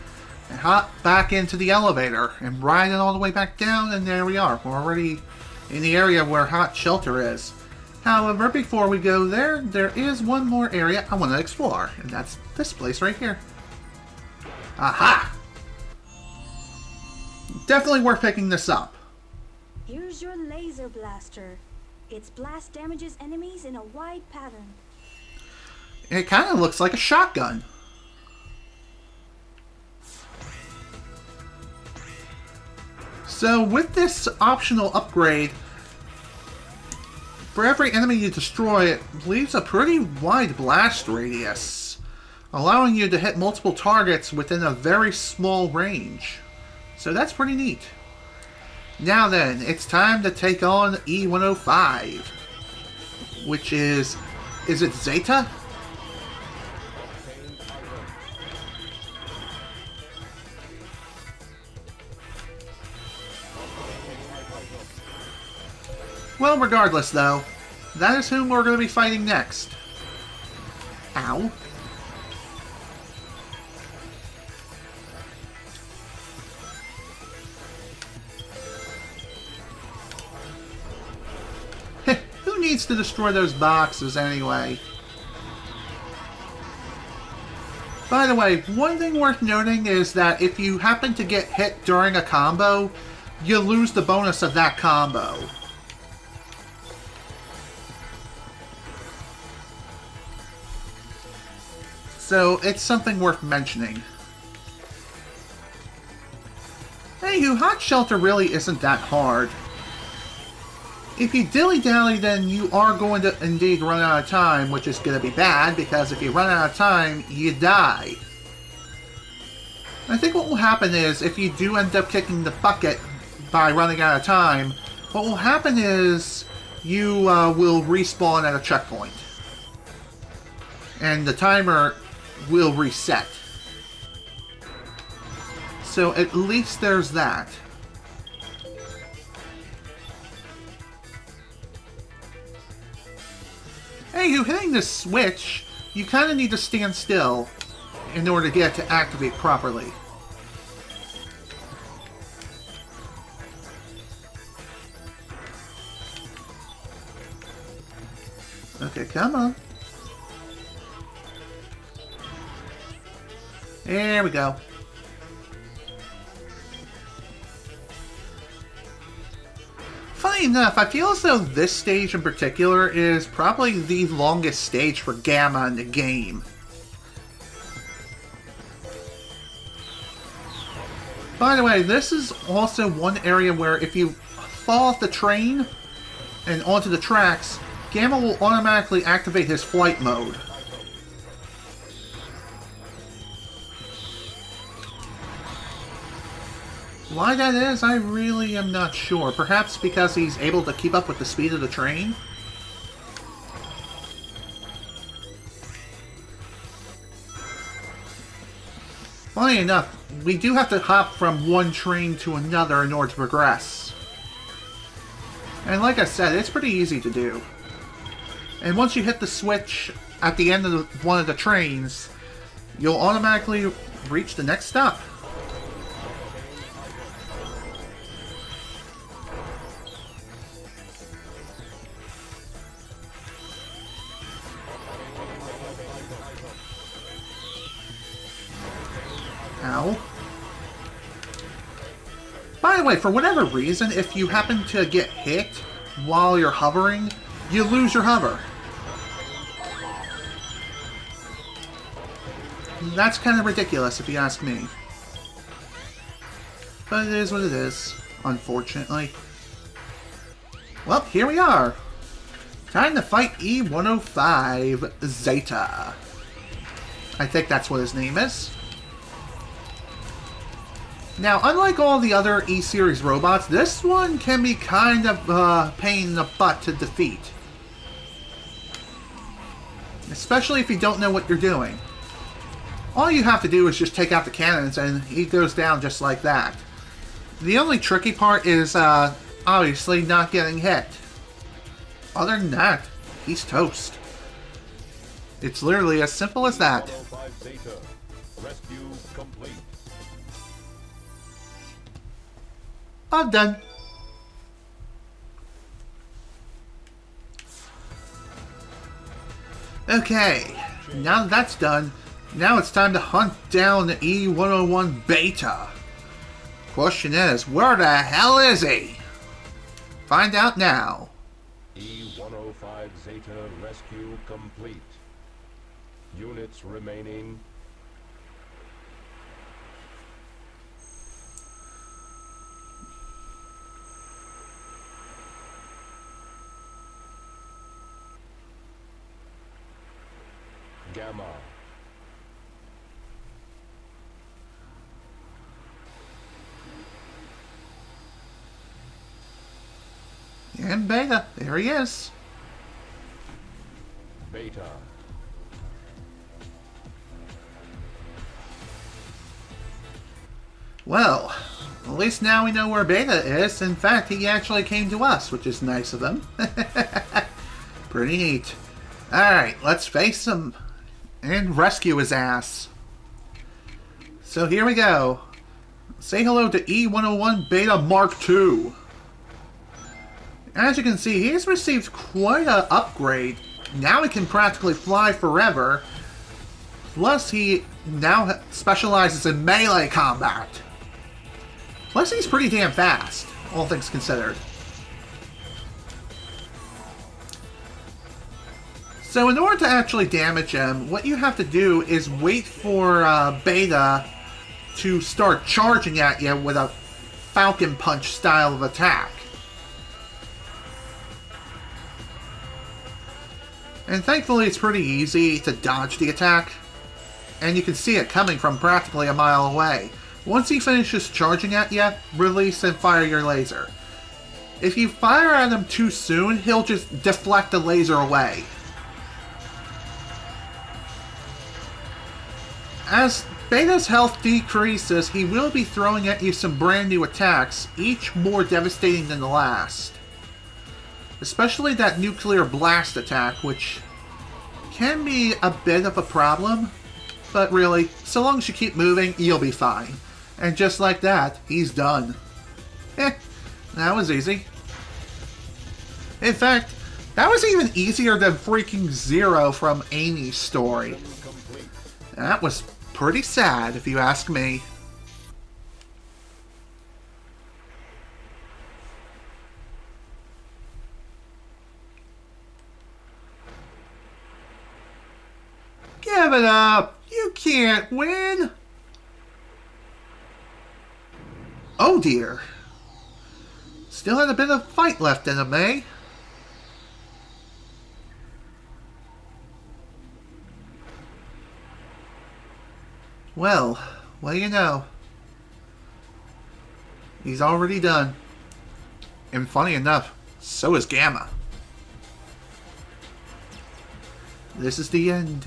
and hop back into the elevator and ride it all the way back down, and there we are. We're already in the area where hot shelter is. However, before we go there, there is one more area I want to explore, and that's this place right here. Aha! Definitely worth picking this up. Here's your laser blaster. Its blast damages enemies in a wide pattern. It kind of looks like a shotgun. So with this optional upgrade, for every enemy you destroy, it leaves a pretty wide blast radius, allowing you to hit multiple targets within a very small range. So that's pretty neat. Now then, it's time to take on E105, which is it Zeta? Well, regardless though, that is whom we're going to be fighting next. Ow. Who needs to destroy those boxes anyway? By the way, one thing worth noting is that if you happen to get hit during a combo, you lose the bonus of that combo. So it's something worth mentioning. Anywho, Hot Shelter really isn't that hard. If you dilly-dally, then you are going to indeed run out of time, which is going to be bad, because if you run out of time, you die. I think what will happen is, if you do end up kicking the bucket by running out of time, what will happen is you will respawn at a checkpoint. And the timer will reset. So at least there's that. Anywho, hitting this switch, you kind of need to stand still in order to get it to activate properly. Okay, come on. There we go. Funny enough, I feel as though this stage in particular is probably the longest stage for Gamma in the game. By the way, this is also one area where if you fall off the train and onto the tracks, Gamma will automatically activate his flight mode. Why that is, I really am not sure. Perhaps because he's able to keep up with the speed of the train? Funny enough, we do have to hop from one train to another in order to progress. And like I said, it's pretty easy to do. And once you hit the switch at the end of one of the trains, you'll automatically reach the next stop. Ow. By the way, for whatever reason, if you happen to get hit while you're hovering, you lose your hover. That's kind of ridiculous if you ask me. But it is what it is, unfortunately. Well, here we are. Time to fight E105 Zeta. I think that's what his name is. Now, unlike all the other E-Series robots, this one can be kind of a pain in the butt to defeat. Especially if you don't know what you're doing. All you have to do is just take out the cannons and he goes down just like that. The only tricky part is, obviously, not getting hit. Other than that, he's toast. It's literally as simple as that. Rescue complete. I'm done. Okay, now that that's done, now it's time to hunt down the E101 Beta. Question is, where the hell is he? Find out now. E105 Zeta rescue complete. Units remaining. Gamma. And Beta, there he is. Beta. Well, at least now we know where Beta is. In fact, he actually came to us, which is nice of him. Pretty neat. Alright, let's face him and rescue his ass. So here we go. Say hello to E101 Beta Mark II. As you can see, he's received quite an upgrade. Now he can practically fly forever. Plus, he now specializes in melee combat. Plus, he's pretty damn fast, all things considered. So in order to actually damage him, what you have to do is wait for Beta to start charging at you with a Falcon Punch style of attack. And thankfully it's pretty easy to dodge the attack. And you can see it coming from practically a mile away. Once he finishes charging at you, release and fire your laser. If you fire at him too soon, he'll just deflect the laser away. As Beta's health decreases, he will be throwing at you some brand new attacks, each more devastating than the last. Especially that nuclear blast attack, which can be a bit of a problem, but really, so long as you keep moving, you'll be fine. And just like that, he's done. That was easy. In fact, that was even easier than freaking Zero from Amy's story. That was pretty sad, if you ask me. Give it up! You can't win! Oh dear. Still had a bit of fight left in him, eh? Well, what do you know? He's already done. And funny enough, so is Gamma. This is the end.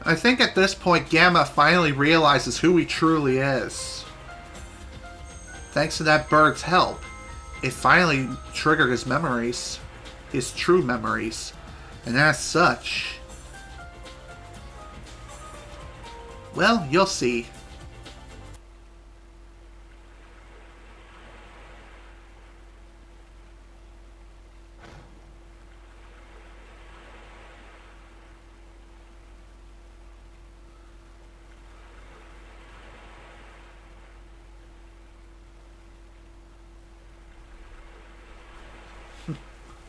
I think at this point, Gamma finally realizes who he truly is. Thanks to that bird's help, it finally triggered his memories. His true memories. And as such... well, you'll see.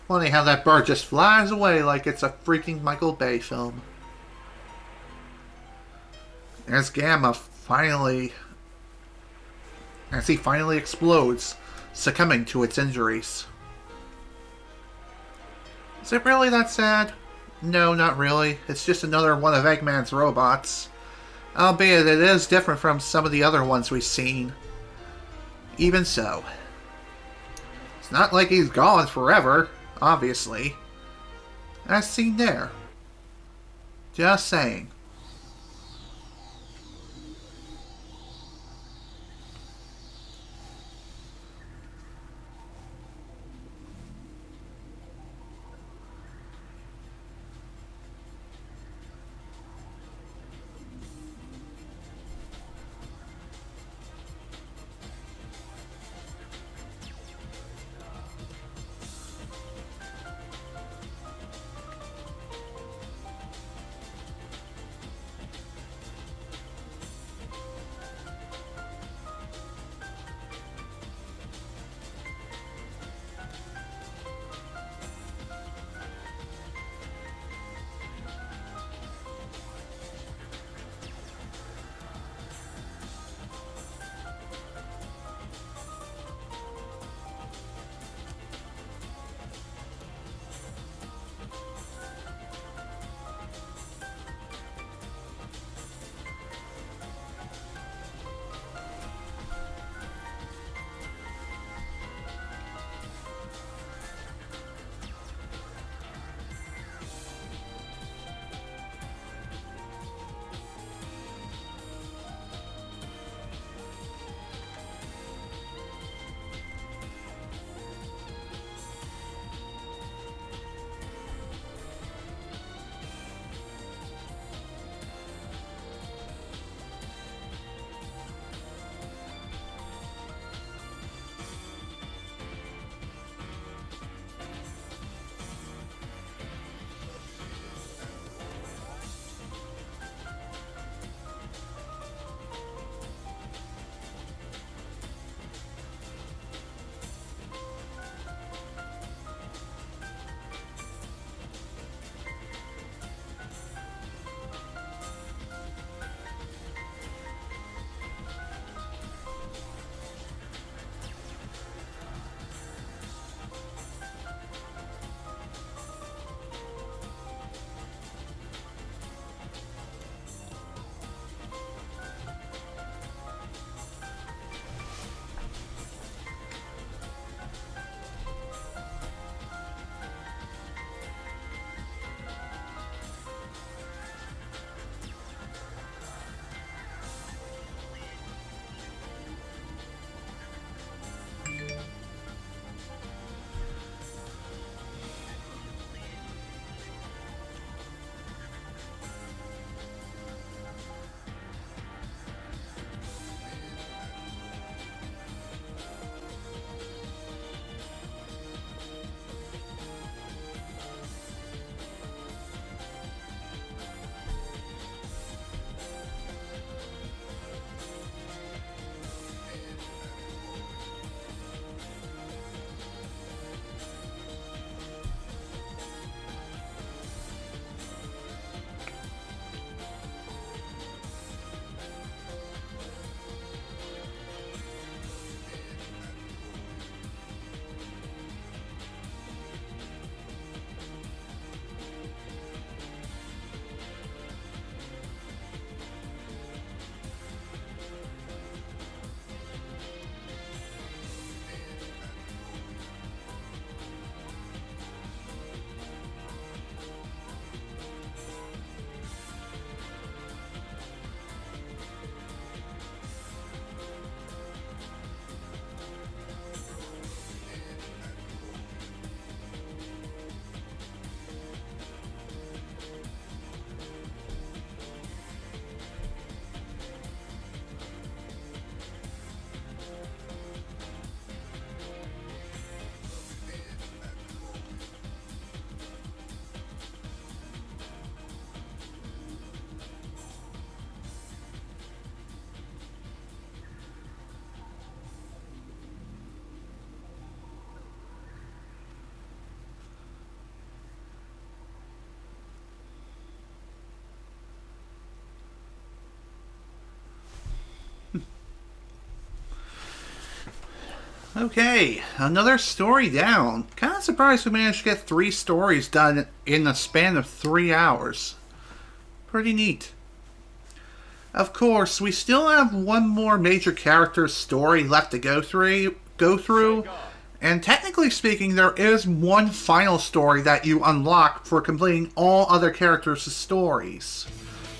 Funny how that bird just flies away like it's a freaking Michael Bay film. As Gamma finally... as he finally explodes, succumbing to its injuries. Is it really that sad? No, not really. It's just another one of Eggman's robots. Albeit it is different from some of the other ones we've seen. Even so. It's not like he's gone forever. Obviously. As seen there. Just saying. Okay, another story down. Kind of surprised we managed to get 3 stories done in the span of 3 hours. Pretty neat. Of course, we still have one more major character story left to go through, and technically speaking, there is one final story that you unlock for completing all other characters' stories.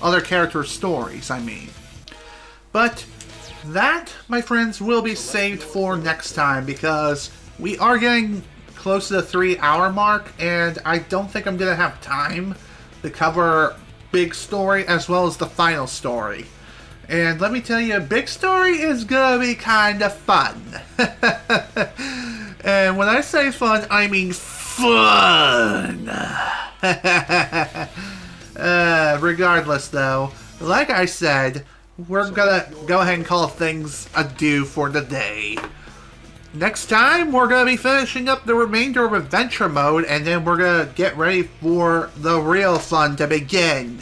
Other characters' stories, I mean. But that, my friends, will be saved for next time because we are getting close to the 3-hour mark, and I don't think I'm going to have time to cover big story as well as the final story. And let me tell you, big story is gonna be kind of fun. And when I say fun, I mean fun. Regardless though, like I said, we're gonna go ahead and call things adieu for the day. Next time, we're going to be finishing up the remainder of Adventure Mode, and then we're going to get ready for the real fun to begin.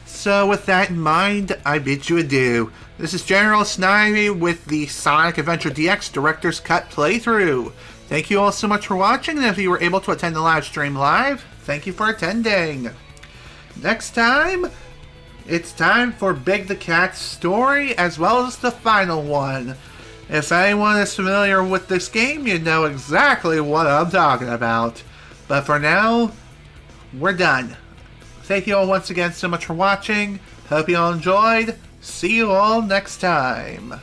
So with that in mind, I bid you adieu. This is General Snivy with the Sonic Adventure DX Director's Cut playthrough. Thank you all so much for watching, and if you were able to attend the live stream live, thank you for attending. Next time, it's time for Big the Cat's story, as well as the final one. If anyone is familiar with this game, you know exactly what I'm talking about. But for now, we're done. Thank you all once again so much for watching. Hope you all enjoyed. See you all next time.